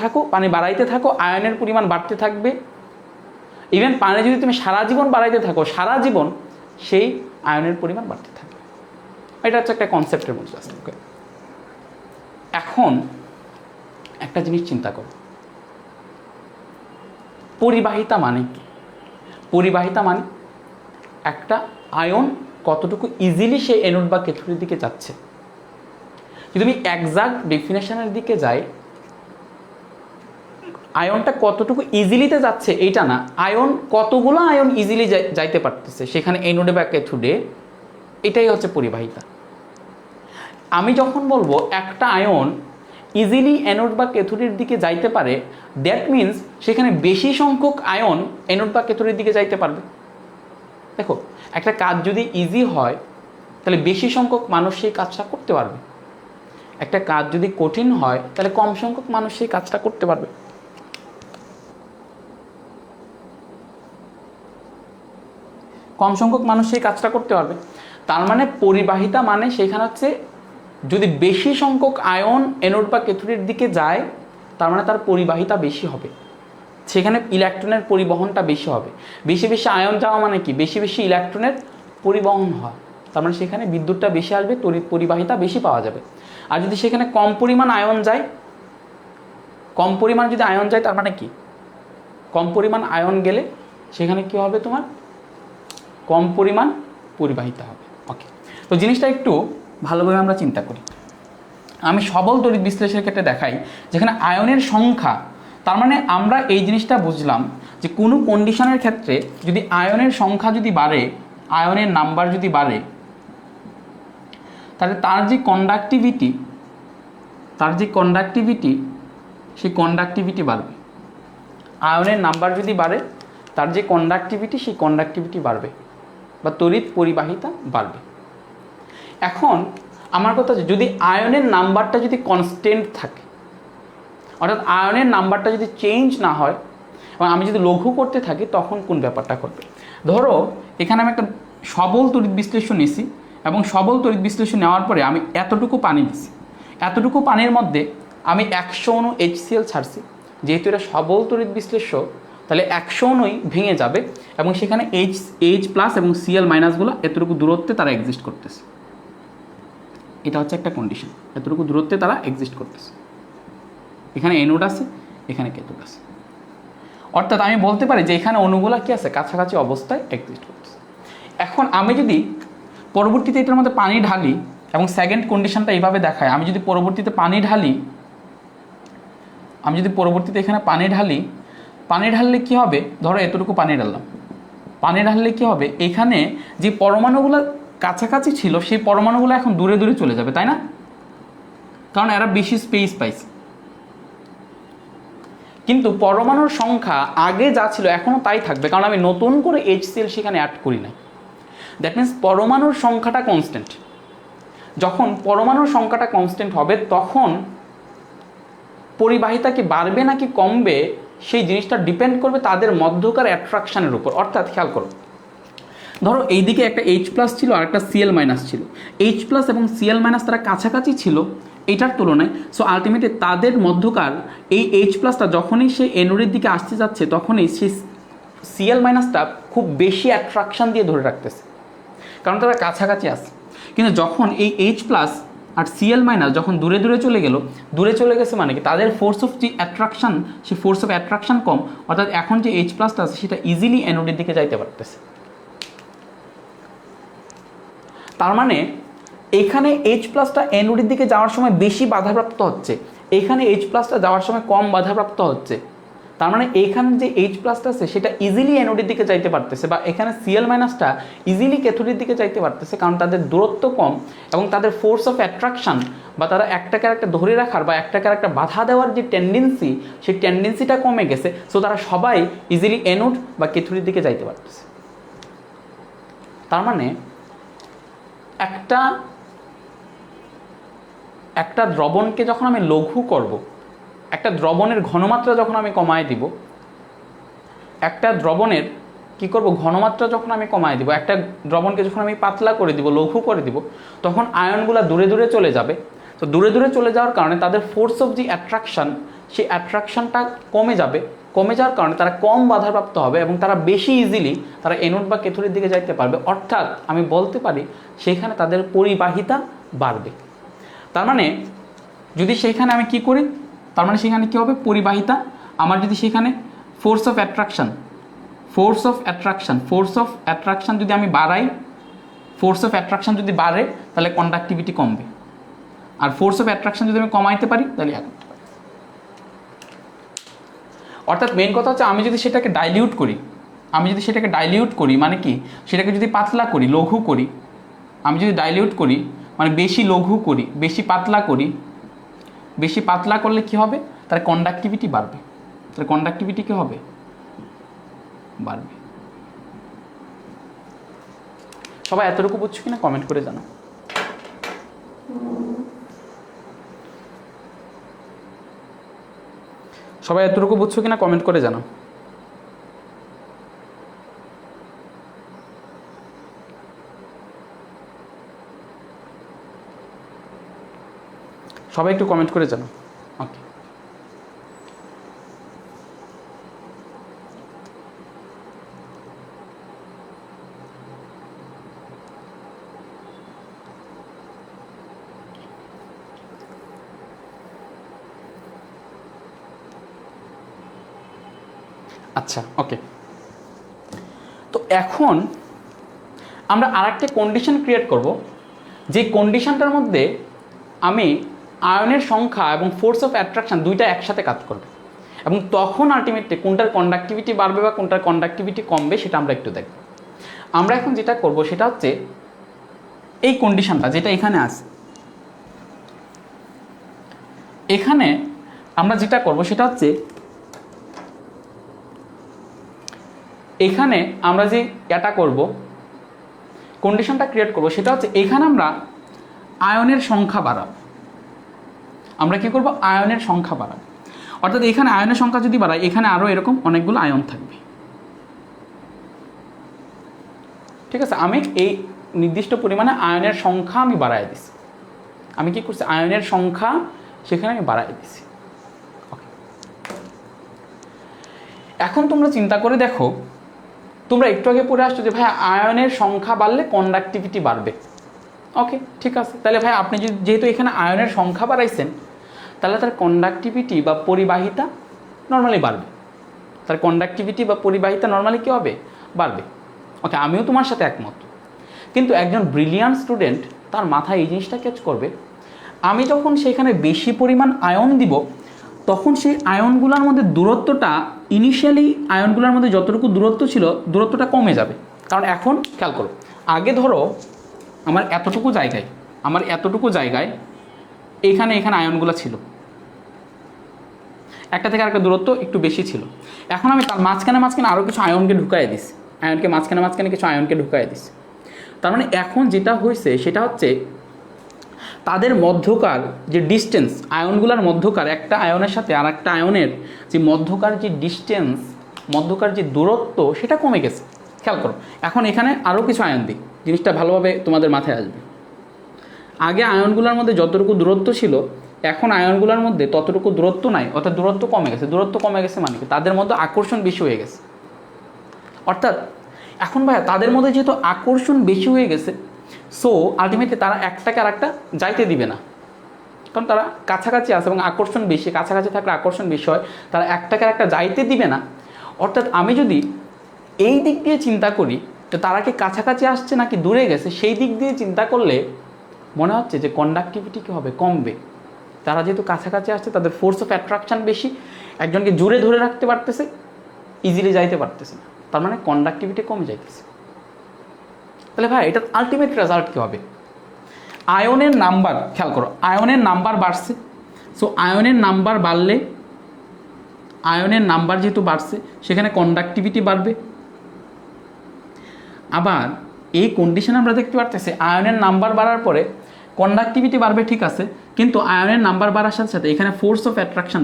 থাকো, আয়নের পরিমাণ বাড়তে থাকবে। ইভেন পানি যদি তুমি সারা জীবন বাড়াইতে থাকো, সারা জীবন সেই আয়নের পরিমাণ বাড়তে থাকবে। এটা হচ্ছে একটা কনসেপ্টের মধ্যে আছে। ওকে, এখন একটা জিনিস চিন্তা করো, পরিবাহিতা মানে কি? পরিবাহিতা মানে একটা আয়ন কতটুকু ইজিলি সে অ্যানোড বা ক্যাথোডের দিকে যাচ্ছে। যদি আমি একজাক্ট ডেফিনেশনের দিকে যাই, আয়নটা কতটুকু ইজিলিতে যাচ্ছে এইটা না, আয়ন কতগুলো আয়ন ইজিলি যাইতে পারতেছে সেখানে অ্যানোডে বা ক্যাথোডে, এটাই হচ্ছে পরিবাহিতা। আমি যখন বলবো একটা আয়ন ইজিলি অ্যানোড বা ক্যাথোডের দিকে যাইতে পারে, দ্যাট মিনস সেখানে বেশি সংখ্যক আয়ন অ্যানোড বা ক্যাথোডের দিকে যাইতে পারবে। দেখো, একটা কাজ যদি ইজি হয় তাহলে বেশি সংখ্যক মানুষ সেই কাজটা করতে পারবে, একটা কাজ যদি কঠিন হয় তাহলে কম সংখ্যক মানুষ সেই কাজটা করতে পারবে। কম সংখ্যক মানুষ সেই কাজটা করতে পারবে। তার মানে পরিবাহিতা মানে সেখানে হচ্ছে যদি বেশি সংখ্যক আয়ন অ্যানোড বা ক্যাথোডের দিকে যায় তার মানে তার পরিবাহিতা বেশি হবে, সেখানে ইলেকট্রনের পরিবহনটা বেশি হবে। বেশি বেশি আয়ন যাওয়া মানে কি? বেশি বেশি ইলেকট্রনের পরিবহন হয়, তার মানে সেখানে বিদ্যুৎটা বেশি আসবে, তড়িৎ পরিবাহিতা বেশি পাওয়া যাবে। আর যদি সেখানে কম পরিমাণ আয়ন যায়, কম পরিমাণ যদি আয়ন যায় তার মানে কি? কম পরিমাণ আয়ন গেলে সেখানে কি হবে? তোমার কম পরিমাণ পরিবাহিতা হবে। ওকে, তো জিনিসটা একটু ভালোভাবে আমরা চিন্তা করি। আমি সবল তড়িৎ বিশ্লেষণের ক্ষেত্রে দেখাই যেখানে আয়নের সংখ্যা, তার মানে আমরা এই জিনিসটা বুঝলাম যে কোনো কন্ডিশনের ক্ষেত্রে যদি আয়নের সংখ্যা যদি বাড়ে, আয়নের নাম্বার যদি বাড়ে, তাহলে তার যে কন্ডাক্টিভিটি সেই কন্ডাক্টিভিটি বাড়বে। আয়নের নাম্বার যদি বাড়ে তার যে কন্ডাক্টিভিটি সেই কন্ডাক্টিভিটি বাড়বে বা তড়িৎ পরিবাহিতা বাড়বে। এখন আমার কথা হচ্ছে যদি আয়নের নাম্বারটা যদি কনস্ট্যান্ট থাকে, অর্থাৎ আয়নের নাম্বারটা যদি চেঞ্জ না হয় এবং আমি যদি লঘু করতে থাকি, তখন কোন ব্যাপারটা ঘটবে? ধরো এখানে আমি একটা সবল তড়িৎ বিশ্লেষণ নিছি এবং সবল তড়িৎ বিশ্লেষণ নেওয়ার পরে আমি এতটুকু পানি দিছি, এতটুকু পানির মধ্যে আমি 100 অণু HCl ছাড়ছি। যেহেতু এটা সবল তড়িৎ বিশ্লেষ্য তাহলে 100 অণুই ভেঙে যাবে এবং সেখানে H প্লাস এবং Cl মাইনাসগুলো এতটুকু দূরত্বে তারা এক্সিস্ট করতেছে। এটা হচ্ছে একটা কন্ডিশন, এতটুকু দূরত্বে তারা এক্সিস্ট করতেছে। এখানে অ্যানোড আছে, এখানে ক্যাথোড আছে, অর্থাৎ আমি বলতে পারি যে এখানে অণুগুলা কি আছে? কাছাকাছি অবস্থায় এক্সিস্ট করতেছে। এখন আমি যদি পরবর্তীতে এটার মধ্যে পানি ঢালি এবং সেকেন্ড কন্ডিশনটা এইভাবে দেখায়, আমি যদি পরবর্তীতে এখানে পানি ঢাললে কি হবে? ধরো এতটুকু পানি ঢাললাম, পানি ঢাললে কি হবে? এখানে যে পরমাণুগুলো কাছাকাছি ছিল সেই পরমাণুগুলো এখন দূরে দূরে চলে যাবে, তাই না? কারণ এরা বেশি স্পেস পাইছে। কিন্তু পরমাণুর সংখ্যা আগে যা ছিল এখনও তাই থাকবে, কারণ আমি নতুন করে HCl সেখানে অ্যাড করি নাই। দ্যাট মিনস পরমাণুর সংখ্যাটা কনস্ট্যান্ট। যখন পরমাণুর সংখ্যাটা কনস্ট্যান্ট হবে তখন পরিবাহিতা কি বাড়বে নাকি কমবে সেই জিনিসটা ডিপেন্ড করবে তাদের মধ্যকার অ্যাট্রাকশানের উপর। অর্থাৎ খেয়াল করো, ধরো এইদিকে একটা H প্লাস ছিল আর একটা Cl মাইনাস ছিল, H প্লাস এবং Cl মাইনাস তারা কাছাকাছি ছিল এইটার তুলনায়। সো আলটিমেটলি তাদের মধ্যকার এই H প্লাসটা যখনই সে অ্যানোডের দিকে আসতে যাচ্ছে তখনই সেই Cl মাইনাসটা খুব বেশি অ্যাট্রাকশান দিয়ে ধরে রাখতেছে, কারণ তারা কাছাকাছি আসে। কিন্তু যখন এই H প্লাস আর Cl মাইনাস যখন দূরে দূরে চলে গেছে মানে কি? তাদের ফোর্স অফ যে অ্যাট্রাকশান, সেই ফোর্স অফ অ্যাট্রাকশান কম, অর্থাৎ এখন যে H প্লাসটা আছে সেটা ইজিলি অ্যানোডের দিকে যাইতে পারতেছে। তার মানে এখানে H প্লাসটা অ্যানোডের দিকে যাওয়ার সময় বেশি বাধাপ্রাপ্ত হচ্ছে, এখানে H প্লাসটা যাওয়ার সময় কম বাধাপ্রাপ্ত হচ্ছে। তার মানে এখানে যে H প্লাসটা আছে সেটা ইজিলি অ্যানোডের দিকে যাইতে পারতেছে, বা এখানে Cl মাইনাসটা ইজিলি ক্যাথোডের দিকে যাইতে পারতেছে, কারণ তাদের দূরত্ব কম এবং তাদের ফোর্স অফ অ্যাট্রাকশান বা তারা একটাকে একটা ধরে রাখার বা একটাকে একটা বাধা দেওয়ার যে টেন্ডেন্সি, সেই টেন্ডেন্সিটা কমে গেছে। সো তারা সবাই ইজিলি অ্যানোড বা ক্যাথোডের দিকে যাইতে পারতেছে। তার মানে একটা দ্রবণকে যখন আমি লঘু করব, একটা দ্রবণের ঘনমাত্রা যখন আমি কমায় দিব, একটা দ্রবণের কি করব? ঘনমাত্রা যখন আমি কমায় দিব, একটা দ্রবণকে যখন আমি পাতলা করে দিব, লঘু করে দিব, তখন আয়নগুলো দূরে দূরে চলে যাবে। তো দূরে দূরে চলে যাওয়ার কারণে তাদের ফোর্স অফ যে অ্যাট্রাকশান, সেই অ্যাট্রাকশানটা কমে যাবে। কমে যাওয়ার কারণে তারা কম বাধাপ্রাপ্ত হবে এবং তারা বেশি ইজিলি তারা অ্যানোড বা ক্যাথোডের দিকে যাইতে পারবে। অর্থাৎ আমি বলতে পারি সেখানে তাদের পরিবাহিতা বাড়বে। তার মানে যদি সেখানে আমি কি করি, তার মানে সেখানে কী হবে? পরিবাহিতা। আমার যদি সেখানে ফোর্স অফ অ্যাট্রাকশান যদি আমি বাড়াই, ফোর্স অফ অ্যাট্রাকশান যদি বাড়ে তাহলে কন্ডাক্টিভিটি কমবে, আর ফোর্স অফ অ্যাট্রাকশান যদি আমি কমাইতে পারি তাহলে অর্থাৎ মেইন কথা হচ্ছে আমি যদি সেটাকে ডাইলিউট করি, মানে কি, সেটাকে যদি পাতলা করি, লঘু করি, আমি যদি ডাইলিউট করি মানে বেশি লঘু করি, বেশি পাতলা করলে কি হবে, তার কন্ডাক্টিভিটি বাড়বে। তার কন্ডাক্টিভিটি কি হবে, বাড়বে। সবাই এতটুকু বুঝছো কিনা কমেন্ট করে জানাও। সবাই এতটুকু বুঝছো কিনা কমেন্ট করে জানাও। সবাই একটু কমেন্ট করে জানাও। ওকে, আচ্ছা ওকে। তো এখন আমরা আরেকটা কন্ডিশন ক্রিয়েট করব, যে কন্ডিশনটার মধ্যে আমি আয়নের সংখ্যা এবং ফোর্স অফ অ্যাট্রাকশন দুইটা একসাথে কাজ করবে, এবং তখন আলটিমেটলি কোনটার কন্ডাক্টিভিটি বাড়বে বা কোনটার কন্ডাক্টিভিটি কমবে সেটা আমরা একটু দেখব। আমরা এখন যেটা করব সেটা হচ্ছে এই কন্ডিশনটা যেটা এখানে আছে, এখানে আমরা যেটা করব সেটা হচ্ছে এখানে আমরা যে এটা করব, কন্ডিশনটা ক্রিয়েট করব, সেটা হচ্ছে এখানে আমরা আয়নের সংখ্যা বাড়াবো। আমরা কি করব, আয়নের সংখ্যা বাড়াবো। অর্থাৎ এখানে আয়নের সংখ্যা যদি বাড়াই, এখানে আরও এরকম অনেকগুলো আয়ন থাকবে। ঠিক আছে, আমি এই নির্দিষ্ট পরিমাণে আয়নের সংখ্যা আমি বাড়াই দিছি। আমি কি করছি, আয়নের সংখ্যা সেখানে আমি বাড়াই দিছি। এখন তোমরা চিন্তা করে দেখো, তোমরা একটু আগে পড়ে আসছো যে ভাই আয়নের সংখ্যা বাড়লে কন্ডাক্টিভিটি বাড়বে। ওকে, ঠিক আছে। তাহলে ভাই আপনি যেহেতু এখানে আয়নের সংখ্যা বাড়াইছেন, তাহলে তার কন্ডাক্টিভিটি বা পরিবাহিতা নর্মালি বাড়বে। তার কন্ডাক্টিভিটি বা পরিবাহিতা নর্মালি কী হবে, বাড়বে। ওকে, আমিও তোমার সাথে একমত। কিন্তু একজন ব্রিলিয়ান্ট স্টুডেন্ট তার মাথায় এই জিনিসটা ক্যাচ করবে, আমি যখন সেখানে বেশি পরিমাণ আয়ন দিব, তখন সেই আয়নগুলোর মধ্যে দূরত্বটা, ইনিশিয়ালি আয়নগুলোর মধ্যে যতটুকু দূরত্ব ছিল, দূরত্বটা কমে যাবে। কারণ এখন খেয়াল করো, আগে ধরো আমার এতটুকু জায়গায় এখানে আয়নগুলো ছিল, একটা থেকে আরেকটা দূরত্ব একটু বেশি ছিল। এখন আমি তার মাঝখানে আরও কিছু আয়নকে ঢুকাই দিছি, মাঝখানে কিছু আয়নকে ঢুকাই দিছি। তার মানে এখন যেটা হয়েছে সেটা হচ্ছে তাদের মধ্যকার যে ডিস্টেন্স, আয়নগুলোর মধ্যকার একটা আয়নের সাথে আর একটা আয়নের যে মধ্যকার যে ডিস্টেন্স, মধ্যকার যে দূরত্ব, সেটা কমে গেছে। খেয়াল করো, এখন এখানে আরও কিছু আয়ন দিই, জিনিসটা ভালোভাবে তোমাদের মাথায় আসবে। আগে আয়নগুলোর মধ্যে যতটুকু দূরত্ব ছিল, এখন আয়নগুলোর মধ্যে ততটুকু দূরত্ব নাই, অর্থাৎ দূরত্ব কমে গেছে। মানে কি, তাদের মধ্যে আকর্ষণ বেশি হয়ে গেছে। অর্থাৎ এখন ভাইয়া তাদের মধ্যে যেহেতু আকর্ষণ বেশি হয়ে গেছে, সো আলটিমেটলি তারা একটাকে আর একটা যাইতে দিবে না, কারণ তারা কাছাকাছি আছে এবং আকর্ষণ বেশি, কাছাকাছি থাকলে আকর্ষণ বেশি হয়, তারা একটাকে আর একটা যাইতে দিবে না। অর্থাৎ আমি যদি এই দিক দিয়ে চিন্তা করি, তো তারা কি কাছাকাছি আসছে নাকি দূরে গেছে, সেই দিক দিয়ে চিন্তা করলে মনে হচ্ছে যে কন্ডাক্টিভিটি কী হবে, কমবে। তারা যেহেতু কাছাকাছি আসছে, তাদের ফোর্স অফ অ্যাট্রাকশান বেশি, একজনকে জুড়ে ধরে রাখতে পারতেছে, ইজিলি যাইতে পারতেছে না, তার মানে কন্ডাক্টিভিটি কমে যাইতেছে। তাহলে ভাই এটার আলটিমেট রেজাল্ট কী হবে, আয়নের নাম্বার, খেয়াল করো, আয়নের নাম্বার বাড়ছে। সো আয়নের নাম্বার বাড়লে, আয়নের নাম্বার যেহেতু বাড়ছে, সেখানে কন্ডাক্টিভিটি বাড়বে। আবার এই কন্ডিশনে আমরা দেখতে পারতেছি আয়নের নাম্বার বাড়ার পরে কন্ডাক্টিভিটি বাড়বে, ঠিক আছে, কিন্তু আয়নের নাম্বার বাড়ার সাথে সাথে এখানে ফোর্স অফ অ্যাট্রাকশন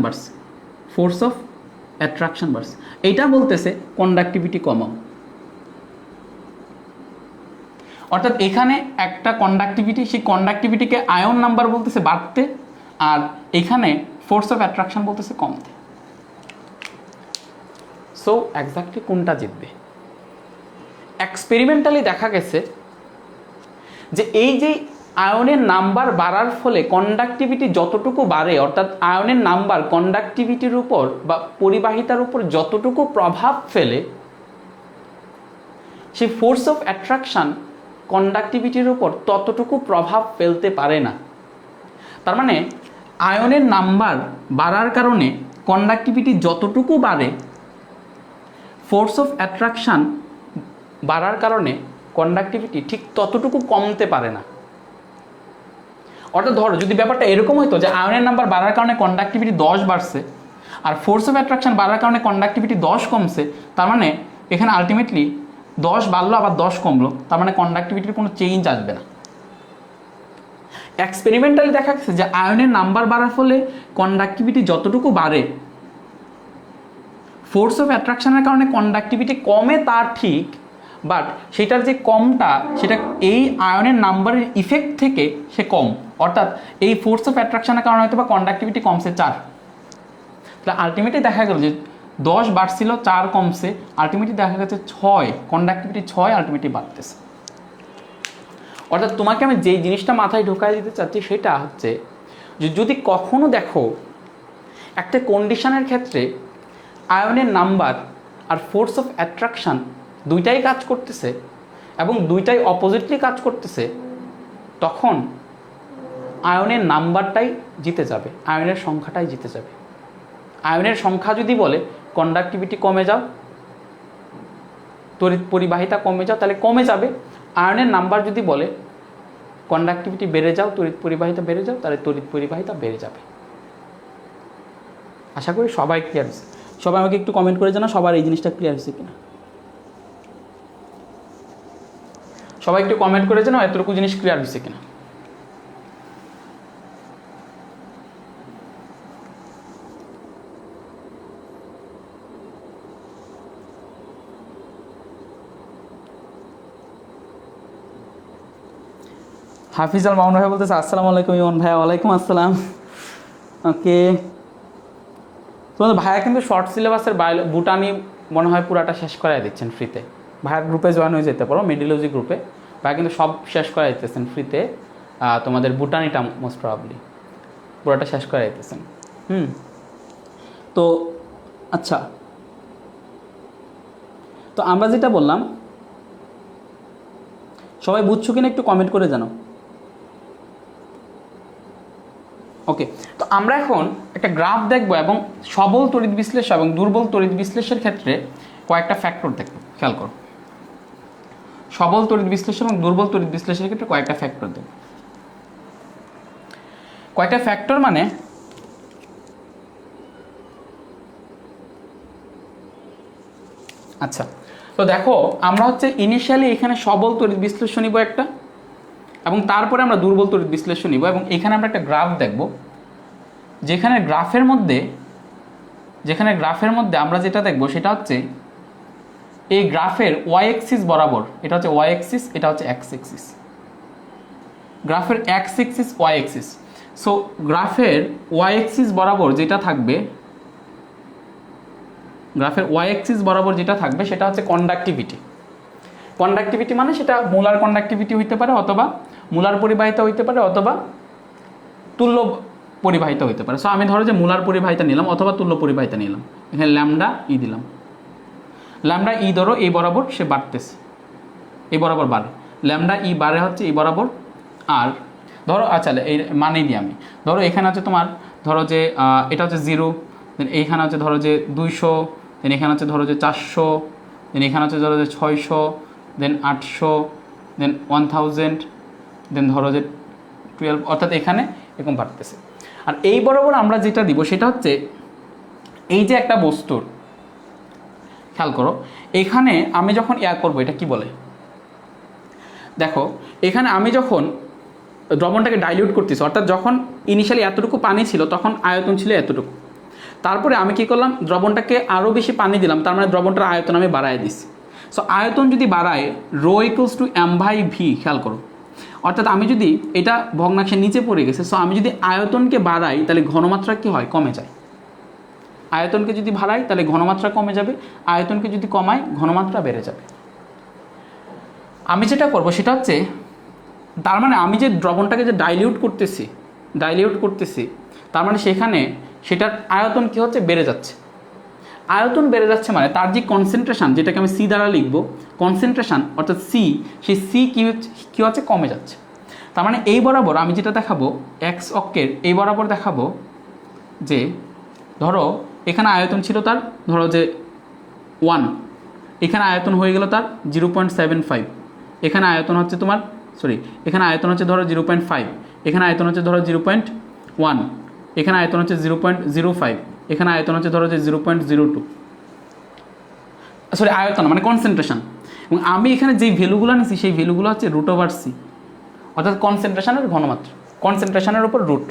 বাড়ছে। এইটা বলতেছে কন্ডাক্টিভিটি কমাও। অর্থাৎ এখানে একটা কন্ডাক্টিভিটি, সেই কন্ডাক্টিভিটিকে আয়ন নাম্বার বলতেছে বাড়তে, আর এখানে ফোর্স অফ অ্যাট্রাকশন বলতেছে কমতে। সো এক্স্যাক্টলি কোনটা জিতবে? এক্সপেরিমেন্টালি দেখা গেছে যে এই যে আয়নের নাম্বার বাড়ার ফলে কন্ডাক্টিভিটি যতটুকু বাড়ে, অর্থাৎ আয়নের নাম্বার কন্ডাক্টিভিটির উপর বা পরিবাহিতার উপর যতটুকু প্রভাব ফেলে, সেই ফোর্স অফ অ্যাট্রাকশন কন্ডাক্টিভিটির উপর ততটুকু প্রভাব ফেলতে পারে না। তার মানে আয়নের নাম্বার বাড়ার কারণে কন্ডাক্টিভিটি যতটুকু বাড়ে, ফোর্স অফ অ্যাট্রাকশান বাড়ার কারণে কন্ডাক্টিভিটি ঠিক ততটুকু কমতে পারে না। অর্থাৎ ধরো যদি ব্যাপারটা এরকম হতো যে আয়নের নাম্বার বাড়ার কারণে কন্ডাক্টিভিটি 10 বাড়ছে আর ফোর্স অফ অ্যাট্রাকশন বাড়ার কারণে কন্ডাক্টিভিটি 10 কমছে, তার মানে এখানে আলটিমেটলি 10 বাড়লো আবার 10 কমলো, তার মানে কন্ডাক্টিভিটির কোনো চেঞ্জ আসবে না। এক্সপেরিমেন্টালি দেখা গেছে যে আয়নের নাম্বার বাড়ার ফলে কন্ডাক্টিভিটি যতটুকু বাড়ে, ফোর্স অফ অ্যাট্রাকশনের কারণে কন্ডাক্টিভিটি কমে তার ঠিক, বাট সেটার যে কমটা সেটা এই আয়নের নাম্বারের ইফেক্ট থেকে সে কম। অর্থাৎ এই ফোর্স অফ অ্যাট্রাকশনের কারণে হয়তো বা কন্ডাক্টিভিটি কমছে 4, তাহলে আলটিমেটলি দেখা গেল যে 10 বাড়ছিল 4 কমছে, আলটিমেটলি দেখা গেছে 6, কন্ডাক্টিভিটি 6 আলটিমেটলি বাড়তেছে। অর্থাৎ তোমাকে আমি যেই জিনিসটা মাথায় ঢোকাই দিতে চাচ্ছি সেটা হচ্ছে যে যদি কখনো দেখো একটা কন্ডিশনের ক্ষেত্রে আয়নের নাম্বার আর ফোর্স অফ অ্যাট্রাকশান দুইটাই কাজ করতেছে এবং দুইটাই অপোজিটলি কাজ করতেছে, তখন আয়নের নাম্বারটাই জিতে যাবে, আয়নের সংখ্যাটাই জিতে যাবে। আয়নের সংখ্যা যদি বলে কন্ডাক্টিভিটি কমে যাও, তড়িৎ পরিবাহিতা কমে যাও, তাহলে কমে যাবে। আয়নের নাম্বার যদি বলে কন্ডাক্টিভিটি বেড়ে যাও, তড়িৎ পরিবাহিতা বেড়ে যাও, তাহলে তড়িৎ পরিবাহিতা বেড়ে যাবে। আশা করি সবাই ক্লিয়ার হয়েছে। সবাই আমাকে একটু কমেন্ট করে জানাও সবার এই জিনিসটা ক্লিয়ার হয়েছে কিনা। সবাই একটু কমেন্ট করে জানাও এতটুকু জিনিস ক্লিয়ার হয়েছে কিনা। হাফিজাল মামুন ভাই বলতেছে আসসালামু আলাইকুম ইমন ভাইয়া। ওয়ালাইকুম আসসালাম। ওকে, তোমাদের ভাইয়া কিন্তু শর্ট সিলেবাসের বুটানি মনে হয় পুরাটা শেষ করাই দিচ্ছেন ফ্রিতে। ভাইয়ার গ্রুপে জয়েন হয়ে যেতে পারো, মেডিলজি গ্রুপে। ভাইয়া কিন্তু সব শেষ করাই দিতেছেন ফ্রিতে, তোমাদের বুটানিটা মোস্ট প্রবাবলি পুরাটা শেষ করাই দিতেছেন। তো আচ্ছা, তো আমরা যেটা বললাম সবাই বুঝছো কিনা একটু কমেন্ট করে জানাও। ওকে, তো আমরা এখন একটা গ্রাফ দেখব এবং সবল তড়িৎ বিশ্লেষণ এবং দুর্বল তড়িৎ বিশ্লেষণের ক্ষেত্রে কয়েকটা ফ্যাক্টর দেখব। খেয়াল করো, সবল তড়িৎ বিশ্লেষণ এবং দুর্বল তড়িৎ বিশ্লেষণের ক্ষেত্রে কয়েকটা ফ্যাক্টর দেখব। কয়েকটা ফ্যাক্টর মানে আচ্ছা, তো দেখো আমরা হচ্ছে ইনিশিয়ালি এখানে সবল তড়িৎ বিশ্লেষণ নিব একটা, এবং তারপরে আমরা দুর্বল তড়িৎ বিশ্লেষণ নিব, এবং এখানে আমরা একটা গ্রাফ দেখব যেখানে গ্রাফের মধ্যে আমরা যেটা দেখব সেটা হচ্ছে এই গ্রাফের ওয়াই এক্সিস বরাবর, এটা হচ্ছে ওয়াই এক্সিস, এটা হচ্ছে এক্স এক্সিস। গ্রাফের X axis Y axis, so গ্রাফের ওয়াই এক্সিস বরাবর যেটা থাকবে, গ্রাফের ওয়াই এক্সিস বরাবর যেটা থাকবে সেটা হচ্ছে কন্ডাক্টিভিটি। কন্ডাক্টিভিটি মানে সেটা মোলার কন্ডাক্টিভিটি হইতে পারে, অথবা মোলার পরিবাহিতা হইতে পারে, অথবা তুল্য পরিবাহিতা হইতে পারে। সো আমি ধরো যে মোলার পরিবাহিতা নিলাম অথবা তুল্য পরিবাহিতা নিলাম, এখানে ল্যামডা ই দিলাম। ল্যামডা ই ধরো এই বরাবর সে বাড়তেছে, এই বরাবর বাড়ে, ল্যামডা ই বাড়ে হচ্ছে এই বরাবর। আর ধরো আচ্ছা এই মানেই দিই আমি, ধরো এখানে হচ্ছে তোমার ধরো যে এটা হচ্ছে 0, দেন এইখানে হচ্ছে ধরো যে 200, দেন এখানে হচ্ছে ধরো যে 400, দেন এখানে হচ্ছে ধরো যে 600, দেন 800, দেন 1000, দেন ধরো যে 12, অর্থাৎ এখানে এরকম বাড়তেছে। আর এই বরাবর আমরা যেটা দিব সেটা হচ্ছে এই যে একটা বস্তুর, খেয়াল করো এখানে আমি যখন করবো, এটা কি বলে দেখো, এখানে আমি যখন দ্রবণটাকে ডাইলিউট করতেছি, অর্থাৎ যখন ইনিশিয়ালি এতটুকু পানি ছিল তখন আয়তন ছিল এতটুকু, তারপরে আমি কি করলাম দ্রবণটাকে আরও বেশি পানি দিলাম, তার মানে দ্রবণটার আয়তন আমি বাড়ায় দিছি। সো আয়তন যদি বাড়ায় রো ইকুয়ালস টু m/v, খেয়াল করো, অর্থাৎ আমি যদি এটা ভগ্নাংশের নিচে পড়ে গেছে, সো আমি যদি আয়তনকে বাড়াই তাহলে ঘনমাত্রা কি হয়, কমে যায়। আয়তনকে যদি বাড়াই তাহলে ঘনমাত্রা কমে যাবে, আয়তনকে যদি কমাই ঘনমাত্রা বেড়ে যাবে। আমি যেটা করব সেটা হচ্ছে, তার মানে আমি যে দ্রবণটাকে যে ডাইলিউট করতেছি, তার মানে সেখানে সেটার আয়তন কি হচ্ছে, বেড়ে যাচ্ছে। আয়তন বেড়ে যাচ্ছে মানে তার যে কনসেন্ট্রেশন, যেটাকে আমি সি দ্বারা লিখব, কনসেন্ট্রেশন অর্থাৎ সি, সেই সি কী হচ্ছে, কমে যাচ্ছে। তার মানে এই বরাবর আমি যেটা দেখাবো এক্স অক্ষের এই বরাবর দেখাবো যে ধরো এখানে আয়তন ছিল তার ধরো যে 1, এখানে আয়তন হয়ে গেল তার 0.75, এখানে আয়তন হচ্ছে তোমার এখানে আয়তন হচ্ছে ধরো 0.5, এখানে আয়তন হচ্ছে ধরো 0.1, এখানে আয়তন হচ্ছে 0.05, এখানে আয়তন হচ্ছে ধরো যে 0.02, আয়তন মানে কনসেন্ট্রেশন। এবং আমি এখানে যেই ভ্যালুগুলো নিয়েছি সেই ভ্যালুগুলো হচ্ছে √C, অর্থাৎ কনসেন্ট্রেশনের ঘনমাত্রা, কনসেন্ট্রেশনের উপর রুট।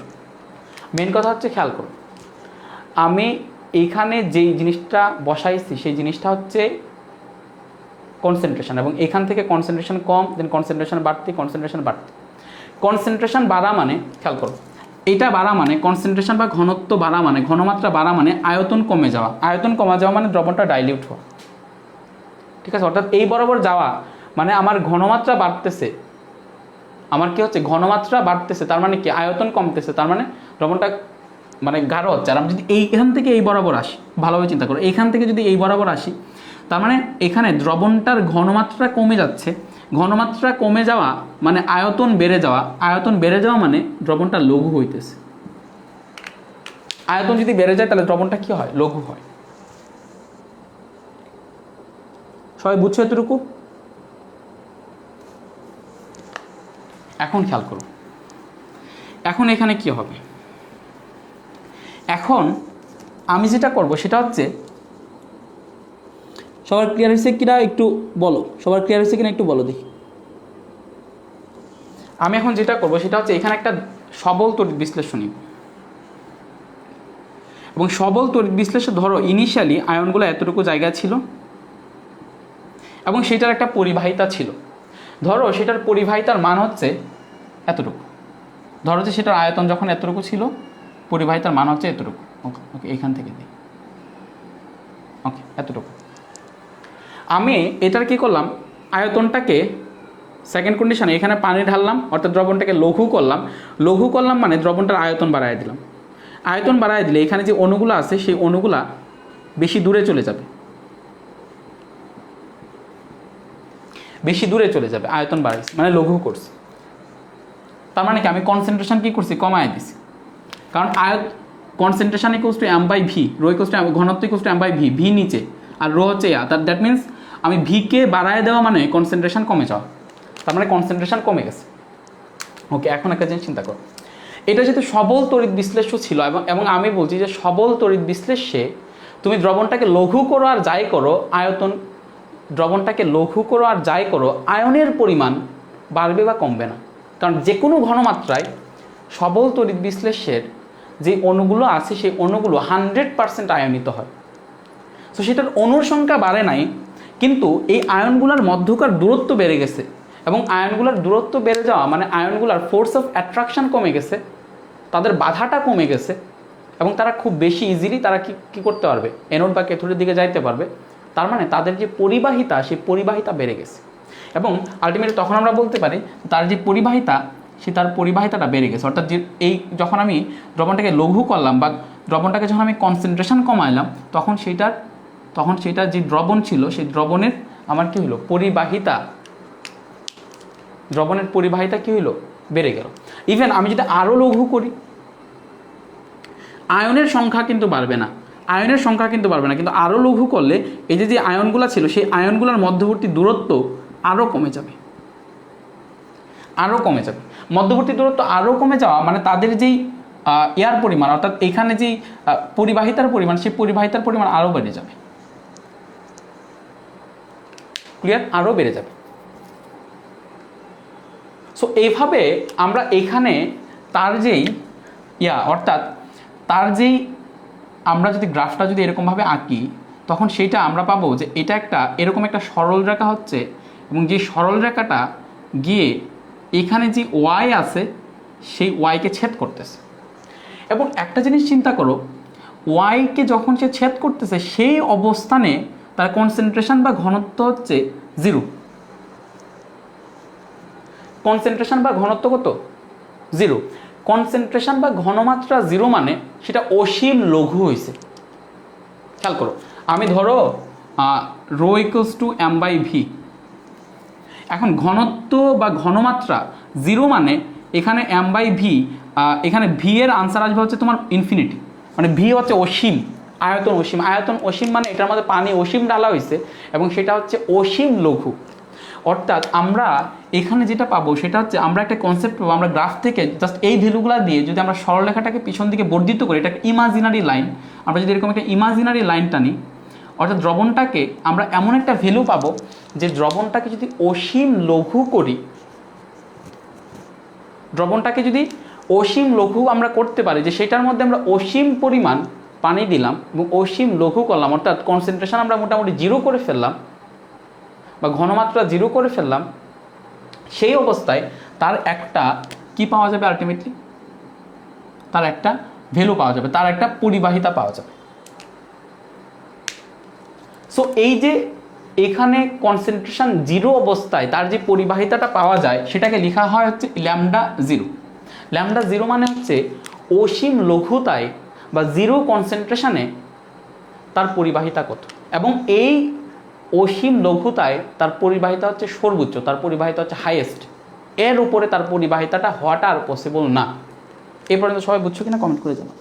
মেন কথা হচ্ছে খেয়াল করো, আমি এইখানে যেই জিনিসটা বসাইছি সেই জিনিসটা হচ্ছে কনসেন্ট্রেশন, এবং এখান থেকে কনসেন্ট্রেশন কম, দেন কনসেন্ট্রেশন বাড়তি, কনসেন্ট্রেশন বাড়া মানে খেয়াল করো, এটা বাড়া মানে কনসেন্ট্রেশন বা ঘনত্ব বাড়া মানে, ঘনমাত্রা বাড়া মানে আয়তন কমে যাওয়া, আয়তন কমে যাওয়া মানে দ্রবণটা ডাইলিউট হওয়া, ঠিক আছে। অর্থাৎ এই বরাবর যাওয়া মানে আমার ঘনমাত্রা বাড়তেছে, আমার কি হচ্ছে ঘনমাত্রা বাড়তেছে, তার মানে কি আয়তন কমতেছে, তার মানে দ্রবণটা মানে গাঢ় হচ্ছে। আর আমি যদি এইখান থেকে এই বরাবর আসি, ভালোভাবে চিন্তা করো, এইখান থেকে যদি এই বরাবর আসি, তার মানে এখানে দ্রবণটার ঘনমাত্রা কমে যাচ্ছে, ঘনমাত্রা কমে যাওয়া মানে আয়তন বেড়ে যাওয়া, আয়তন বেড়ে যাওয়া মানে দ্রবণটা লঘু হইতেছে। আয়তন যদি বেড়ে যায় তাহলে দ্রবণটা কি হয়? লঘু হয়। সবাই বুঝছো এতটুকু? এখন খেয়াল করো, এখন এখানে কি হবে, এখন আমি যেটা করব সেটা হচ্ছে, সবার ক্লিয়ার হয়েছে কিনা একটু বলো, সবার ক্লিয়ার হয়েছে কিনা একটু বলো দেখি। আমি এখন যেটা করব সেটা হচ্ছে এখানে একটা সবল তড়িৎ বিশ্লেষণ নিব, এবং সবল তড়িৎ বিশ্লেষণ ধরো ইনিশিয়ালি আয়নগুলো এতটুকু জায়গা ছিল এবং সেটার একটা পরিবাহিতা ছিল, ধরো সেটার পরিবাহিতার মান হচ্ছে এতটুকু, ধরো যে সেটার আয়তন যখন এতটুকু ছিল, পরিবাহিতার মান হচ্ছে এতটুকু, ওকে এখান থেকে দিই, ওকে এতটুকু। আমি এটার কি করলাম, আয়তনটাকে সেকেন্ড কন্ডিশনে এখানে পানি ঢাললাম, অর্থাৎ দ্রবণটাকে লঘু করলাম মানে দ্রবণটার আয়তন বাড়ায় দিলাম। আয়তন বাড়ায় দিলে এখানে যে অণুগুলো আছে সেই অণুগুলা বেশি দূরে চলে যাবে, বেশি দূরে চলে যাবে, আয়তন বাড়াইছি মানে লঘু করছি। তার মানে কি আমি কনসেন্ট্রেশন কি করছি, কমায় দিছি, কারণ concentration equals to m/v, rho equals to ঘনত্ব ইকুয়ালস টু m/v, ভি নিচে আর রো হচ্ছে দ্যাট মিনস আমি ভিকে বাড়ায় দেওয়া মানে কনসেন্ট্রেশন কমে যাওয়া, তার মানে কনসেন্ট্রেশন কমে গেছে। ওকে, এখন একটা জিনিস চিন্তা করো, এটা যেহেতু সবল তড়িৎ বিশ্লেষ্য ছিল এবং আমি বলছি যে সবল তড়িৎ বিশ্লেষ্যে তুমি দ্রবণটাকে লঘু করো আর যাই করো, দ্রবণটাকে লঘু করো আর যাই করো, আয়নের পরিমাণ বাড়বে বা কমবে না, কারণ যে কোনো ঘনমাত্রায় সবল তড়িৎ বিশ্লেষ্যের যে অণুগুলো আছে সেই অণুগুলো 100% আয়নিত হয়। তো সেটার অণুর সংখ্যা বাড়ে নাই, কিন্তু এই আয়নগুলোর মধ্যকার দূরত্ব বেড়ে গেছে, এবং আয়নগুলোর দূরত্ব বেড়ে যাওয়া মানে আয়নগুলোর ফোর্স অফ অ্যাট্রাকশন কমে গেছে, তাদের বাধাটা কমে গেছে, এবং তারা খুব বেশি ইজিলি তারা কি করতে পারবে, অ্যানোড বা ক্যাথোডের দিকে যাইতে পারবে। তার মানে তাদের যে পরিবাহিতা সেই পরিবাহিতা বেড়ে গেছে, এবং আলটিমেটলি তখন আমরা বলতে পারি তার যে পরিবাহিতা তার পরিবাহিতাটা বেড়ে গেছে। অর্থাৎ যে এই যখন আমি দ্রবণটাকে লঘু করলাম বা দ্রবণটাকে যখন আমি কনসেন্ট্রেশন কমাইলাম, তখন সেটার যে দ্রবণ ছিল সেই দ্রবণের আমার কি হলো, দ্রবণের পরিবাহিতা কি হলো, বেড়ে গেল। ইভেন আমি যদি আরও লঘু করি, আয়নের সংখ্যা কিন্তু বাড়বে না, কিন্তু আরও লঘু করলে এই যে আয়নগুলো ছিল সেই আয়নগুলোর মধ্যবর্তী দূরত্ব আরও কমে যাবে, মধ্যবর্তী দূরত্ব আরও কমে যাওয়া মানে তাদের যেই এয়ার পরিমাণ, অর্থাৎ এখানে যেই পরিবাহিতার পরিমাণ, সেই পরিবাহিতার পরিমাণ আরও বেড়ে যাবে, ক্লিয়ার, আরও বেড়ে যাবে। সো এইভাবে আমরা এখানে তার যেই অর্থাৎ তার যেই আমরা যদি গ্রাফটা যদি এরকমভাবে আঁকি, তখন সেইটা আমরা পাবো যে এটা এরকম একটা সরল রেখা হচ্ছে, এবং যে সরল রেখাটা গিয়ে এখানে যে ওয়াই আছে সেই ওয়াইকে ছেদ করতেছে। এবং একটা জিনিস চিন্তা করো, ওয়াইকে যখন সে ছেদ করতেছে সেই অবস্থানে তার কনসেন্ট্রেশন বা ঘনত্ব হচ্ছে 0, কনসেন্ট্রেশন বা ঘনত্ব কত, 0, কনসেন্ট্রেশন বা ঘনমাত্রা 0 মানে সেটা অসীম লঘু হয়েছে। খেয়াল করো, আমি ধরো রো ইকুয়ালস টু m/v, এখন ঘনত্ব বা ঘনমাত্রা 0 মানে এখানে m/v, এখানে v এর আনসার আসবে হচ্ছে তোমার ইনফিনিটি, মানে v হচ্ছে অসীম, আয়তন অসীম, আয়তন অসীম মানে এটার মধ্যে পানি অসীম ঢালা হয়েছে এবং সেটা হচ্ছে অসীম লঘু। অর্থাৎ আমরা এখানে যেটা পাবো সেটা হচ্ছে আমরা একটা কনসেপ্ট পাবো, আমরা গ্রাফ থেকে জাস্ট এই ভ্যালুগুলো দিয়ে যদি আমরা সরলরেখাটাকে পিছন দিকে বর্ধিত করি, এটা একটা ইমাজিনারি লাইন, আমরা যদি এরকম একটা ইমাজিনারি লাইন টানি, অর্থাৎ দ্রবণটাকে আমরা এমন একটা ভ্যালু পাবো যে দ্রবণটাকে যদি অসীম লঘু করি, দ্রবণটাকে যদি অসীম লঘু আমরা করতে পারি, যে সেটার মধ্যে আমরা অসীম পরিমাণ পানি দিলাম এবং অসীম লঘু করলাম, অর্থাৎ কনসেন্ট্রেশন আমরা মোটামুটি জিরো করে ফেললাম বা ঘনমাত্রা জিরো করে ফেললাম, সেই অবস্থায় তার একটা কি পাওয়া যাবে, আলটিমেটলি তার একটা ভ্যালু পাওয়া যাবে, তার একটা পরিবাহিতা পাওয়া যাবে। সো এই যে এখানে কনসেন্ট্রেশন জিরো অবস্থায় তার যে পরিবাহিতাটা পাওয়া যায় সেটাকে লেখা হয় হচ্ছে ল্যামডা জিরো। ল্যামডা জিরো মানে হচ্ছে অসীম লঘুতায় বা জিরো কনসেন্ট্রেশনে তার পরিবাহিতা কত, এবং এই অসীম লঘুতায় তার পরিবাহিতা হচ্ছে সর্বোচ্চ, তার পরিবাহিতা হচ্ছে হাইয়েস্ট, এর উপরে তার পরিবাহিতাটা হওয়াটা আর পসিবল না। এই পর্যন্ত সবাই বুঝছো কিনা কমেন্ট করে জানাও।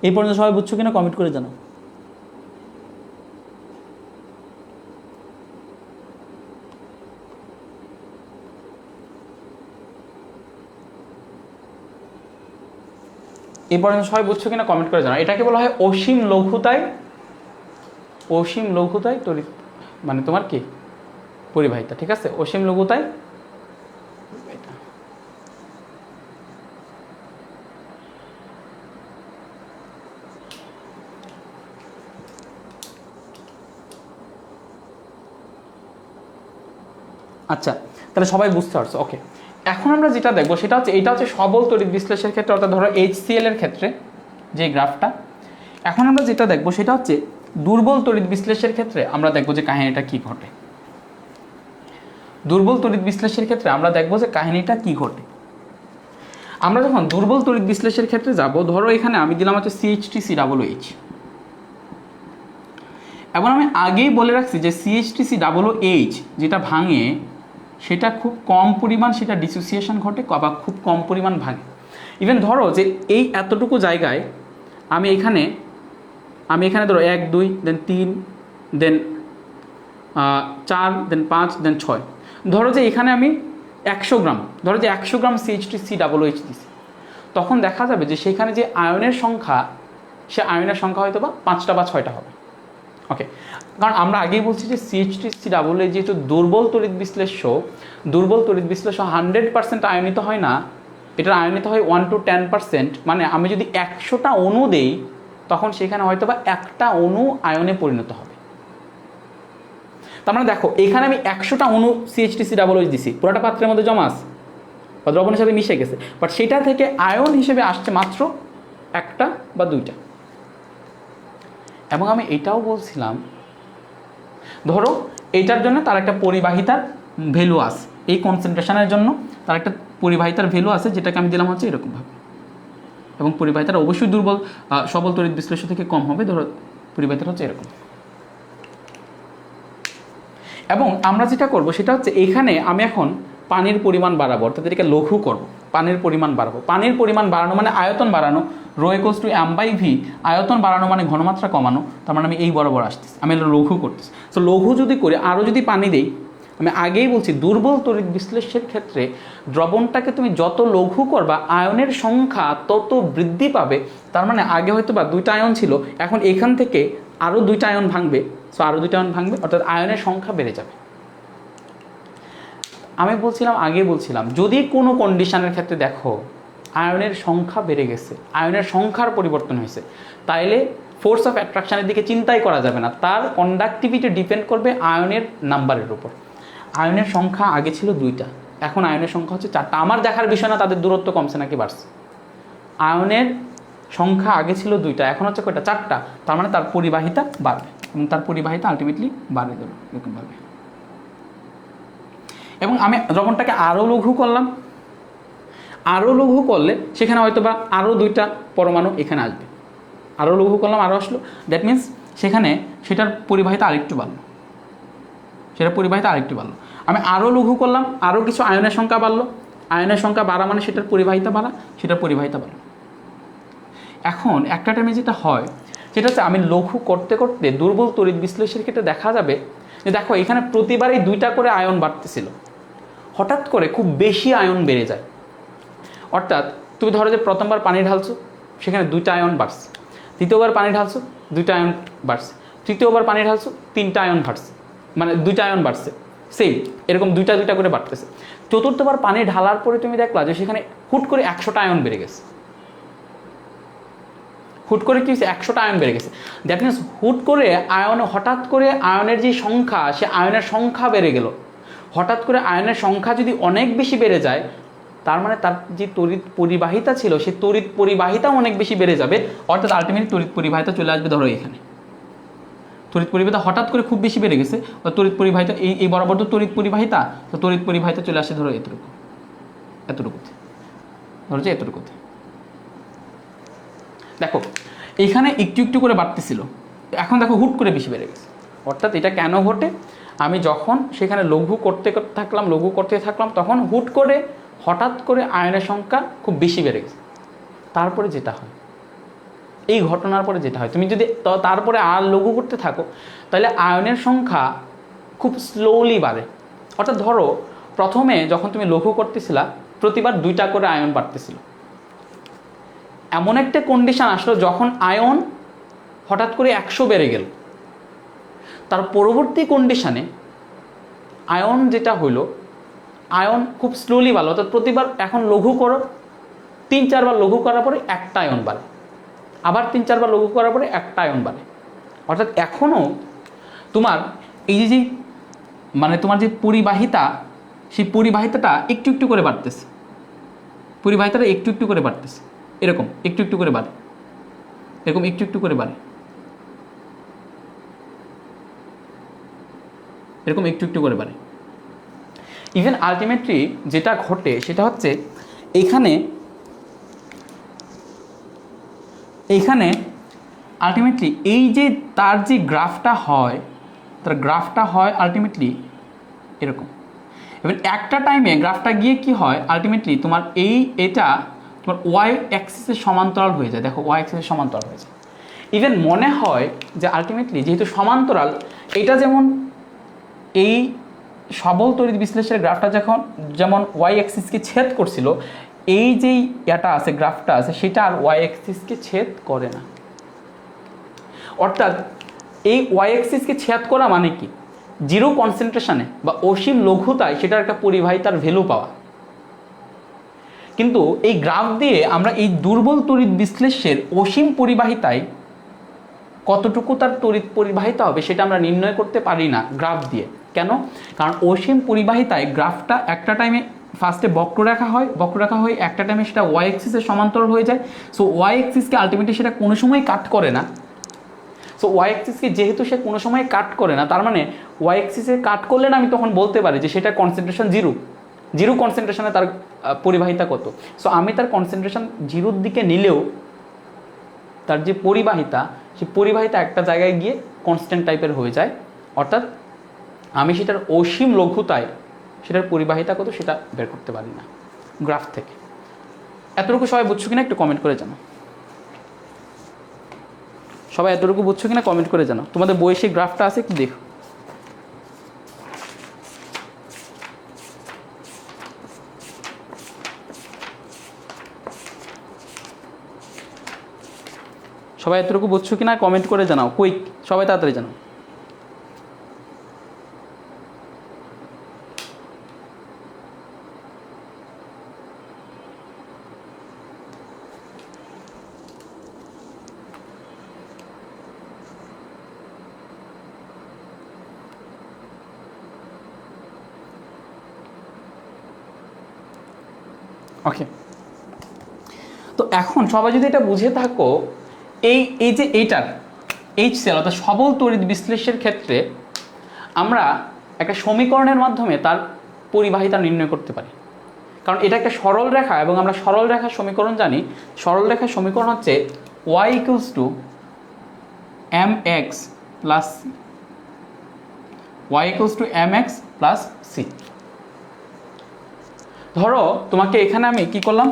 এই পর্যন্ত সবাই বুঝছো কিনা কমেন্ট করে জানাও। এই পর্যন্ত সবাই বুঝছো কিনা কমেন্ট করে জানাও। এটাকে বলা হয় অসীম লঘুতায়, অসীম লঘুতায় তড়িৎ মানে তোমার কি পরিবাহিতা, ঠিক আছে, অসীম লঘুতায়। আচ্ছা, তাহলে সবাই বুঝতে পারছো, ওকে। এখন আমরা যেটা দেখবো সেটা হচ্ছে, এটা হচ্ছে সবল তড়িৎ বিশ্লেষণের ক্ষেত্রে, অর্থাৎ ধরো HCl এর ক্ষেত্রে যে গ্রাফটা। এখন আমরা যেটা দেখবো সেটা হচ্ছে দুর্বল তড়িৎ বিশ্লেষণের ক্ষেত্রে আমরা দেখবো যে কাহিনীটা কি ঘটে। দুর্বল তড়িৎ বিশ্লেষণের ক্ষেত্রে আমরা দেখবো যে কাহিনীটা কি ঘটে। আমরা যখন দুর্বল তড়িৎ বিশ্লেষণের ক্ষেত্রে যাব, ধরো এখানে আমি দিলাম হচ্ছে CH3COOH, এবং আমি আগেই বলে রাখছি যে CH3COOH যেটা ভাঙে সেটা খুব কম পরিমাণ সেটা ডিসোসিয়েশন ঘটে বা খুব কম পরিমাণ ভাঙে। ইভেন ধরো যে এই এতটুকু জায়গায় আমি এখানে ধরো 1 2 দেন 3 দেন 4 দেন 5 দেন 6, ধরো যে এখানে আমি 100 গ্রাম, ধরো যে 100 গ্রাম CH3COOH দিছি, তখন দেখা যাবে যে সেখানে যে আয়নের সংখ্যা, সে আয়নের সংখ্যা হয়তো বা 5টা বা 6টা হবে, ওকে। কারণ আমরা আগেই বলছি যে CH3COOH যেহেতু দুর্বল তড়িৎ বিশ্লেষ্য, দুর্বল তড়িৎ বিশ্লেষ্য 100% আয়নিত হয় না, এটার আয়নিত হয় 1 to 10%। মানে আমি যদি 100টা অণু দেই তখন সেখানে হয়তো বা একটা অণু আয়নে পরিণত হবে। তার মানে দেখো এখানে আমি 100টা অণু CH3COOH দিছি, পুরোটা পাত্রের মধ্যে জমা আছে বা দ্রবণের সাথে মিশে গেছে, বাট সেটা থেকে আয়ন হিসেবে আসছে মাত্র 1টা বা 2টা। এবং আমি এটাও বলছিলাম, ধরো এইটার জন্য তার একটা পরিবাহিতার ভ্যালু আছে, এই কনসেন্ট্রেশনের জন্য তার একটা পরিবাহিতার ভ্যালু আছে, যেটাকে আমি দিলাম হচ্ছে এরকমভাবে, এবং পরিবাহিতাটা অবশ্যই দুর্বল সবল তড়িৎ বিশ্লেষ্য থেকে কম হবে, ধরো পরিবাহিতাটা হচ্ছে এরকম। এবং আমরা যেটা করব সেটা হচ্ছে এখানে আমি এখন পানির পরিমাণ বাড়াবো, অর্থাৎ এটাকে লঘু করবো, পানির পরিমাণ বাড়াবো। পানির পরিমাণ বাড়ানো মানে আয়তন বাড়ানো, ρ = m/v, আয়তন বাড়ানো মানে ঘনমাত্রা কমানো, তার মানে আমি এই বরাবর আসতেছি, আমি লঘু করতেছি। তো লঘু যদি করে আরও যদি পানি দেই, আমি আগেই বলছি দুর্বল তড়িৎ বিশ্লেষণের ক্ষেত্রে দ্রবণটাকে তুমি যত লঘু করবা আয়নের সংখ্যা তত বৃদ্ধি পাবে। তার মানে আগে হয়তো বা 2টা আয়ন ছিল, এখন এখান থেকে আরও 2টা আয়ন ভাঙবে, সো আরও 2টা আয়ন ভাঙবে, অর্থাৎ আয়নের সংখ্যা বেড়ে যাবে। আমি বলছিলাম, আগে বলছিলাম, যদি কোনো কন্ডিশনের ক্ষেত্রে দেখো আয়নের সংখ্যা বেড়ে গেছে, আয়নের সংখ্যার পরিবর্তন হয়েছে, তাইলে ফোর্স অফ অ্যাট্রাকশনের দিকে চিন্তাই করা যাবে না, তার কন্ডাক্টিভিটি ডিপেন্ড করবে আয়নের নাম্বারের উপর। আয়নের সংখ্যা আগে ছিল 2টা, এখন আয়নের সংখ্যা হচ্ছে 4টা। আমার দেখার বিষয় না তাদের দূরত্ব কমছে নাকি বাড়ছে। আয়নের সংখ্যা আগে ছিল 2টা, এখন হচ্ছে কয়টা, 4টা। তার মানে তার পরিবাহিতা বাড়বে, এবং তার পরিবাহিতা আলটিমেটলি বাড়ে দেবে এরকমভাবে। এবং আমি দ্রবণটাকে আরও লঘু করলাম, আরও লঘু করলে সেখানে হয়তো বা আরও 2টা পরমাণু এখানে আসবে, আরও লঘু করলাম, আরও আসলো, দ্যাট মিনস সেখানে সেটার পরিবাহিতা আরেকটু বাড়লো, সেটার পরিবাহিতা আরেকটু বাড়লো। আমি আরও লঘু করলাম, আরও কিছু আয়নের সংখ্যা বাড়লো, আয়নের সংখ্যা বাড়া মানে সেটার পরিবাহিতা বাড়া, সেটার পরিবাহিতা বাড়লো। এখন একটা টাইমে যেটা হয় সেটা হচ্ছে আমি লঘু করতে করতে দুর্বল তড়িৎ বিশ্লেষণের ক্ষেত্রে দেখা যাবে যে দেখো এখানে প্রতিবারই 2টা করে আয়ন বাড়তেছিল, হঠাৎ করে খুব বেশি আয়ন বেড়ে যায়। অর্থাৎ তুমি ধরো যে প্রথমবার পানি ঢালছো, সেখানে 2টা আয়ন বাড়ছে, দ্বিতীয়বার পানি ঢালছো 2টা আয়ন বাড়ছে, তৃতীয়বার পানি ঢালছো 3টা আয়ন বাড়ছে, মানে 2টা আয়ন বাড়ছে, সেম এরকম 2টা করে বাড়তেছে। চতুর্থবার পানি ঢালার পরে তুমি দেখলা যে সেখানে হুট করে 100টা আয়ন বেড়ে গেছে, হুট করে কি 100টা আয়ন বেড়ে গেছে। দ্যাট মিনস হুট করে হঠাৎ করে আয়নের যে সংখ্যা, সে আয়নের সংখ্যা বেড়ে গেল। হঠাৎ করে আয়নের সংখ্যা যদি অনেক বেশি বেড়ে যায়, তার মানে তার যে তড়িৎ পরিবাহিতা ছিল সেই তড়িৎ পরিবাহিতাও অনেক বেশি বেড়ে যাবে। অর্থাৎ আলটিমেটলি তড়িৎ পরিবাহিতা চলে আসবে ধরো এখানে, তড়িৎ পরিবাহিতা হঠাৎ করে খুব বেশি বেড়ে গেছে, বা তড়িৎ পরিবাহিতা এই বরাবর তো তড়িৎ পরিবাহিতা, তো তড়িৎ পরিবাহিতা চলে আসে ধরো এতটুকুতে, ধরো যে এতটুকুতে। দেখো এইখানে একটু একটু করে বাড়তেছিল, এখন দেখো হুট করে বেশি বেড়ে গেছে। অর্থাৎ এটা কেন ঘটে, আমি যখন সেখানে লঘু করতে থাকলাম তখন হুট করে হঠাৎ করে আয়নের সংখ্যা খুব বেশি বেড়ে গেছে। তারপরে যেটা হয়, এই ঘটনার পরে যেটা হয়, তুমি যদি তারপরে আর লঘু করতে থাকো তাহলে আয়নের সংখ্যা খুব স্লোলি বাড়ে। অর্থাৎ ধরো প্রথমে যখন তুমি লঘু করতেছিলা প্রতিবার 2টা করে আয়ন বাড়তেছিল, এমন একটা কন্ডিশন আসলো যখন আয়ন হঠাৎ করে 100 বেড়ে গেল। তার পরবর্তী কন্ডিশনে আয়ন যেটা হইলো, আয়ন খুব স্লোলি বাড়লো। অর্থাৎ প্রতিবার এখন লঘু করো, 3-4 বার লঘু করার পরে একটা আয়ন বাড়ে, আবার 3-4 বার লঘু করার পরে একটা আয়ন বাড়ে। অর্থাৎ এখনও তোমার এই যে মানে তোমার যে পরিবাহিতা, সেই পরিবাহিতাটা একটু একটু করে বাড়তেছে, পরিবাহিতাটা একটু একটু করে বাড়তেছে, এরকম একটু একটু করে বাড়ে, এরকম একটু একটু করে বাড়ে, এরকম একটু একটু করে বাড়ে। ইভেন আলটিমেটলি যেটা ঘটে সেটা হচ্ছে এইখানে আলটিমেটলি এই যে তার যে গ্রাফটা হয়, তার গ্রাফটা হয় আলটিমেটলি এরকম। এবার একটা টাইমে গ্রাফটা গিয়ে কি হয়, আলটিমেটলি তোমার এটা তোমার ওয়াই অ্যাক্সিসের সমান্তরাল হয়ে যায়। দেখো ওয়াই অ্যাক্সিসের সমান্তরাল হয়ে যায়। ইভেন মনে হয় যে আলটিমেটলি যেহেতু সমান্তরাল, এটা এই সবল তড়িৎ বিশ্লেষণের গ্রাফটা যেমন ওয়াই অ্যাক্সিসকে ছেদ করছিল, এই যেই আছে গ্রাফটা আছে সেটা আর ওয়াই অ্যাক্সিসকে ছেদ করে না। অর্থাৎ এই ওয়াই অ্যাক্সিসকে ছেদ করা মানে কি, জিরো কনসেন্ট্রেশনে বা অসীম লঘুতায় সেটার একটা পরিবাহিতার ভ্যালু পাওয়া। কিন্তু এই গ্রাফ দিয়ে আমরা এই দুর্বল তড়িৎ বিশ্লেষের অসীম পরিবাহিতায় কতটুকু তার তড়িৎ পরিবাহিতা হবে সেটা আমরা নির্ণয় করতে পারি না গ্রাফ দিয়ে। কেন? কারণ অসীম পরিবাহিতায় গ্রাফটা একটা টাইমে ফার্স্টে বক্ররেখা হয়, একটা টাইমে সেটা ওয়াই অ্যাক্সিসের সমান্তরাল হয়ে যায়। সো ওয়াই অ্যাক্সিসকে আলটিমেটলি সেটা কোনো সময় কাট করে না। সো ওয়াই অ্যাক্সিসকে যেহেতু সে কোনো সময় কাট করে না, তার মানে ওয়াই অ্যাক্সিসে কাট করলে না আমি তখন বলতে পারি যে সেটা কনসেন্ট্রেশন জিরো কনসেন্ট্রেশনে তার পরিবাহিতা কত। সো আমি তার কনসেন্ট্রেশন জিরোর দিকে নিলেও তার যে পরিবাহিতা, সেই পরিবাহিতা একটা জায়গায় গিয়ে কনস্ট্যান্ট টাইপের হয়ে যায়। অর্থাৎ আমি সেটার অসীম লঘুতায় সেটার পরিবাহিতা কত সেটা বের করতে পারি না গ্রাফ থেকে। এতটুকু সবাই বুঝছো কিনা একটু কমেন্ট করে জানো। সবাই এতটুকু বুঝছো কিনা কমেন্ট করে জানো। তোমাদের বইয়ে সেই গ্রাফটা আছে একটু দেখো। সবাই এতটুকু বুঝছো কিনা কমেন্ট করে জানাও, কুইক, সবাই তাড়াতাড়ি জানাও। ওকে, তো এখন সবাই যদি এটা বুঝে থাকো, এই যে এইটার HCl অর্থাৎ সবল তড়িৎ বিশ্লেষণের ক্ষেত্রে আমরা একটা সমীকরণের মাধ্যমে তার পরিবাহিতা নির্ণয় করতে পারি। কারণ এটা একটা সরল রেখা এবং আমরা সরল রেখার সমীকরণ জানি। সরল রেখার সমীকরণ হচ্ছে y = mx + c, y equals to mx plus c। ধরো তোমাকে এখানে আমি কি করলাম,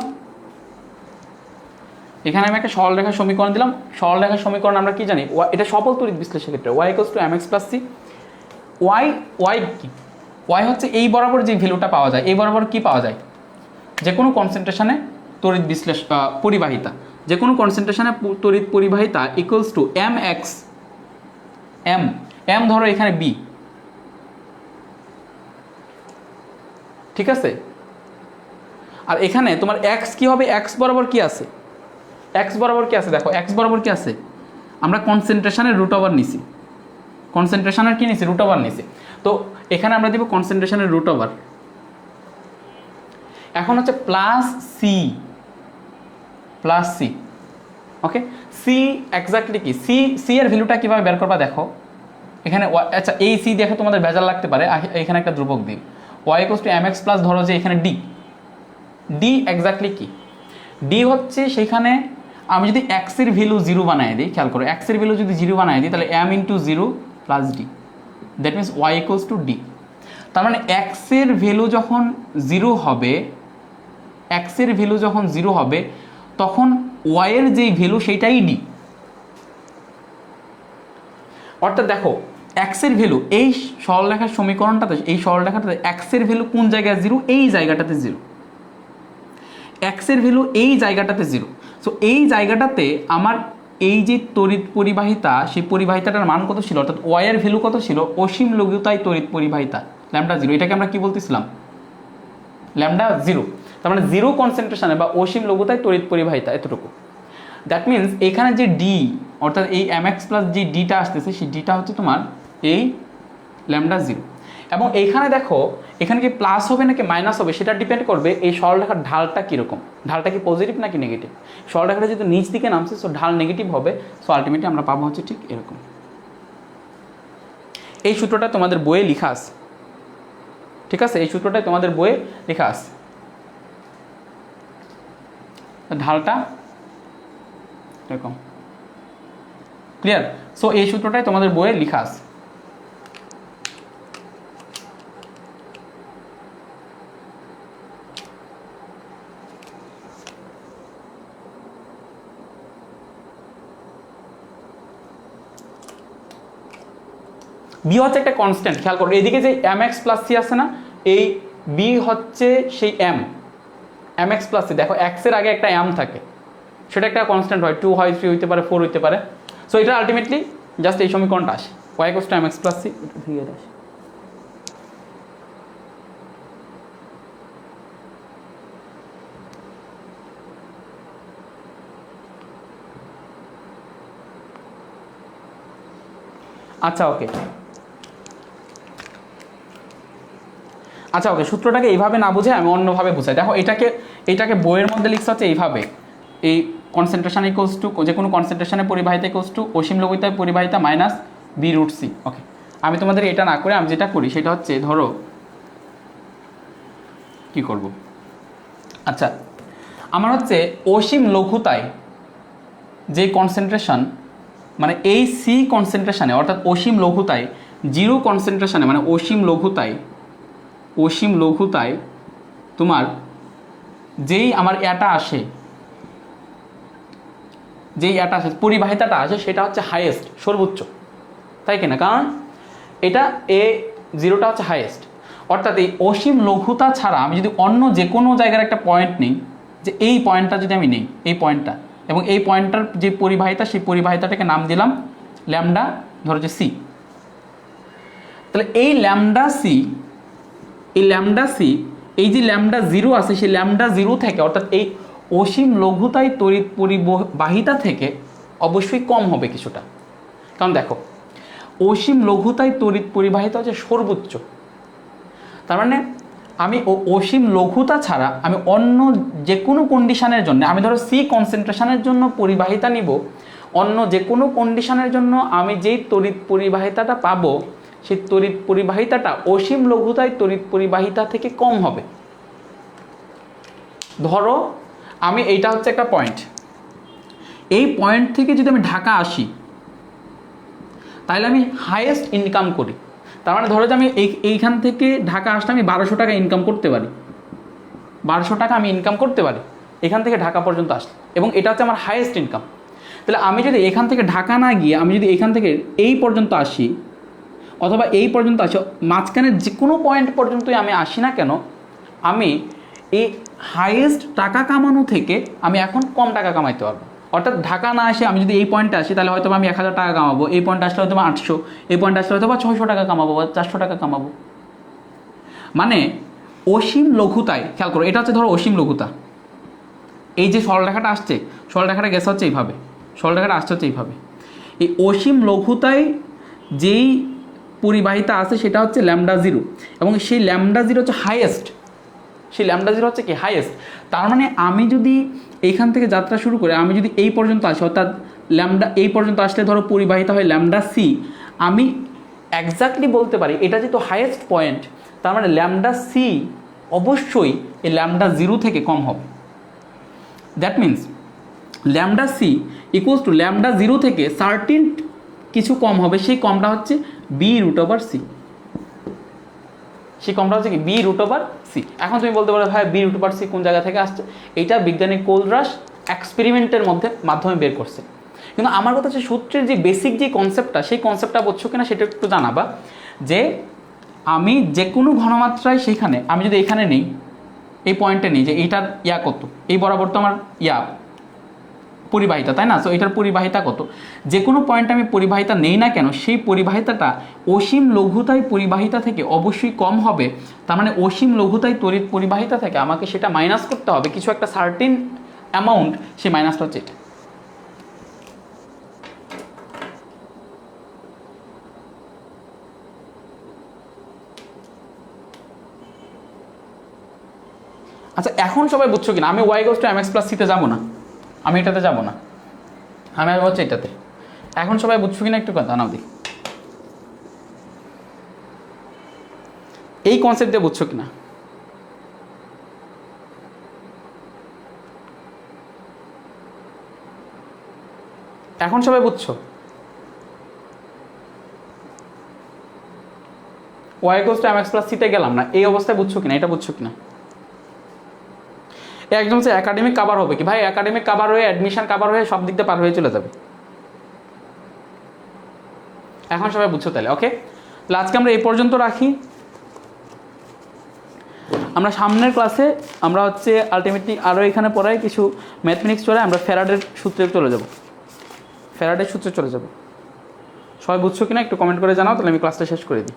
এখানে আমি একটা সরলরেখার সমীকরণ দিলাম। সরলরেখার সমীকরণ আমরা কি জানি, এটা সফল তড়িৎ বিশ্লেষণের ক্ষেত্রে y equals to mx plus c। y কি, y হচ্ছে এই বরাবর যে ভ্যালুটা পাওয়া যায়, এই বরাবর কি পাওয়া যায়, যে কোনো কনসেন্ট্রেশনে তড়িৎ পরিবাহিতা, যে কোনো কনসেন্ট্রেশনে তড়িৎ পরিবাহিতা ইকুয়ালস টু mx, m ধরো এখানে b, ঠিক আছে। আর এখানে তোমার x কি হবে, x বরাবর কি আছে, x বরাবর কি আছে, দেখো x বরাবর কি আছে, আমরা কনসেন্ট্রেশনের রুট ওভার নিছি, কনসেন্ট্রেশনের কি নিছি, রুট ওভার নিছি। তো এখানে আমরা দিব কনসেন্ট্রেশনের রুট ওভার। এখন হচ্ছে plus C, plus C, okay. C exactly কি, সি এর ভ্যালুটা কিভাবে বের করবা দেখো, এখানে আচ্ছা এই সি দেখে তোমাদের ভেজাল লাগতে পারে, এখানে একটা ধ্রুবক দিই y equals to mx plus, ধরো যে এখানে ডি এক্স্যাক্টলি কি, ডি হচ্ছে সেখানে আমি যদি x এর ভ্যালু 0 বানাই দিই, খেয়াল করো x এর ভ্যালু যদি 0 বানাই দিই তাহলে m into 0 plus D, that means y equals two D. তার মানে x এর ভ্যালু যখন 0 হবে, x এর ভ্যালু যখন 0 হবে তখন y এর যেই ভ্যালু সেটাই ডি। অর্থাৎ দেখো x এর ভ্যালু এই সরলরেখার সমীকরণটাতে, এই সরলরেখাটাতে x এর ভ্যালু কোন জায়গায় 0, এই জায়গাটাতে 0, x এর ভ্যালু এই জায়গাটাতে 0। সো এই জায়গাটাতে আমার এই যে তড়িৎ পরিবাহিতা, সেই পরিবাহিতাটার মান কত ছিল, অর্থাৎ y এর ভ্যালু কত ছিল, অসীম লঘুতায় তড়িৎ পরিবাহিতা ল্যামডা 0, এটাকে আমরা কি বলতেছিলাম, ল্যামডা 0। তার মানে 0 কনসেন্ট্রেশনে বা অসীম লঘুতায় তড়িৎ পরিবাহিতা এতটুকু। দ্যাট মিনস এখানে যে ডি, অর্থাৎ এই mx প্লাস যে ডিটা আসতেছে, সেই ডিটা হচ্ছে তোমার এই ল্যামডা 0। এবং এইখানে দেখো এখানে কি প্লাস হবে নাকি মাইনাস হবে সেটা ডিপেন্ড করবে এই সরলরেখার ঢালটা কীরকম, ঢালটা কি পজিটিভ নাকি নেগেটিভ। সরলরেখাটা যদি নিচ দিকে নামছে সো ঢাল নেগেটিভ হবে, সো আলটিমেটলি আমরা পাবো হচ্ছে ঠিক এরকম। এই সূত্রটা তোমাদের বইয়ে লেখা আছে, ঠিক আছে, এই সূত্রটাই তোমাদের বইয়ে লেখা আছে, ঢালটা এরকম, ক্লিয়ার। সো এই সূত্রটাই তোমাদের বইয়ে লেখা আছে। বি হচ্ছে একটা কনস্ট্যান্ট, খেয়াল করো এইদিকে যে mx প্লাস সি আছে না, এই বি হচ্ছে সেই mx প্লাস সি। দেখো x এর আগে একটা m থাকে, সেটা একটা কনস্ট্যান্ট হয়, 2 হয়, 3 হইতে পারে, 4 হইতে পারে। সো এটা আলটিমেটলি জাস্ট এই সমীকরণটা আসে, y equals to mx plus C আসে। আচ্ছা ওকে, আচ্ছা ওকে, সূত্রটাকে এইভাবে না বুঝে আমি অন্যভাবে বুঝাই। দেখো এটাকে বইয়ের মধ্যে লিখতে হচ্ছে এইভাবে, এই কনসেন্ট্রেশন ইকুয়ালস টু, যে কোনো কনসেন্ট্রেশনের পরিবাহিতা ইকুয়ালস টু অসীম লঘুতায় পরিবাহিতা মাইনাস বি রুট সি। ওকে, আমি তোমাদের এটা না করে আমি যেটা করি সেটা হচ্ছে, ধরো কি করব, আচ্ছা আমার হচ্ছে অসীম লঘুতায় যে কনসেন্ট্রেশন, মানে এই সি কনসেন্ট্রেশনে, অর্থাৎ অসীম লঘুতায় 0 কনসেন্ট্রেশনে, মানে অসীম লঘুতায় তোমার যেই আমার এটা আসে, পরিবাহিতাটা আসে সেটা হচ্ছে হাইয়েস্ট, সর্বোচ্চ, তাই কিনা, কারণ এটা A0টা হচ্ছে হাইয়েস্ট। অর্থাৎ এই অসীম লঘুতা ছাড়া আমি যদি অন্য যে কোনো জায়গার একটা পয়েন্ট নিই, যে এই পয়েন্টটা যদি আমি নিই, এই পয়েন্টটা, এবং এই পয়েন্টটার যে পরিবাহিতা, সেই পরিবাহিতাটাকে নাম দিলাম ল্যামডা, ধরো যে সি। তাহলে এই ল্যামডা সি, এই যে ল্যামডা 0 আছে, সেই ল্যামডা 0 থেকে, অর্থাৎ এই অসীম লঘুতায় তড়িৎ পরিবাহিতা থেকে অবশ্যই কম হবে কিছুটা। কারণ দেখো অসীম লঘুতায় তড়িৎ পরিবাহিতা হচ্ছে সর্বোচ্চ, তার মানে আমি অসীম লঘুতা ছাড়া আমি অন্য যে কোনো কন্ডিশনের জন্য, আমি ধরো সি কনসেন্ট্রেশনের জন্য পরিবাহিতা নিব, অন্য যে কোনো কন্ডিশনের জন্য আমি যেই তড়িৎ পরিবাহিতাটা পাবো, সেই তড়িৎ পরিবাহিতাটা অসীম লঘুতায় তড়িৎ পরিবাহিতা থেকে কম হবে। ধরো আমি এইটা হচ্ছে একটা পয়েন্ট, এই পয়েন্ট থেকে যদি আমি ঢাকা আসি তাহলে আমি হাইয়েস্ট ইনকাম করি, তার মানে ধরো যে আমি এইখান থেকে ঢাকা আসলে আমি 1200 টাকা ইনকাম করতে পারি, 1200 টাকা আমি ইনকাম করতে পারি এখান থেকে ঢাকা পর্যন্ত আসলে, এবং এটা হচ্ছে আমার হাইয়েস্ট ইনকাম। তাহলে আমি যদি এখান থেকে ঢাকা না গিয়ে আমি যদি এখান থেকে এই পর্যন্ত আসি অথবা এই পর্যন্ত আসি, মাঝখানের যে কোনো পয়েন্ট পর্যন্তই আমি আসি না কেন, আমি এই হাইয়েস্ট টাকা কামানো থেকে আমি এখন কম টাকা কামাইতে পারবো। অর্থাৎ ঢাকা না আসে আমি যদি এই পয়েন্টে আসি তাহলে হয়তো আমি 1000 টাকা কামাবো, এই পয়েন্টে আসলে হয়তো 800, এই পয়েন্টে আসলে হয়তো 600 টাকা কামাবো বা 400 টাকা কামাবো। মানে অসীম লঘুতায়, খেয়াল করো এটা হচ্ছে ধরো অসীম লঘুতা, এই যে সরলরেখাটা আসছে, সরলরেখাটা গেছে হচ্ছে এইভাবে, সরলরেখাটা আসছে হচ্ছে এইভাবে, এই অসীম লঘুতায় যেই পরিবাহিতা আছে সেটা হচ্ছে λ0, এবং সেই λ0 হচ্ছে হাইয়েস্ট, সেই λ0 হচ্ছে কি হাইয়েস্ট। তার মানে আমি যদি এইখান থেকে যাত্রা শুরু করে আমি যদি এই পর্যন্ত আসি, অর্থাৎ এই পর্যন্ত আসলে ধরো পরিবাহিতা হয় λc, আমি এক্স্যাক্টলি বলতে পারি এটা যেহেতু হাইয়েস্ট পয়েন্ট, তার মানে λc অবশ্যই এই λ0 থেকে কম হবে। That means λc equals to λ0 থেকে সার্টিন কিছু কম হবে, সেই কমটা হচ্ছে b√c, সেই কমটা হচ্ছে কি b√c। এখন তুমি বলতে পারো ভাই b√c কোন জায়গা থেকে আসছে, এইটা বিজ্ঞানী কোলরাস এক্সপেরিমেন্টের মাধ্যমে বের করছে। কিন্তু আমার কথা হচ্ছে সূত্রের যে বেসিক যে কনসেপ্টটা, সেই কনসেপ্টটা বুঝছো কিনা সেটা একটু জানাবা, যে আমি যে কোনো ঘনমাত্রায় সেইখানে আমি যদি এখানে নেই, এই পয়েন্টে নেই যে এইটার কত, এই বরাবর তো আমার পরিবাহিতা, তাই না? সো এটার পরিবাহিতা কত, যে কোনো পয়েন্টে আমি পরিবাহিতা নেই না কেন, সেই পরিবাহিতাটা অসীম লঘুতায় পরিবাহিতা থেকে অবশ্যই কম হবে। তার মানে অসীম লঘুতায় তড়িৎ পরিবাহিতা থেকে আমাকে সেটা মাইনাস করতে হবে কিছু একটা সার্টিন অ্যামাউন্ট, সেই মাইনাসটা হচ্ছে এটা। আচ্ছা এখন সবাই বুঝছো কিনা আমি y=mx+c তে যাবো না, আমি এটাতে যাব না, আমি আসবো হচ্ছে এটাতে। এখন সবাই বুঝছো কিনা একটু কথা নাও দেখি, এই কনসেপ্ট দিয়ে বুঝছো কিনা? এখন সবাই বুঝছো y=mx+c তে গেলাম না, এই অবস্থায় বুঝছো কিনা, এটা বুঝছো কিনা? একদম সে একাডেমিক কাভার হবে কি ভাই, একাডেমিক কাভার হয়ে অ্যাডমিশন কাভার হয়ে সব দিক দিয়ে পার হয়ে চলে যাবে। এখন সবাই বুঝছো তাহলে? ওকে, তাহলে আজকে আমরা এই পর্যন্ত রাখি। আমরা সামনের ক্লাসে আমরা হচ্ছে আলটিমেটলি আরও এখানে পড়াই কিছু ম্যাথমেটিক্স চলে, আমরা ফ্যারাডের সূত্রে চলে যাব, ফ্যারাডের সূত্রে চলে যাব। সবাই বুঝছো কিনা একটু কমেন্ট করে জানাও, তাহলে আমি ক্লাসটা শেষ করে দিই।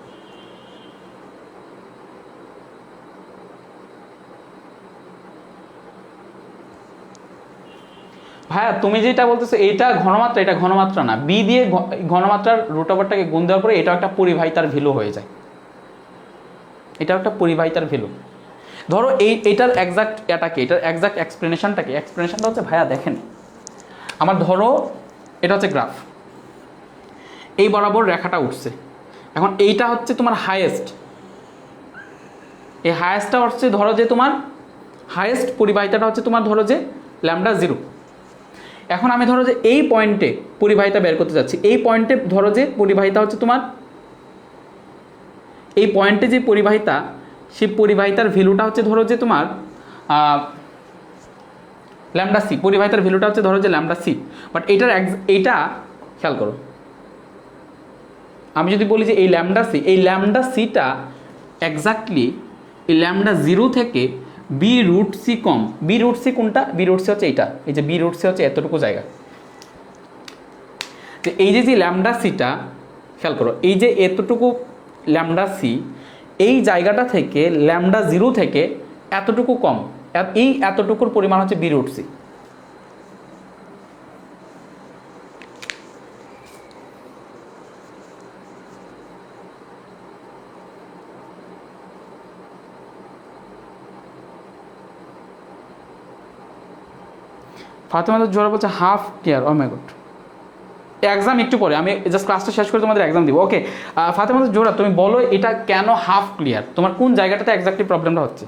হ্যাঁ তুমি যেটা বলতেছো এটা ঘনমাত্রা, এটা ঘনমাত্রা না, বি দিয়ে ঘনমাত্রার রুট ওভারটাকে গুণ দেওয়ার পরে এটা একটা পরিবাহিতার ভ্যালু হয়ে যায়, এটা একটা পরিবাহিতার ভ্যালু। ধরো এইটার এক্সাক্ট এটাকে, এটার এক্সাক্ট এক্সপ্লেনেশনটাকে, এক্সপ্লেনেশনটা হচ্ছে ভাইয়া দেখেন আমার, ধরো এটা হচ্ছে গ্রাফ, এই বরাবর রেখাটা উঠছে, এখন এইটা হচ্ছে তোমার হাইয়েস্ট, এই হাইয়েস্টটা হচ্ছে ধরো যে তোমার হাইয়েস্ট পরিবাহিতাটা হচ্ছে তোমার ধরো যে λ0। এখন আমি ধরো যে এই পয়েন্টে পরিবাহিতা বের করতে যাচ্ছি, এই পয়েন্টে ধরো যে পরিবাহিতা হচ্ছে তোমার, এই পয়েন্টে যে পরিবাহিতা, সেই পরিবাহিতার ভ্যালুটা হচ্ছে ধরো যে তোমার λc, পরিবাহিতার ভ্যালুটা হচ্ছে ধরো যে λc। বাট এইটা খেয়াল করো, আমি যদি বলি যে এই λc টা এক্স্যাক্টলি এই λ0 থেকে b√c কম। b√c কোনটা? b√c হচ্ছে এইটা, এই যে b√c হচ্ছে এতটুকু জায়গা। তো এই যে λc-টা খেয়াল করো, এই যে এতটুকু λc, এই জায়গাটা থেকে λ0 থেকে এতটুকু কম, এই এতটুকুর পরিমাণ হচ্ছে b√c। ফাতেমা জোহরা বলছে হাফ ক্লিয়ার। ও মাই গড, এক্সাম একটু পরে, আমি জাস্ট ক্লাসটা শেষ করে তোমাদের এক্সাম দিব। ওকে ফাতেমা জোহরা তুমি বলো এটা কেন হাফ ক্লিয়ার, তোমার কোন জায়গাটাতে এক্স্যাক্টলি প্রবলেমটা হচ্ছে,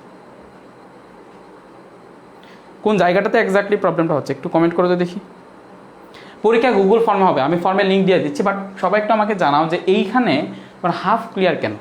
কোন জায়গাটাতে এক্স্যাক্টলি প্রবলেমটা হচ্ছে একটু কমেন্ট করে তো দেখি। পরীক্ষা গুগল ফর্মে হবে, আমি ফর্মে লিঙ্ক দিয়ে দিচ্ছি, বাট সবাই একটু আমাকে জানাও যে এইখানে বাট হাফ ক্লিয়ার কেন?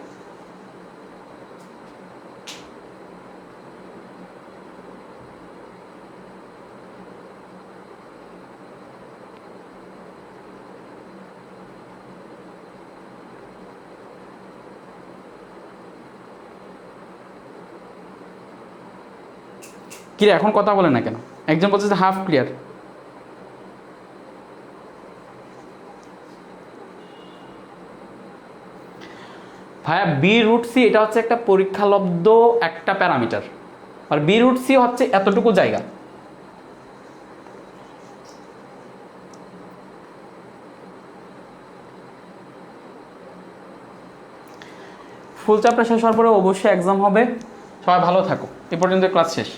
কি রে এখন কথা বলে না কেন? একজন বলছে যে হাফ ক্লিয়ার। ভাইয়া B√C এটা হচ্ছে একটা পরীক্ষালব্ধ একটা প্যারামিটার, আর B√C হচ্ছে এতটুকু জায়গা। ফুল চ্যাপ্টার শেষ হওয়ার পরে অবশ্যই এক্সাম হবে। সবাই ভালো থাকো। এ পর্যন্ত ক্লাস শেষ।